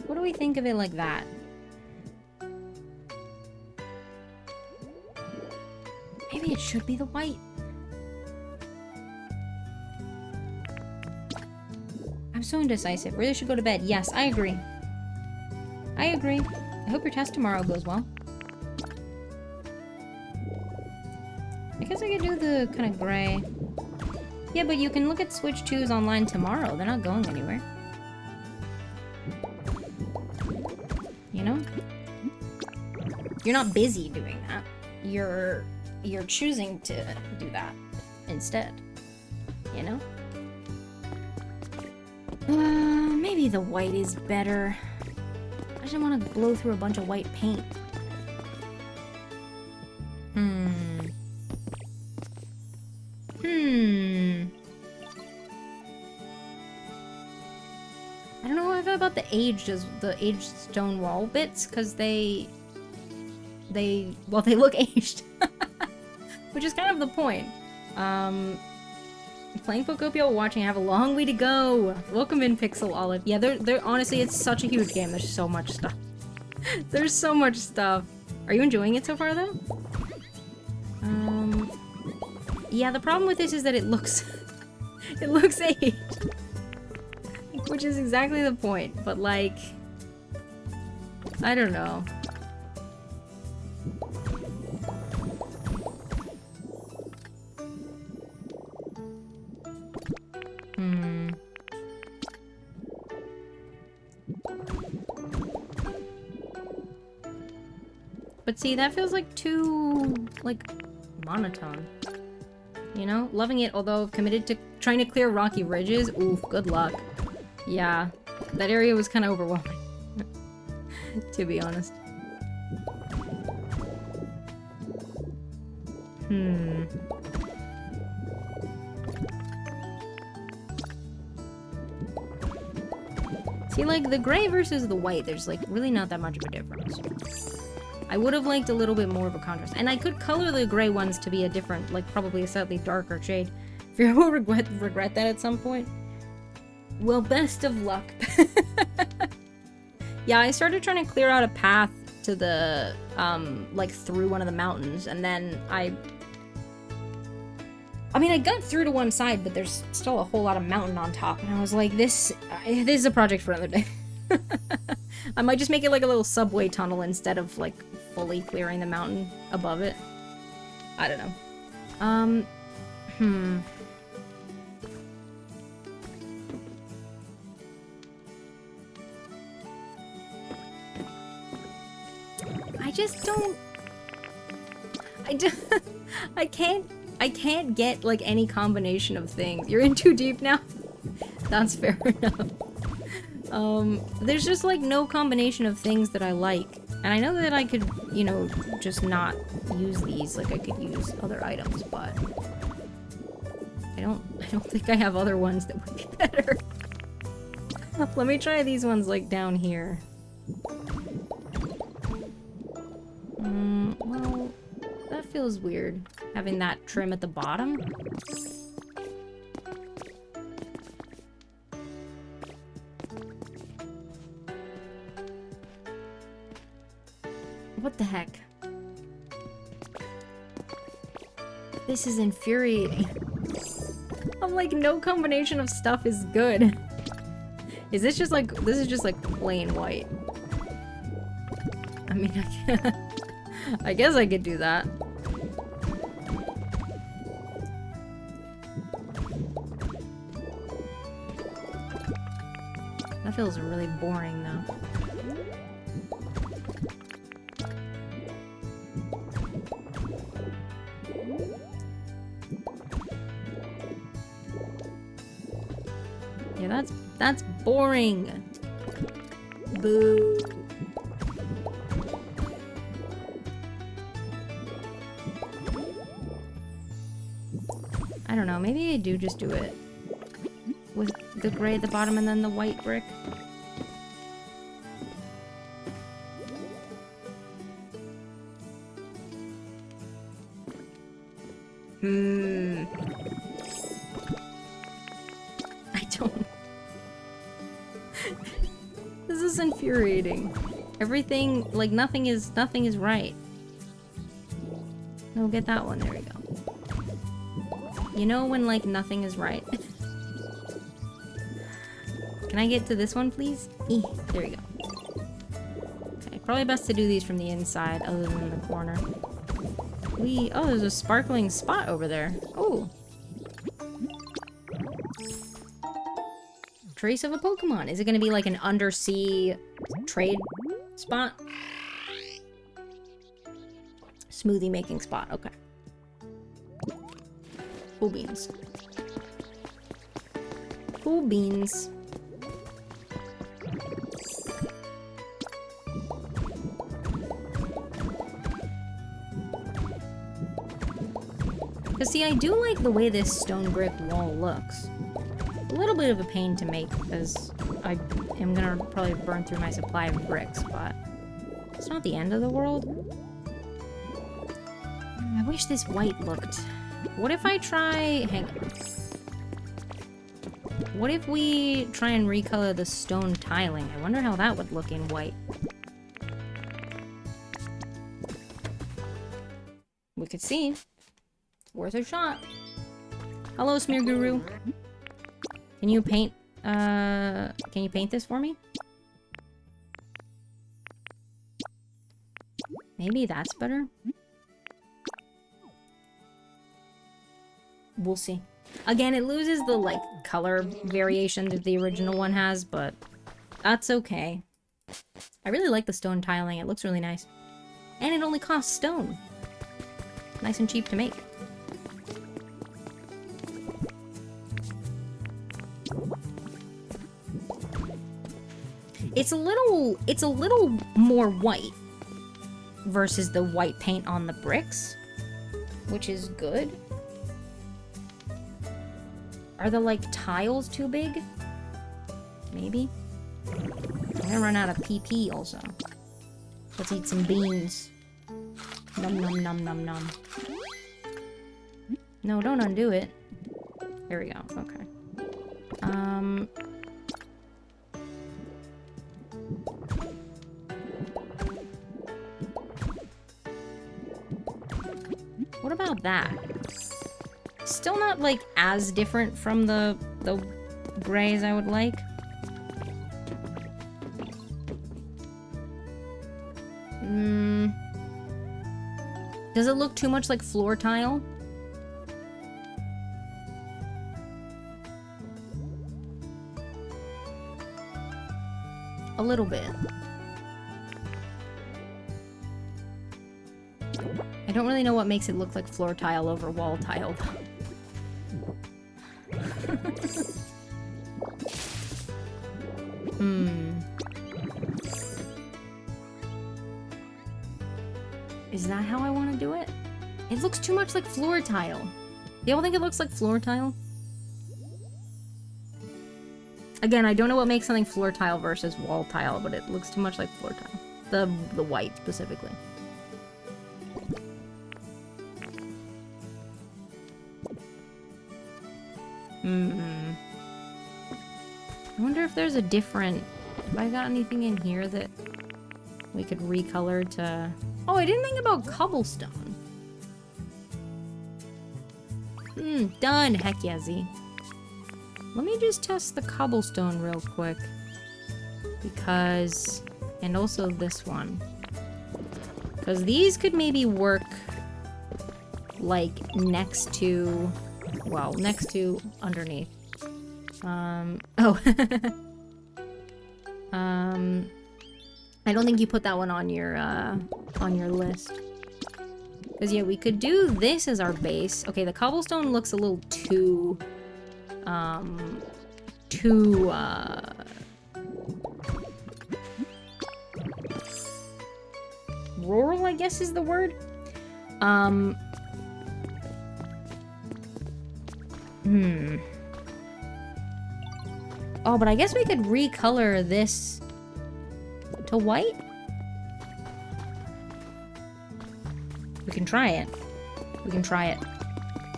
what do we think of it like that? Maybe it should be the white. I'm so indecisive. Really should go to bed. Yes, I agree. I agree. I hope your test tomorrow goes well. I guess I could do the kind of gray. Yeah, but you can look at Switch 2's online tomorrow. They're not going anywhere. You know? You're not busy doing that. You're choosing to do that instead. You know? Maybe the white is better. I just want to blow through a bunch of white paint. I don't know how I feel about the aged stone wall bits, because they look aged. Which is kind of the point. Playing Pokopia while watching, I have a long way to go. Welcome in, Pixel Olive. Yeah, they're honestly, it's such a huge game. There's so much stuff. There's so much stuff. Are you enjoying it so far, though? Yeah, the problem with this is that it looks aged. Which is exactly the point, but like, I don't know. But see, that feels like too, like, monotone. You know? Loving it, although committed to trying to clear rocky ridges. Oof, good luck. Yeah, that area was kind of overwhelming. To be honest. See, like, the gray versus the white, there's, like, really not that much of a difference. I would have liked a little bit more of a contrast. And I could color the gray ones to be a different, like, probably a slightly darker shade. If you will regret that at some point. Well, best of luck. Yeah, I started trying to clear out a path to the, like, through one of the mountains, and then I mean, I got through to one side, but there's still a whole lot of mountain on top, and I was like, this is a project for another day. I might just make it like a little subway tunnel instead of, like, fully clearing the mountain above it. I don't know. I just don't... I can't get, like, any combination of things. You're in too deep now? That's fair enough. There's just, like, no combination of things that I like. And I know that I could, you know, just not use these. Like, I could use other items, but... I don't think I have other ones that would be better. Let me try these ones, like, down here. Well, that feels weird. Having that trim at the bottom. What the heck? This is infuriating. I'm like, no combination of stuff is good. Is this just like, this is just like plain white? I mean, I guess I could do that. That feels really boring, though. Yeah, that's boring. Boo. I don't know, maybe I do just do it with the gray at the bottom and then the white brick. I don't... This is infuriating. Everything, like, nothing is right. No, get that one, there we go. You know when, like, nothing is right? Can I get to this one, please? There we go. Okay, probably best to do these from the inside, other than in the corner. Oh, there's a sparkling spot over there. Oh. Trace of a Pokemon. Is it gonna be like an undersea trade spot? Smoothie making spot, okay. Cool beans. Cool beans. Because see, I do like the way this stone brick wall looks. A little bit of a pain to make, because I am gonna probably burn through my supply of bricks, but it's not the end of the world. I wish this white looked... What if I try... Hang on. What if we try and recolor the stone tiling? I wonder how that would look in white. We could see. Worth a shot. Hello, Smear Guru. Can you paint this for me? Maybe that's better? We'll see. Again, it loses the, like, color variation that the original one has, but that's okay. I really like the stone tiling. It looks really nice. And it only costs stone. Nice and cheap to make. It's a little more white versus the white paint on the bricks, which is good. Are the, like, tiles too big? Maybe? I'm gonna run out of PP also. Let's eat some beans. Nom nom nom nom nom. No, don't undo it. There we go, okay. What about that? Still not, like, as different from the grays I would like. Does it look too much like floor tile? A little bit. I don't really know what makes it look like floor tile over wall tile, though. Is that how I want to do it? It looks too much like floor tile. Y'all think it looks like floor tile? Again, I don't know what makes something floor tile versus wall tile, but it looks too much like floor tile. The white, specifically. I wonder if there's a different... Have I got anything in here that we could recolor to... Oh, I didn't think about cobblestone. Done. Heck yeah, Z. Let me just test the cobblestone real quick. Because... And also this one. Because these could maybe work... Like, next to... Well, next to underneath. Oh. I don't think you put that one on your list. Because, yeah, we could do this as our base. Okay, the cobblestone looks a little too... rural, I guess is the word? Oh, but I guess we could recolor this to white? We can try it. We can try it.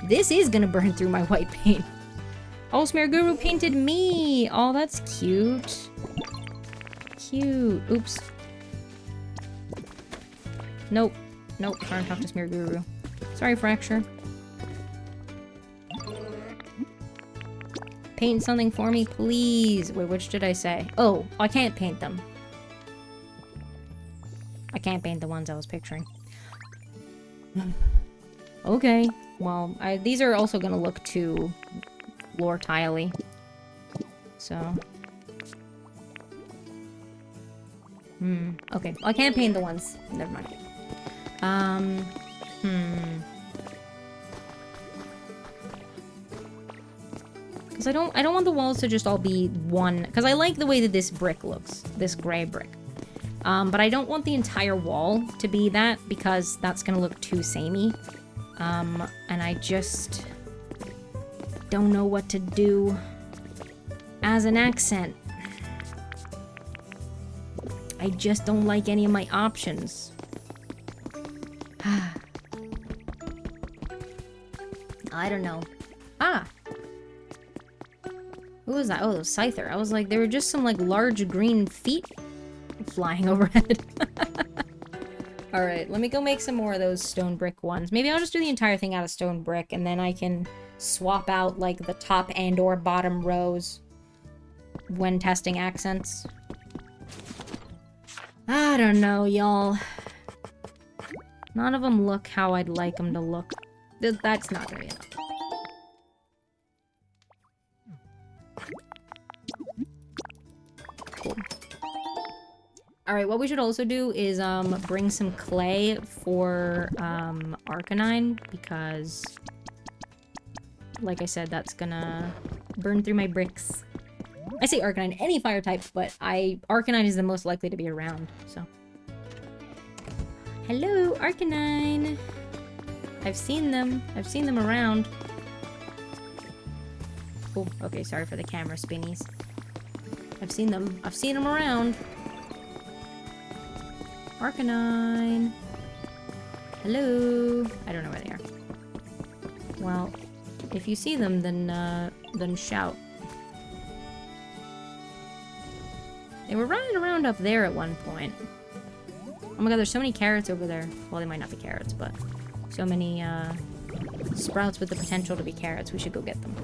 This is gonna burn through my white paint. Oh, Smear Guru painted me! Oh, that's cute. Cute. Oops. Nope. Nope, trying to talk to Smear Guru. Sorry, Fracture. Paint something for me, please. Wait, which did I say? Oh, I can't paint them. I can't paint the ones I was picturing. Okay. Well, these are also gonna look too floor tiley. So. Okay. I can't paint the ones. Never mind. Because I don't want the walls to just all be one... Because I like the way that this brick looks. This gray brick. But I don't want the entire wall to be that, because that's going to look too samey. And I just... don't know what to do as an accent. I just don't like any of my options. I don't know. Ah! Who was that? Oh, it was Scyther. I was like, there were just some, like, large green feet flying overhead. Alright, let me go make some more of those stone brick ones. Maybe I'll just do the entire thing out of stone brick, and then I can swap out, like, the top and or bottom rows when testing accents. I don't know, y'all. None of them look how I'd like them to look. That's not gonna be enough. Cool. Alright, what we should also do is bring some clay for Arcanine, because like I said, that's gonna burn through my bricks. I say Arcanine, any fire type, but Arcanine is the most likely to be around, so. Hello, Arcanine! I've seen them. I've seen them around. Oh, okay, sorry for the camera spinnies. I've seen them. I've seen them around. Arcanine. Hello. I don't know where they are. Well, if you see them, then shout. They were running around up there at one point. Oh my god, there's so many carrots over there. Well, they might not be carrots, but so many sprouts with the potential to be carrots. We should go get them.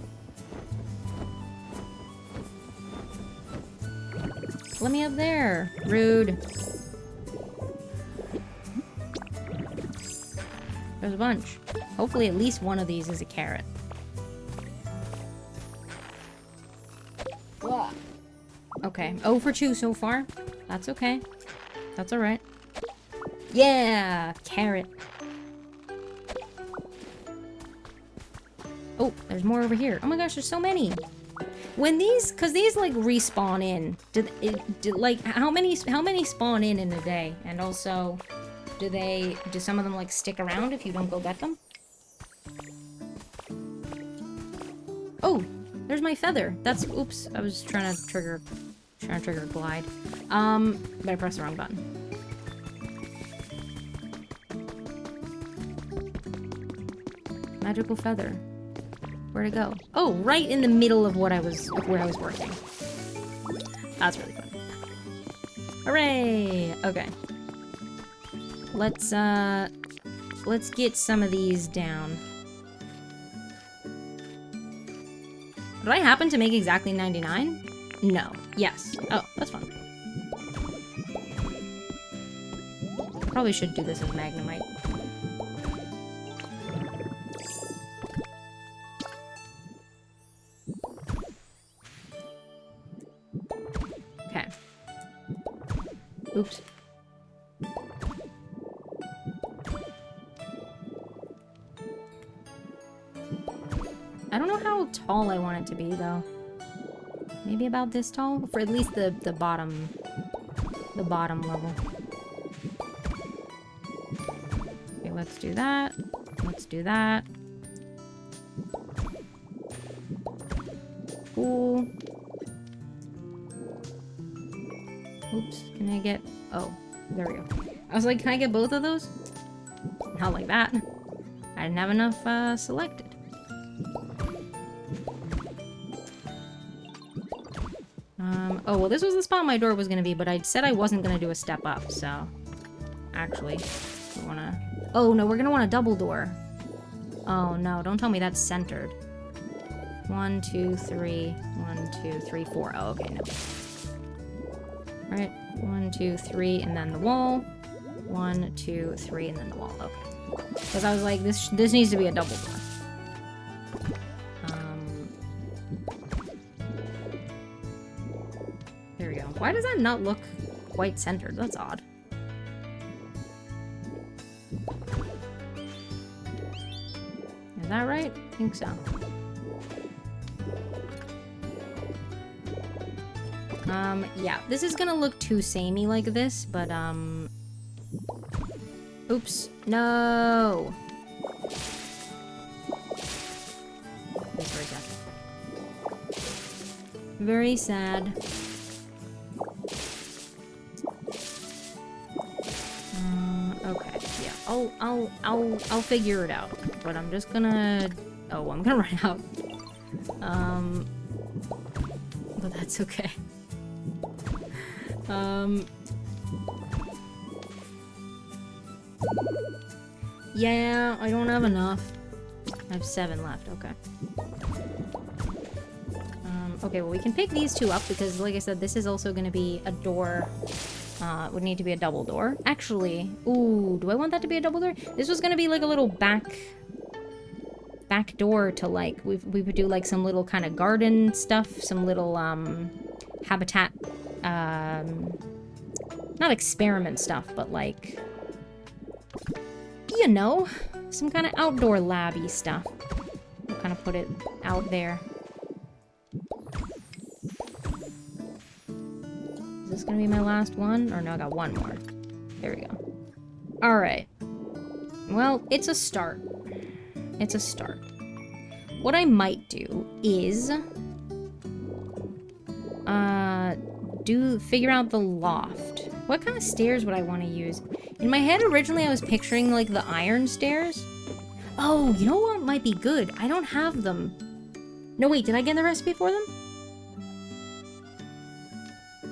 Let me up there. Rude. There's a bunch. Hopefully at least one of these is a carrot. Okay, 0 for 2 so far. That's okay. That's alright. Yeah! Carrot. Oh, there's more over here. Oh my gosh, there's so many. When these, cause these like respawn in. Like how many spawn in a day? And also, do some of them like stick around if you don't go get them? Oh, there's my feather. That's, oops, I was trying to trigger glide. But I pressed the wrong button. Magical feather. Where'd it go? Oh, right in the middle of where I was working. That's really fun. Hooray! Okay. Let's get some of these down. Did I happen to make exactly 99? No. Yes. Oh, that's fun. Probably should do this as Magnemite. Okay. Oops. I don't know how tall I want it to be, though. Maybe about this tall? For at least the bottom level. Okay, let's do that. Let's do that. Cool. Oops, can I get... Oh, there we go. I was like, can I get both of those? Not like that. I didn't have enough selected. Oh, well, this was the spot my door was gonna be, but I said I wasn't gonna do a step up, so... Actually, we wanna... Oh, no, we're gonna want a double door. Oh, no, don't tell me that's centered. 1, 2, 3... 1, 2, 3, 4. Oh, okay, no. Alright, 1, 2, 3, and then the wall. 1, 2, 3, and then the wall. Okay. Because I was like, this needs to be a double door. There we go. Why does that not look quite centered? That's odd. Is that right? I think so. Yeah, this is gonna look too samey like this, but, oops. No! Wait for a second. Very sad. Okay, yeah, I'll figure it out, but I'm just gonna, oh, I'm gonna run out. But that's okay. Yeah, I don't have enough. I have 7 left, okay. Okay, well, we can pick these 2 up because, like I said, this is also gonna be a door, Would need to be a double door. Actually, ooh, do I want that to be a double door? This was gonna be like a little back door to like, we would do like some little kind of garden stuff, some little, habitat, not experiment stuff, but like, you know, some kind of outdoor labby stuff. We'll kind of put it out there. Is this gonna be my last one? Or no, I got one more. There we go. Alright. Well, it's a start. It's a start. What I might do is figure out the loft. What kind of stairs would I want to use? In my head originally I was picturing like the iron stairs. Oh, you know what might be good? I don't have them. No, wait, did I get the recipe for them?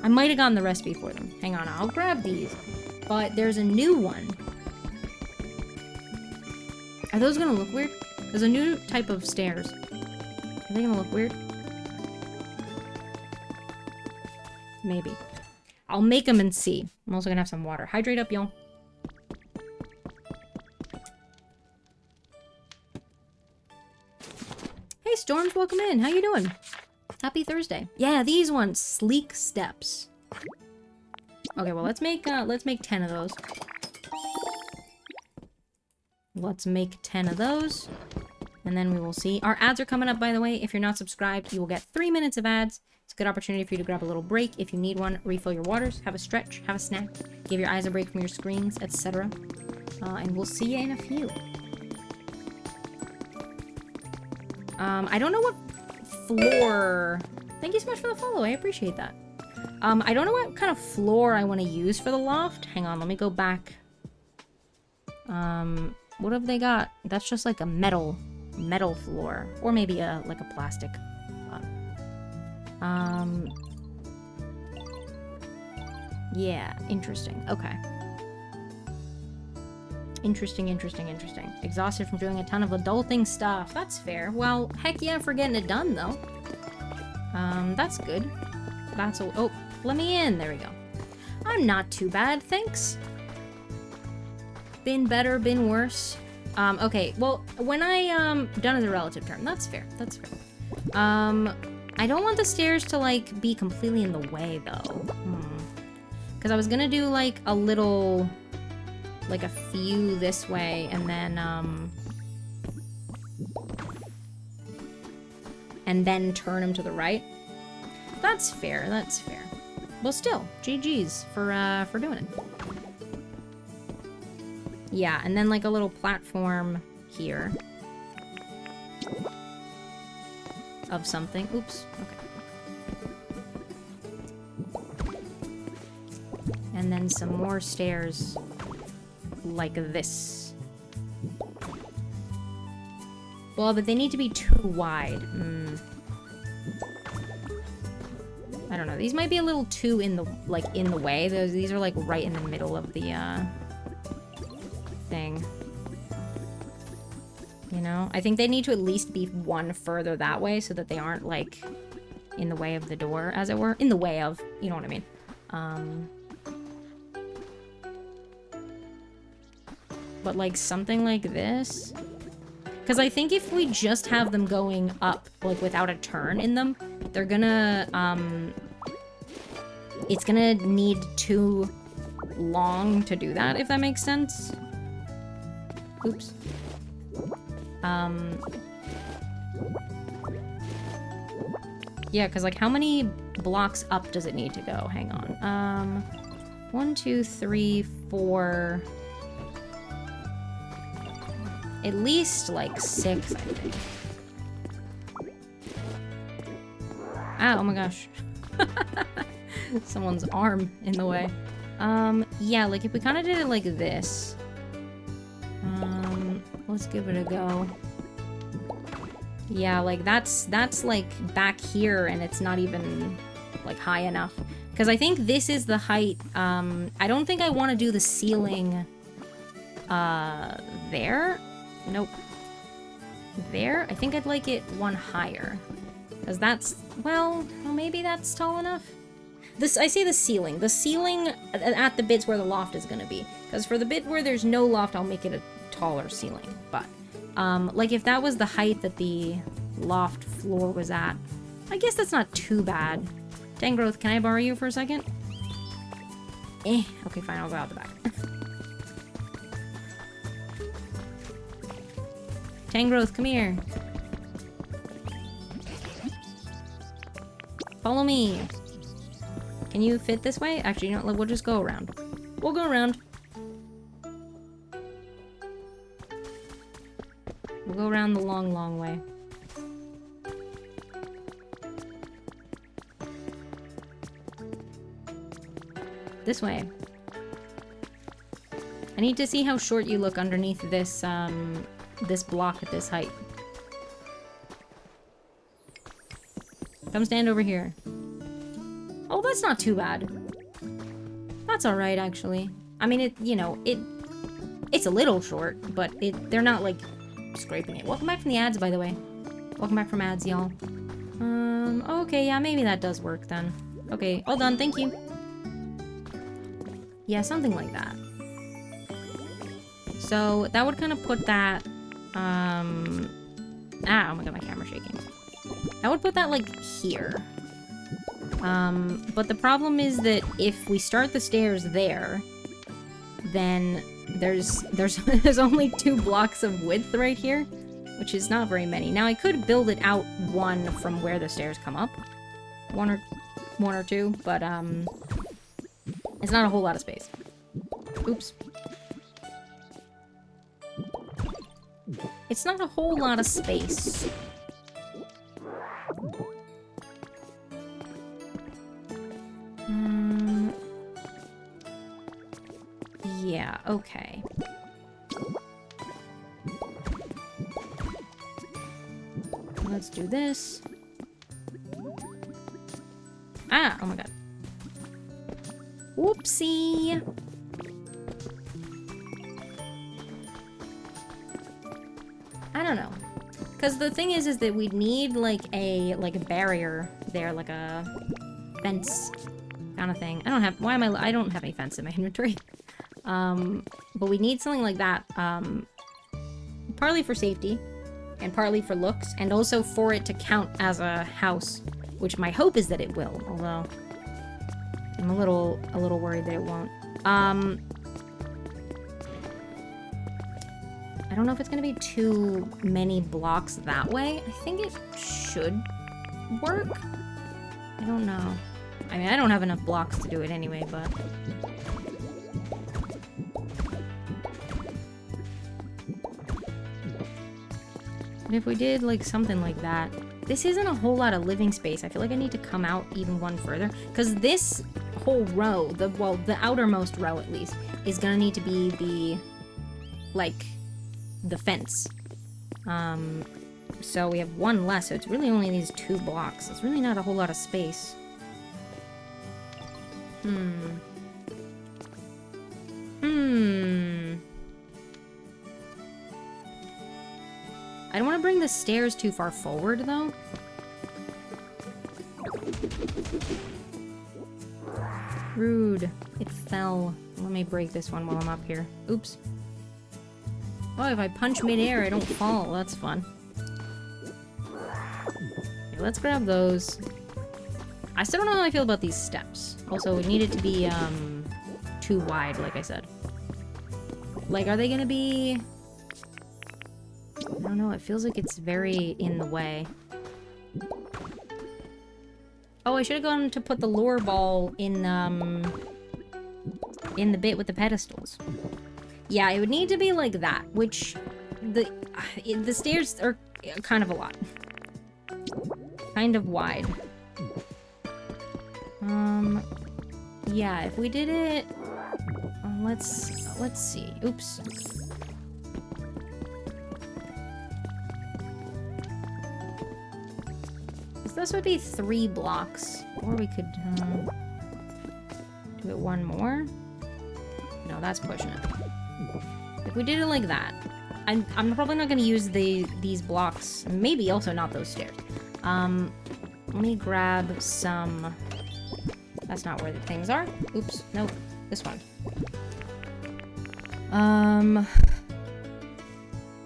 I might have gotten the recipe for them. Hang on, I'll grab these. But there's a new one. Are those gonna look weird? There's a new type of stairs. Are they gonna look weird? Maybe. I'll make them and see. I'm also gonna have some water. Hydrate up, y'all. Hey, Storms, welcome in. How you doing? Happy Thursday. Yeah, these ones. Sleek steps. Okay, well, let's make 10 of those. Let's make 10 of those. And then we will see. Our ads are coming up, by the way. If you're not subscribed, you will get 3 minutes of ads. It's a good opportunity for you to grab a little break. If you need one, refill your waters, have a stretch, have a snack, give your eyes a break from your screens, etc. And we'll see you in a few. I don't know what floor... Thank you so much for the follow. I appreciate that. I don't know what kind of floor I want to use for the loft. Hang on, let me go back. What have they got? That's just like a metal floor, or maybe like a plastic. Yeah, interesting. Okay. Interesting. Exhausted from doing a ton of adulting stuff. That's fair. Well, heck yeah for getting it done, though. That's good. Oh, let me in. There we go. I'm not too bad, thanks. Been better, been worse. Okay, well, when I, done is a relative term. That's fair. I don't want the stairs to, like, be completely in the way, though. Because I was gonna do, like, a little... like, a few this way, and then turn them to the right. That's fair. Well, still, GG's for doing it. Yeah, and then, like, a little platform here. Of something. Oops. Okay. And then some more stairs like this. Well, but they need to be too wide. I don't know. These might be a little too in the way. These are like right in the middle of the thing. You know? I think they need to at least be one further that way so that they aren't like in the way of the door, as it were. In the way of, you know what I mean? But like something like this. Because I think if we just have them going up, like without a turn in them, they're gonna, it's gonna need too long to do that, if that makes sense. Oops. Yeah, because like how many blocks up does it need to go? Hang on. 1, 2, 3, 4... At least, like, 6, I think. Ah, oh my gosh. Someone's arm in the way. Yeah, like, if we kind of did it like this. Let's give it a go. Yeah, like, that's, like, back here, and it's not even, like, high enough. Because I think this is the height, I don't think I want to do the ceiling, there. Nope. There? I think I'd like it one higher. Because that's... well, maybe that's tall enough? I say the ceiling. The ceiling at the bits where the loft is gonna be. Because for the bit where there's no loft, I'll make it a taller ceiling. But, like if that was the height that the loft floor was at, I guess that's not too bad. Tangrowth, can I borrow you for a second? Okay, fine, I'll go out the back. Tangrowth, come here. Follow me. Can you fit this way? Actually, you know what? We'll just go around. We'll go around. We'll go around the long, long way. This way. I need to see how short you look underneath this, this block at this height. Come stand over here. Oh, that's not too bad. That's alright, actually. I mean, it's a little short, but they're not, like, scraping it. Welcome back from the ads, by the way. Welcome back from ads, y'all. Okay, yeah, maybe that does work, then. Okay, all done, thank you. Yeah, something like that. So, that would kind of put that, oh my god, my camera's shaking. I would put that, like, here. But the problem is that if we start the stairs there, then there's only 2 blocks of width right here, which is not very many. Now, I could build it out one from where the stairs come up. One or two, but, it's not a whole lot of space. Oops. It's not a whole lot of space. Yeah, okay. Let's do this. Ah, oh my god. Whoopsie. I don't know. Because the thing is that we'd need like a barrier there, like a fence kind of thing. I don't have any fence in my inventory. But we need something like that, partly for safety, and partly for looks, and also for it to count as a house, which my hope is that it will, although I'm a little worried that it won't. I don't know if it's gonna be too many blocks that way. I think it should work. I don't know. I mean, I don't have enough blocks to do it anyway, but... And if we did, like, something like that... This isn't a whole lot of living space. I feel like I need to come out even one further. Because this whole row, the outermost row at least, is gonna need to be the... like... the fence. So we have one less, so it's really only these 2 blocks. It's really not a whole lot of space. I don't want to bring the stairs too far forward, though. Rude. It fell. Let me break this one while I'm up here. Oops. Oh, if I punch mid-air, I don't fall. That's fun. Okay, let's grab those. I still don't know how I feel about these steps. Also, we need it to be, too wide, like I said. Like, are they gonna be... I don't know, it feels like it's very in the way. Oh, I should have gone to put the lure ball in the bit with the pedestals. Yeah, it would need to be like that, which the stairs are kind of a lot. Kind of wide. Yeah, if we did it... let's see. Oops. This would be 3 blocks. Or we could do it one more. No, that's pushing it. If we did it like that, I'm probably not going to use these blocks. Maybe also not those stairs. Let me grab some That's not where the things are. Oops, nope, this one.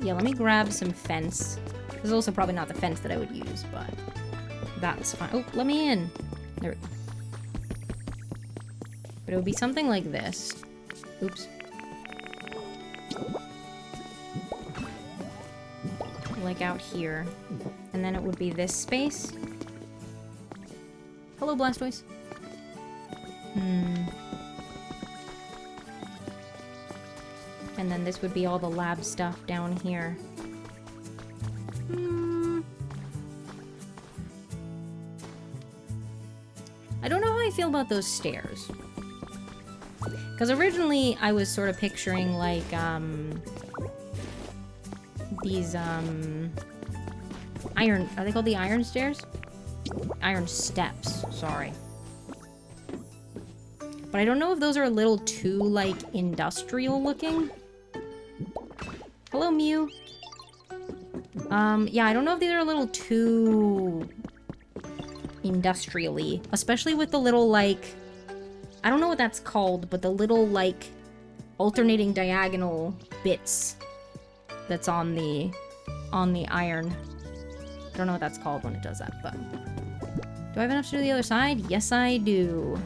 Yeah, let me grab some fence. This is also probably not the fence that I would use, but that's fine. Oh, let me in. There we go. But it would be something like this. Oops. Like out here. And then it would be this space. Hello, Blastoise. And then this would be all the lab stuff down here. I don't know how I feel about those stairs. Because originally I was sort of picturing like, these, iron, are they called the iron stairs? Iron steps, sorry. But I don't know if those are a little too, like, industrial looking. Hello, Mew. Yeah, I don't know if these are a little too industrially, especially with the little, like, I don't know what that's called, but the little, like, alternating diagonal bits that's on the iron. I don't know what that's called when it does that, but... Do I have enough to do the other side? Yes, I do.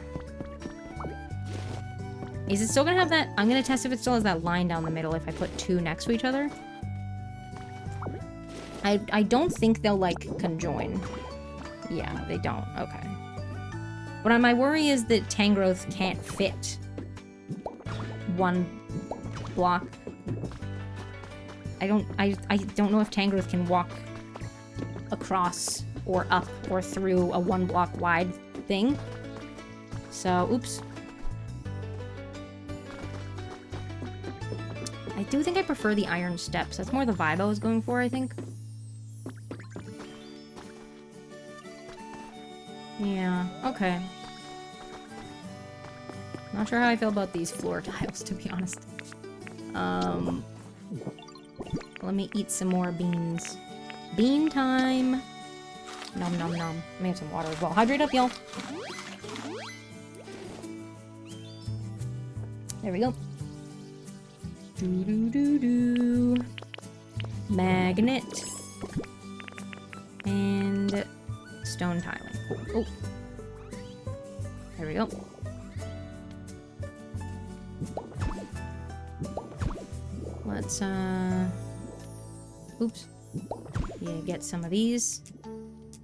Is it still gonna have that? I'm gonna test if it still has that line down the middle if I put two next to each other. I don't think they'll, like, conjoin. Yeah, they don't. Okay. But my worry is that Tangrowth can't fit one block. I don't know if Tangrowth can walk across or up or through a one block wide thing. So, oops. I do think I prefer the iron steps. That's more the vibe I was going for, I think. Yeah, okay. Not sure how I feel about these floor tiles, to be honest. Let me eat some more beans. Bean time! Nom nom nom. Let me have some water as well. Hydrate up, y'all! There we go. Doo-doo-doo-doo. Magnet. And stone tiling. Oh. There we go. Let's, oops. Yeah, get some of these.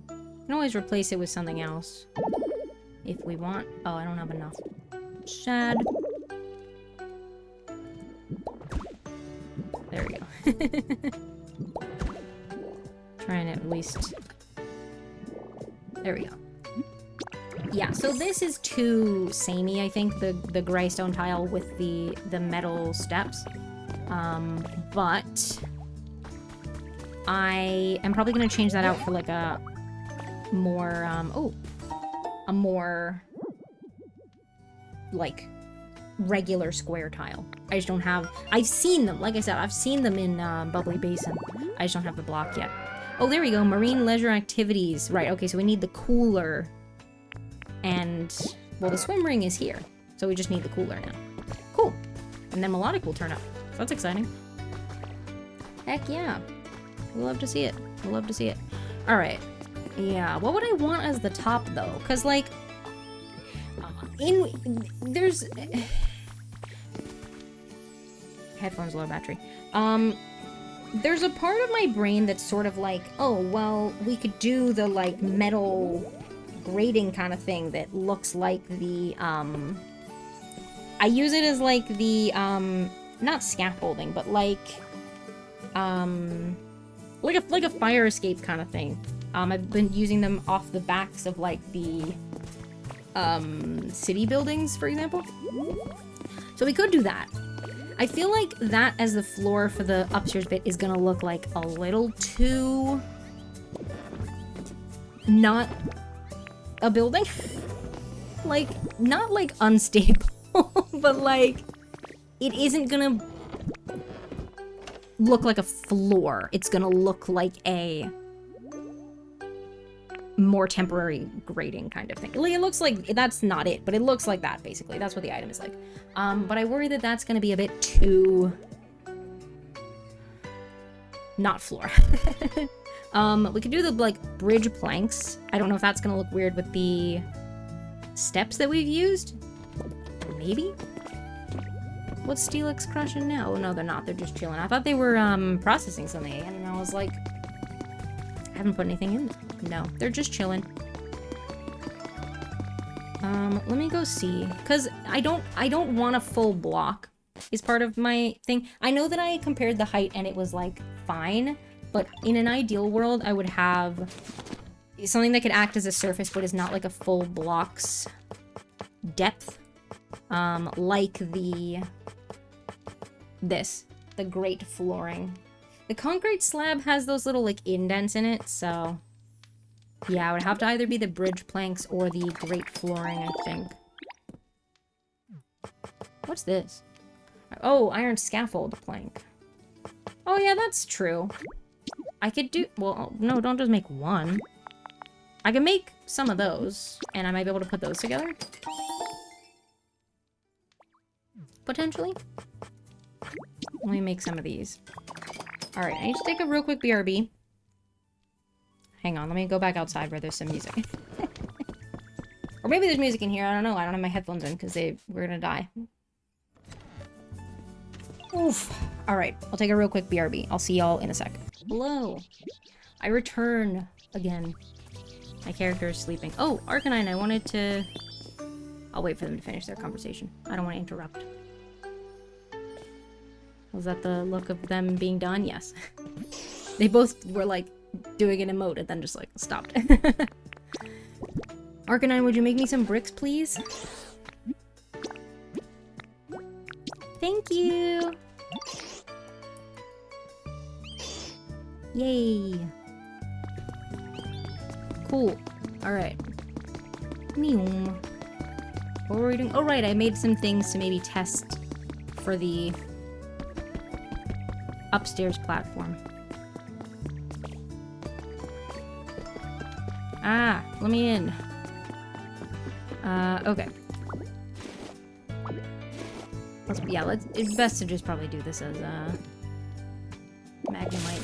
We can always replace it with something else. If we want. Oh, I don't have enough. Shad. There we go. Trying to at least... There we go. Yeah, so this is too samey, I think, the gray stone tile with the metal steps. But I am probably going to change that out for like a more, a more like regular square tile. I just don't have, I've seen them, like I said, I've seen them in Bubbly Basin. I just don't have the block yet. Oh, there we go, marine leisure activities. Right, okay, so we need the cooler and, well, the swim ring is here. So we just need the cooler now. Cool. And then Milotic will turn up. So that's exciting. Heck yeah. We'll love to see it. We'll love to see it. Alright. Yeah, what would I want as the top, though? Because, like, there's... Headphones, low battery. There's a part of my brain that's sort of like, oh, well, we could do the, like, metal grating kind of thing that looks like the, I use it as, like, the, not scaffolding, but, like a fire escape kind of thing. I've been using them off the backs of, like, the, city buildings, for example. So we could do that. I feel like that as the floor for the upstairs bit is gonna look like a little too... not a building. Like, not like unstable, but like, it isn't gonna look like a floor. It's gonna look like a more temporary grading kind of thing. Like, it looks like that's not it, but it looks like that basically. That's what the item is like. But I worry that that's gonna be a bit too not floor. We could do the like bridge planks. I don't know if that's gonna look weird with the steps that we've used. Maybe. What's Steelix crushing now? Oh no, they're not. They're just chilling. I thought they were processing something again, and I was like, I haven't put anything in. No, they're just chilling. Let me go see, cause I don't want a full block. Is part of my thing. I know that I compared the height and it was like fine, but in an ideal world, I would have something that could act as a surface, but is not like a full block's depth. Like the grate flooring. The concrete slab has those little like indents in it, so yeah, it would have to either be the bridge planks or the grate flooring, I think. What's this? Oh, iron scaffold plank. Oh yeah, that's true. I could do, well, no, don't just make one. I can make some of those, and I might be able to put those together. Potentially. Let me make some of these. Alright, I need to take a real quick BRB. Hang on, let me go back outside where there's some music. Or maybe there's music in here, I don't know. I don't have my headphones in because we're gonna die. Oof. Alright, I'll take a real quick BRB. I'll see y'all in a sec. Hello. I return again. My character is sleeping. Oh, Arcanine, I wanted to... I'll wait for them to finish their conversation. I don't want to interrupt. Was that the look of them being done? Yes. They both were like doing an emote and then just like stopped. Arcanine, would you make me some bricks, please? Thank you! Yay! Cool. Alright. What were we doing? Oh, right, I made some things to maybe test for the upstairs platform. Ah, let me in. Okay. It's best to just probably do this as, Magnemite.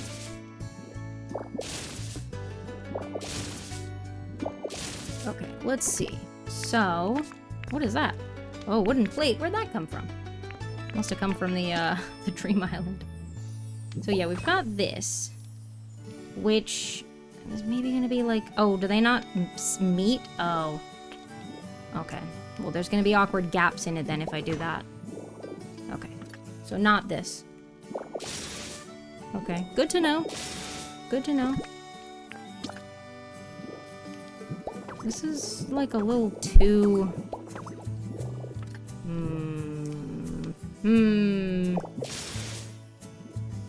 Okay, let's see. So, what is that? Oh, wooden plate. Where'd that come from? Must have come from the Dream Island. So yeah, we've got this, which is maybe gonna be like, oh, do they not meet? Oh. Okay. Well, there's gonna be awkward gaps in it then if I do that. Okay. So not this. Okay. Good to know. Good to know. This is like a little too...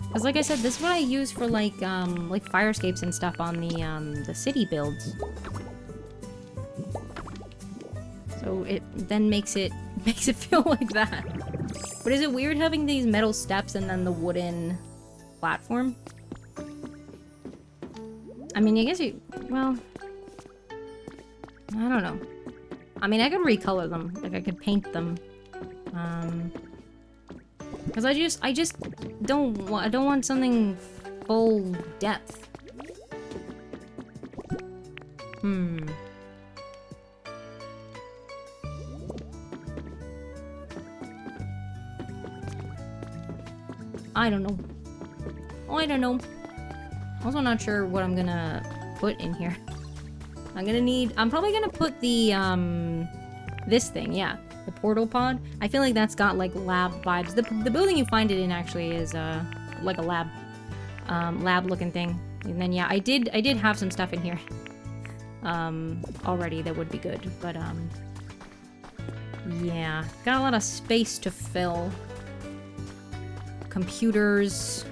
Because like I said, this is what I use for like firescapes and stuff on the city builds. So it then makes it feel like that. But is it weird having these metal steps and then the wooden platform? I mean, I guess well, I don't know. I mean, I could recolor them. Like, I could paint them. Because I just don't want something full depth. I don't know. I don't know. Also not sure what I'm gonna put in here. I'm probably gonna put the, this thing, yeah. The portal pod. I feel like that's got, like, lab vibes. The building you find it in actually is, like a lab, lab-looking thing. And then, yeah, I did have some stuff in here, already that would be good. But, yeah. Got a lot of space to fill. Computers,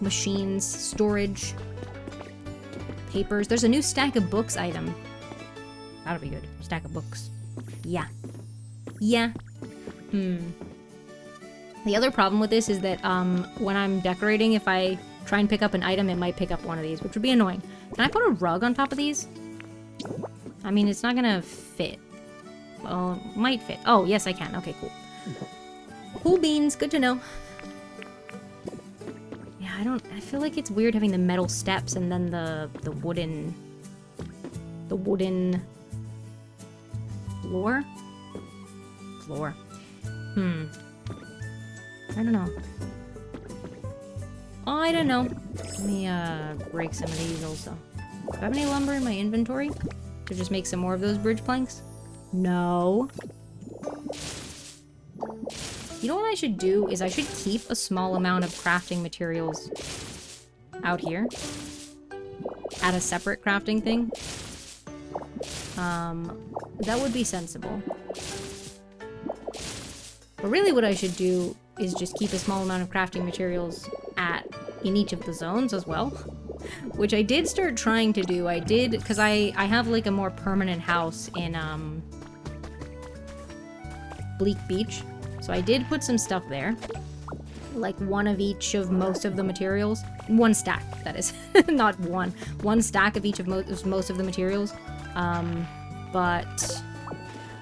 machines, storage, papers. There's a new stack of books item. That'll be good. Stack of books. Yeah. Yeah. The other problem with this is that when I'm decorating, if I try and pick up an item, it might pick up one of these, which would be annoying. Can I put a rug on top of these? I mean, it's not gonna fit. Well, might fit. Oh, yes, I can. Okay, cool. Cool beans. Good to know. Yeah, I feel like it's weird having the metal steps and then the wooden floor? Floor. I don't know. I don't know. Let me break some of these also. Do I have any lumber in my inventory to just make some more of those bridge planks? No. You know what I should do is I should keep a small amount of crafting materials out here at a separate crafting thing. That would be sensible. But really what I should do is just keep a small amount of crafting materials in each of the zones as well. Which I did start trying to do. I did, because I have like a more permanent house in Bleak Beach. So I did put some stuff there. Like one of each of most of the materials. One stack, that is. Not one. One stack of each of most of the materials. But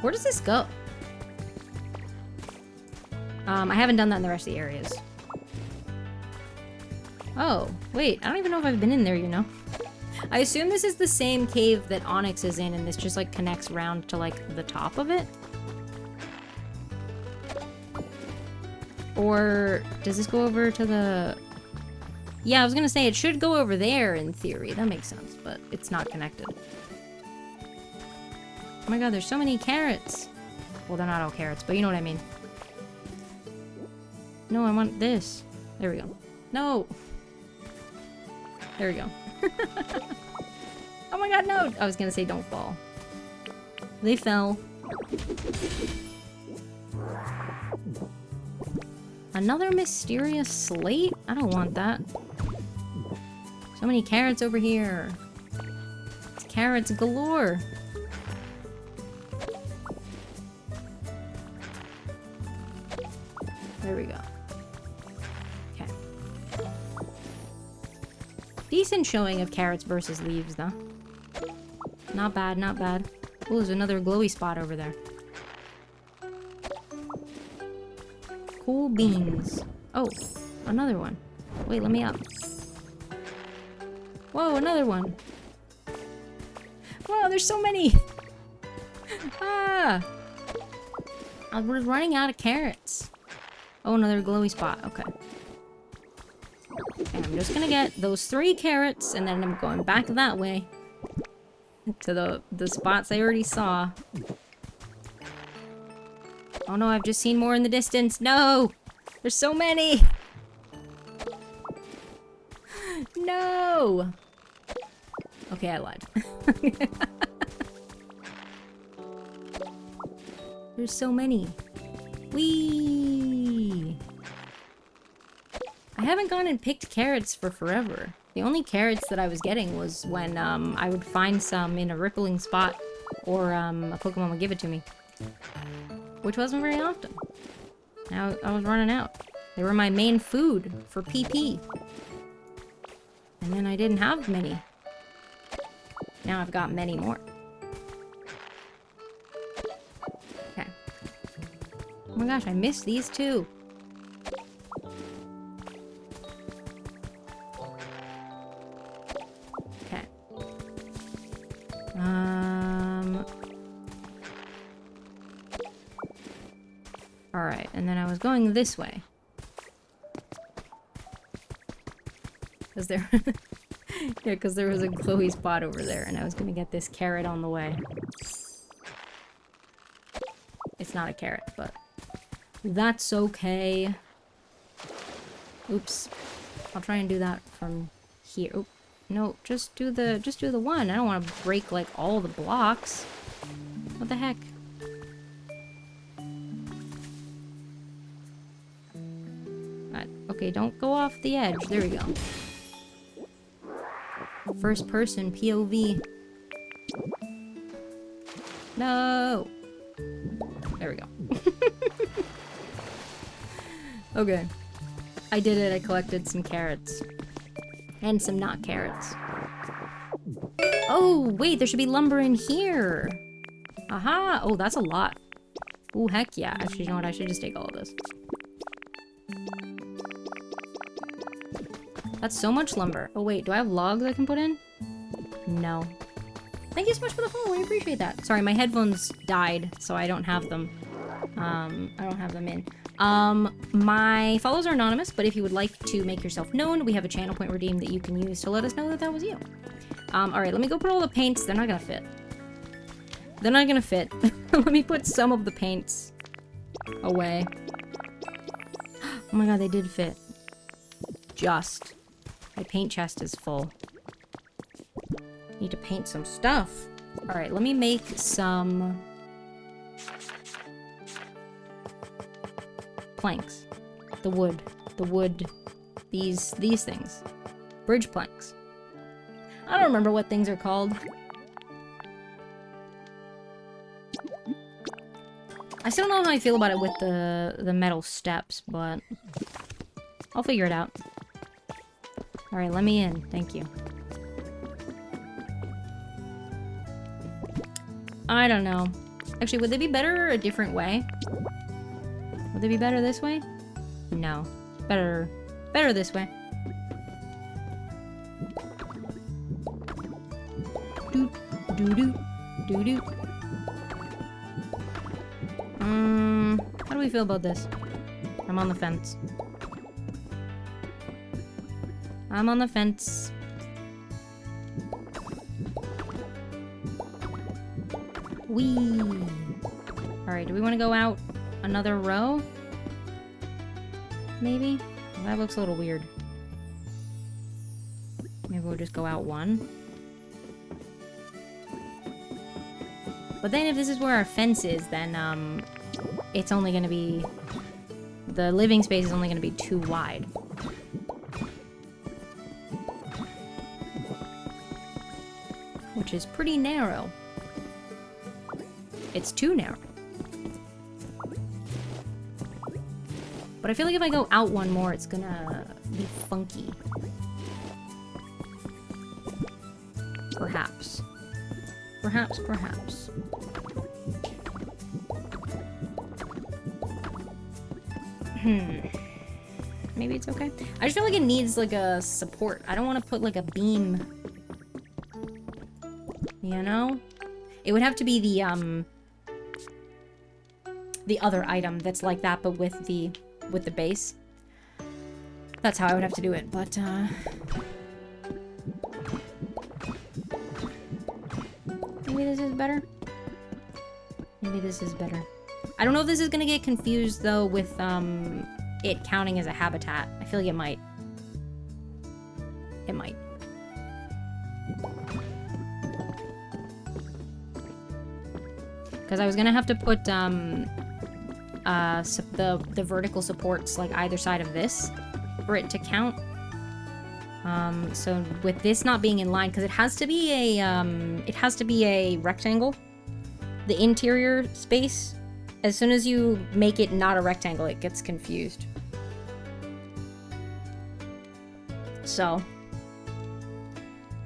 where does this go? I haven't done that in the rest of the areas. Oh, wait, I don't even know if I've been in there, you know? I assume this is the same cave that Onyx is in, and this just, like, connects round to, like, the top of it? Or does this go over to the... Yeah, I was gonna say, it should go over there, in theory. That makes sense, but it's not connected. Oh my god, there's so many carrots! Well, they're not all carrots, but you know what I mean. No, I want this. There we go. No! There we go. Oh my god, no! I was gonna say don't fall. They fell. Another mysterious slate? I don't want that. So many carrots over here. It's carrots galore. There we go. Okay. Decent showing of carrots versus leaves, though. Not bad, not bad. Oh, there's another glowy spot over there. Cool beans. Oh, another one. Wait, let me up. Whoa, another one. Whoa, there's so many. Ah! I was running out of carrots. Oh, another glowy spot. Okay. And I'm just gonna get those 3 carrots, and then I'm going back that way. To the spots I already saw. Oh no, I've just seen more in the distance. No! There's so many! No! Okay, I lied. There's so many. Whee! I haven't gone and picked carrots for forever. The only carrots that I was getting was when I would find some in a rippling spot, or a Pokemon would give it to me. Which wasn't very often. Now I was running out. They were my main food for PP. And then I didn't have many. Now I've got many more. Okay. Oh my gosh, I missed these too. Okay. Alright, and then I was going this way. Because there... yeah, because there was a glowy spot over there, and I was gonna get this carrot on the way. It's not a carrot, but... that's okay. Oops. I'll try and do that from here. Oop. No, just do the one. I don't want to break, like, all the blocks. What the heck? Okay, don't go off the edge. There we go. First person POV. No! There we go. Okay. I did it. I collected some carrots. And some not carrots. Oh, wait, there should be lumber in here. Aha. Oh, that's a lot. Oh, heck yeah. Actually, you know what? I should just take all of this. That's so much lumber. Oh, wait. Do I have logs I can put in? No. Thank you so much for the follow. I appreciate that. Sorry, my headphones died, so I don't have them. I don't have them in. My follows are anonymous, but if you would like to make yourself known, we have a channel point redeem that you can use to let us know that that was you. All right, let me go put all the paints. They're not gonna fit. They're not gonna fit. Let me put some of the paints away. Oh my god, they did fit. Just. My paint chest is full. Need to paint some stuff. All right, let me make some planks. The wood, these things. Bridge planks. I don't remember what things are called. I still don't know how I feel about it with the metal steps, but I'll figure it out. All right, let me in. Thank you. I don't know. Actually, would they be better a different way? Would they be better this way? No. Better this way. Doo doo doo doo doo. How do we feel about this? I'm on the fence. I'm on the fence. Whee! Alright, do we want to go out another row? Maybe? Well, that looks a little weird. Maybe we'll just go out one. But then if this is where our fence is, then, it's only gonna be... The living space is only gonna be too wide. Which is pretty narrow. It's too narrow. But I feel like if I go out one more, it's gonna be funky. Perhaps. Perhaps, perhaps. Maybe it's okay. I just feel like it needs, like, a support. I don't want to put, like, a beam. You know? It would have to be the other item that's like that, but with the base. That's how I would have to do it, but, maybe this is better? Maybe this is better. I don't know if this is gonna get confused, though, with, it counting as a habitat. I feel like it might. It might. Because I was gonna have to put, the vertical supports, like, either side of this for it to count. So with this not being in line, because it has to be a rectangle. The interior space, as soon as you make it not a rectangle, it gets confused. So,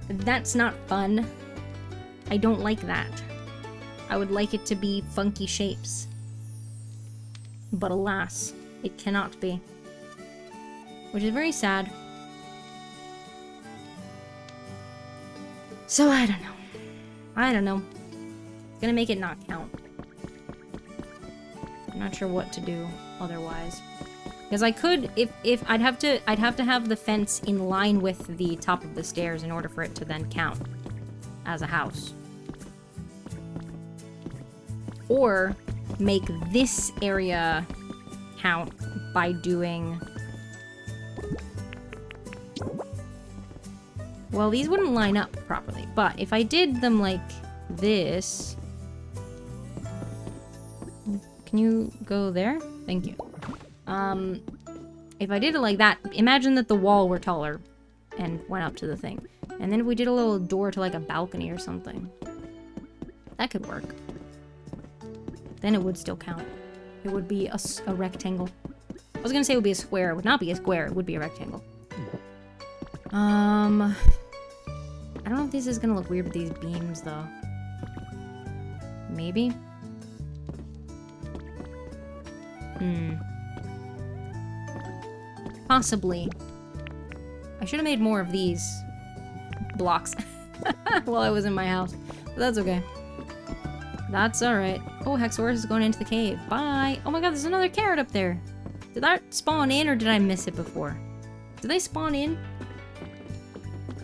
that's not fun. I don't like that. I would like it to be funky shapes. But alas, it cannot be. Which is very sad. So I don't know. I don't know. Gonna make it not count. I'm not sure what to do otherwise. Because I could, if I'd have to have the fence in line with the top of the stairs in order for it to then count as a house. Or make this area count by doing... Well, these wouldn't line up properly, but if I did them like this... Can you go there? Thank you. If I did it like that, imagine that the wall were taller and went up to the thing. And then if we did a little door to like a balcony or something, that could work. Then it would still count. It would be a rectangle. I was gonna say it would be a square. It would not be a square. It would be a rectangle. I don't know if this is gonna look weird with these beams, though. Maybe? Possibly. I should have made more of these blocks while I was in my house. But that's okay. That's alright. Oh, Hexorus is going into the cave. Bye! Oh my god, there's another carrot up there! Did that spawn in, or did I miss it before? Did they spawn in?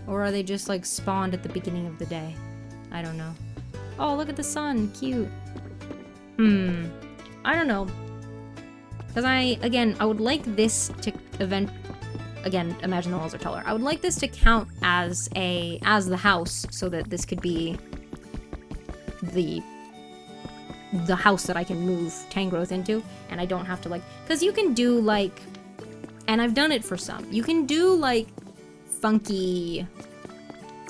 Or are they just, like, spawned at the beginning of the day? I don't know. Oh, look at the sun! Cute! I don't know. Because I would like this to event... Again, imagine the walls are taller. I would like this to count as the house, so that this could be the house that I can move Tangrowth into, and I don't have to, like... Because you can do, like... And I've done it for some. You can do, like, funky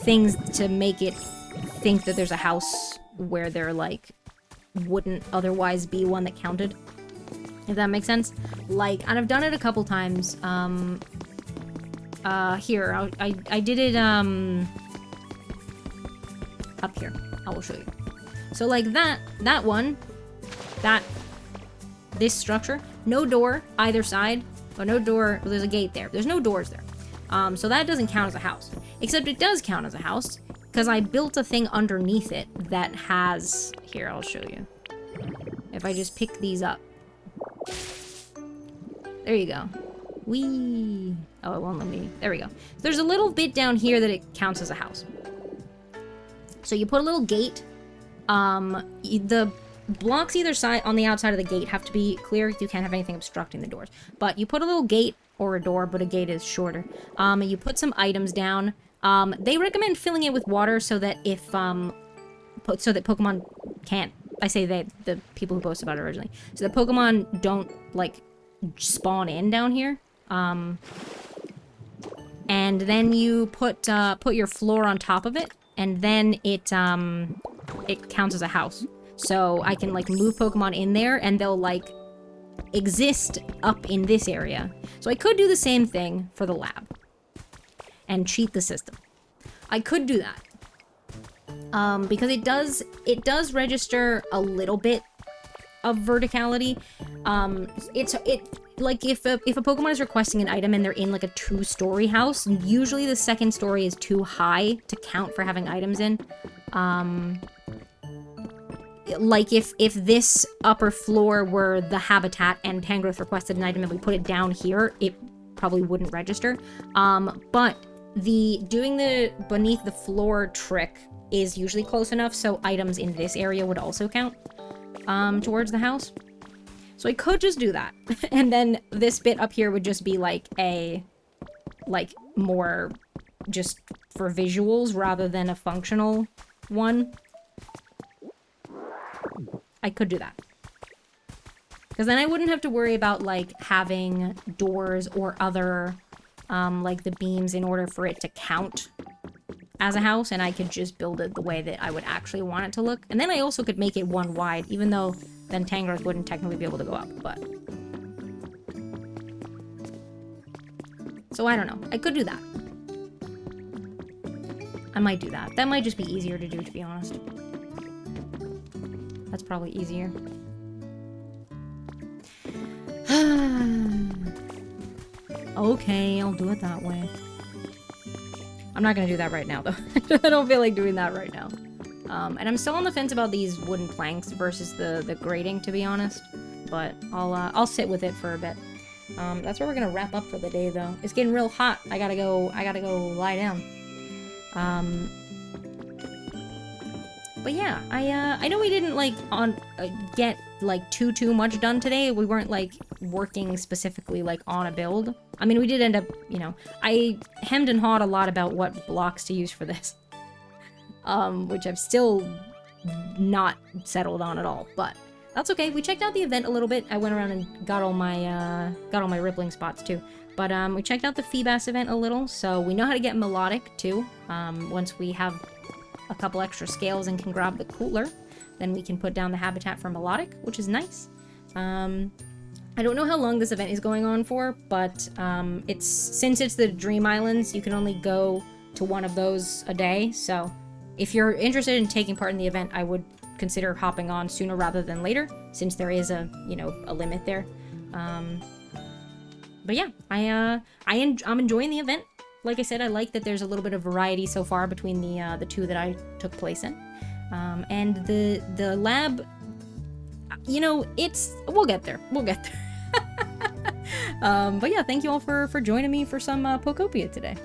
things to make it think that there's a house where there, like, wouldn't otherwise be one that counted. If that makes sense. Like, and I've done it a couple times. Here, I did it, up here. I will show you. So, like, that one, this structure, no door either side, or no door, well, there's a gate there. There's no doors there. So that doesn't count as a house. Except it does count as a house, because I built a thing underneath it that has, here, I'll show you. If I just pick these up. There you go. Whee! Oh, it won't let me. There we go. There's a little bit down here that it counts as a house. So you put a little gate. The blocks either side on the outside of the gate have to be clear. You can't have anything obstructing the doors. But you put a little gate, or a door, but a gate is shorter. You put some items down. They recommend filling it with water so that if, so that Pokemon can't, I say they, the people who posted about it originally, so that Pokemon don't, like, spawn in down here. And then you put your floor on top of it, and then it counts as a house. So I can, like, move Pokemon in there, and they'll, like, exist up in this area. So I could do the same thing for the lab. And cheat the system. I could do that. Because it does register a little bit of verticality. Like, if a Pokemon is requesting an item and they're in, like, a 2-story house, usually the second story is too high to count for having items in. Like, if this upper floor were the habitat and Tangrowth requested an item and we put it down here, it probably wouldn't register. But doing the beneath the floor trick is usually close enough, so items in this area would also count towards the house. So I could just do that. And then this bit up here would just be like more just for visuals rather than a functional one. I could do that. Because then I wouldn't have to worry about, like, having doors or other, like, the beams in order for it to count as a house, and I could just build it the way that I would actually want it to look. And then I also could make it one wide, even though then Tangrowth wouldn't technically be able to go up, but... So I don't know. I could do that. I might do that. That might just be easier to do, to be honest. That's probably easier. Okay, I'll do it that way. I'm not gonna do that right now, though. I don't feel like doing that right now. And I'm still on the fence about these wooden planks versus the grating, to be honest. But I'll sit with it for a bit. That's where we're gonna wrap up for the day, though. It's getting real hot. I gotta go lie down. But yeah, I know we didn't, like, get, like, too much done today. We weren't, like, working specifically, like, on a build. I mean, we did end up, you know, I hemmed and hawed a lot about what blocks to use for this. Which I've still not settled on at all, but that's okay. We checked out the event a little bit. I went around and got all my rippling spots, too. But, we checked out the Feebas event a little, so we know how to get Milotic, too. Once we have a couple extra scales and can grab the cooler, then we can put down the habitat for Milotic, which is nice. I don't know how long this event is going on for, but since it's the Dream Islands, you can only go to one of those a day. So if you're interested in taking part in the event, I would consider hopping on sooner rather than later, since there is a limit there. But yeah, I'm enjoying the event. Like I said, I like that there's a little bit of variety so far between the two that I took place in. And the lab, we'll get there. But yeah, thank you all for joining me for some Pokopia today.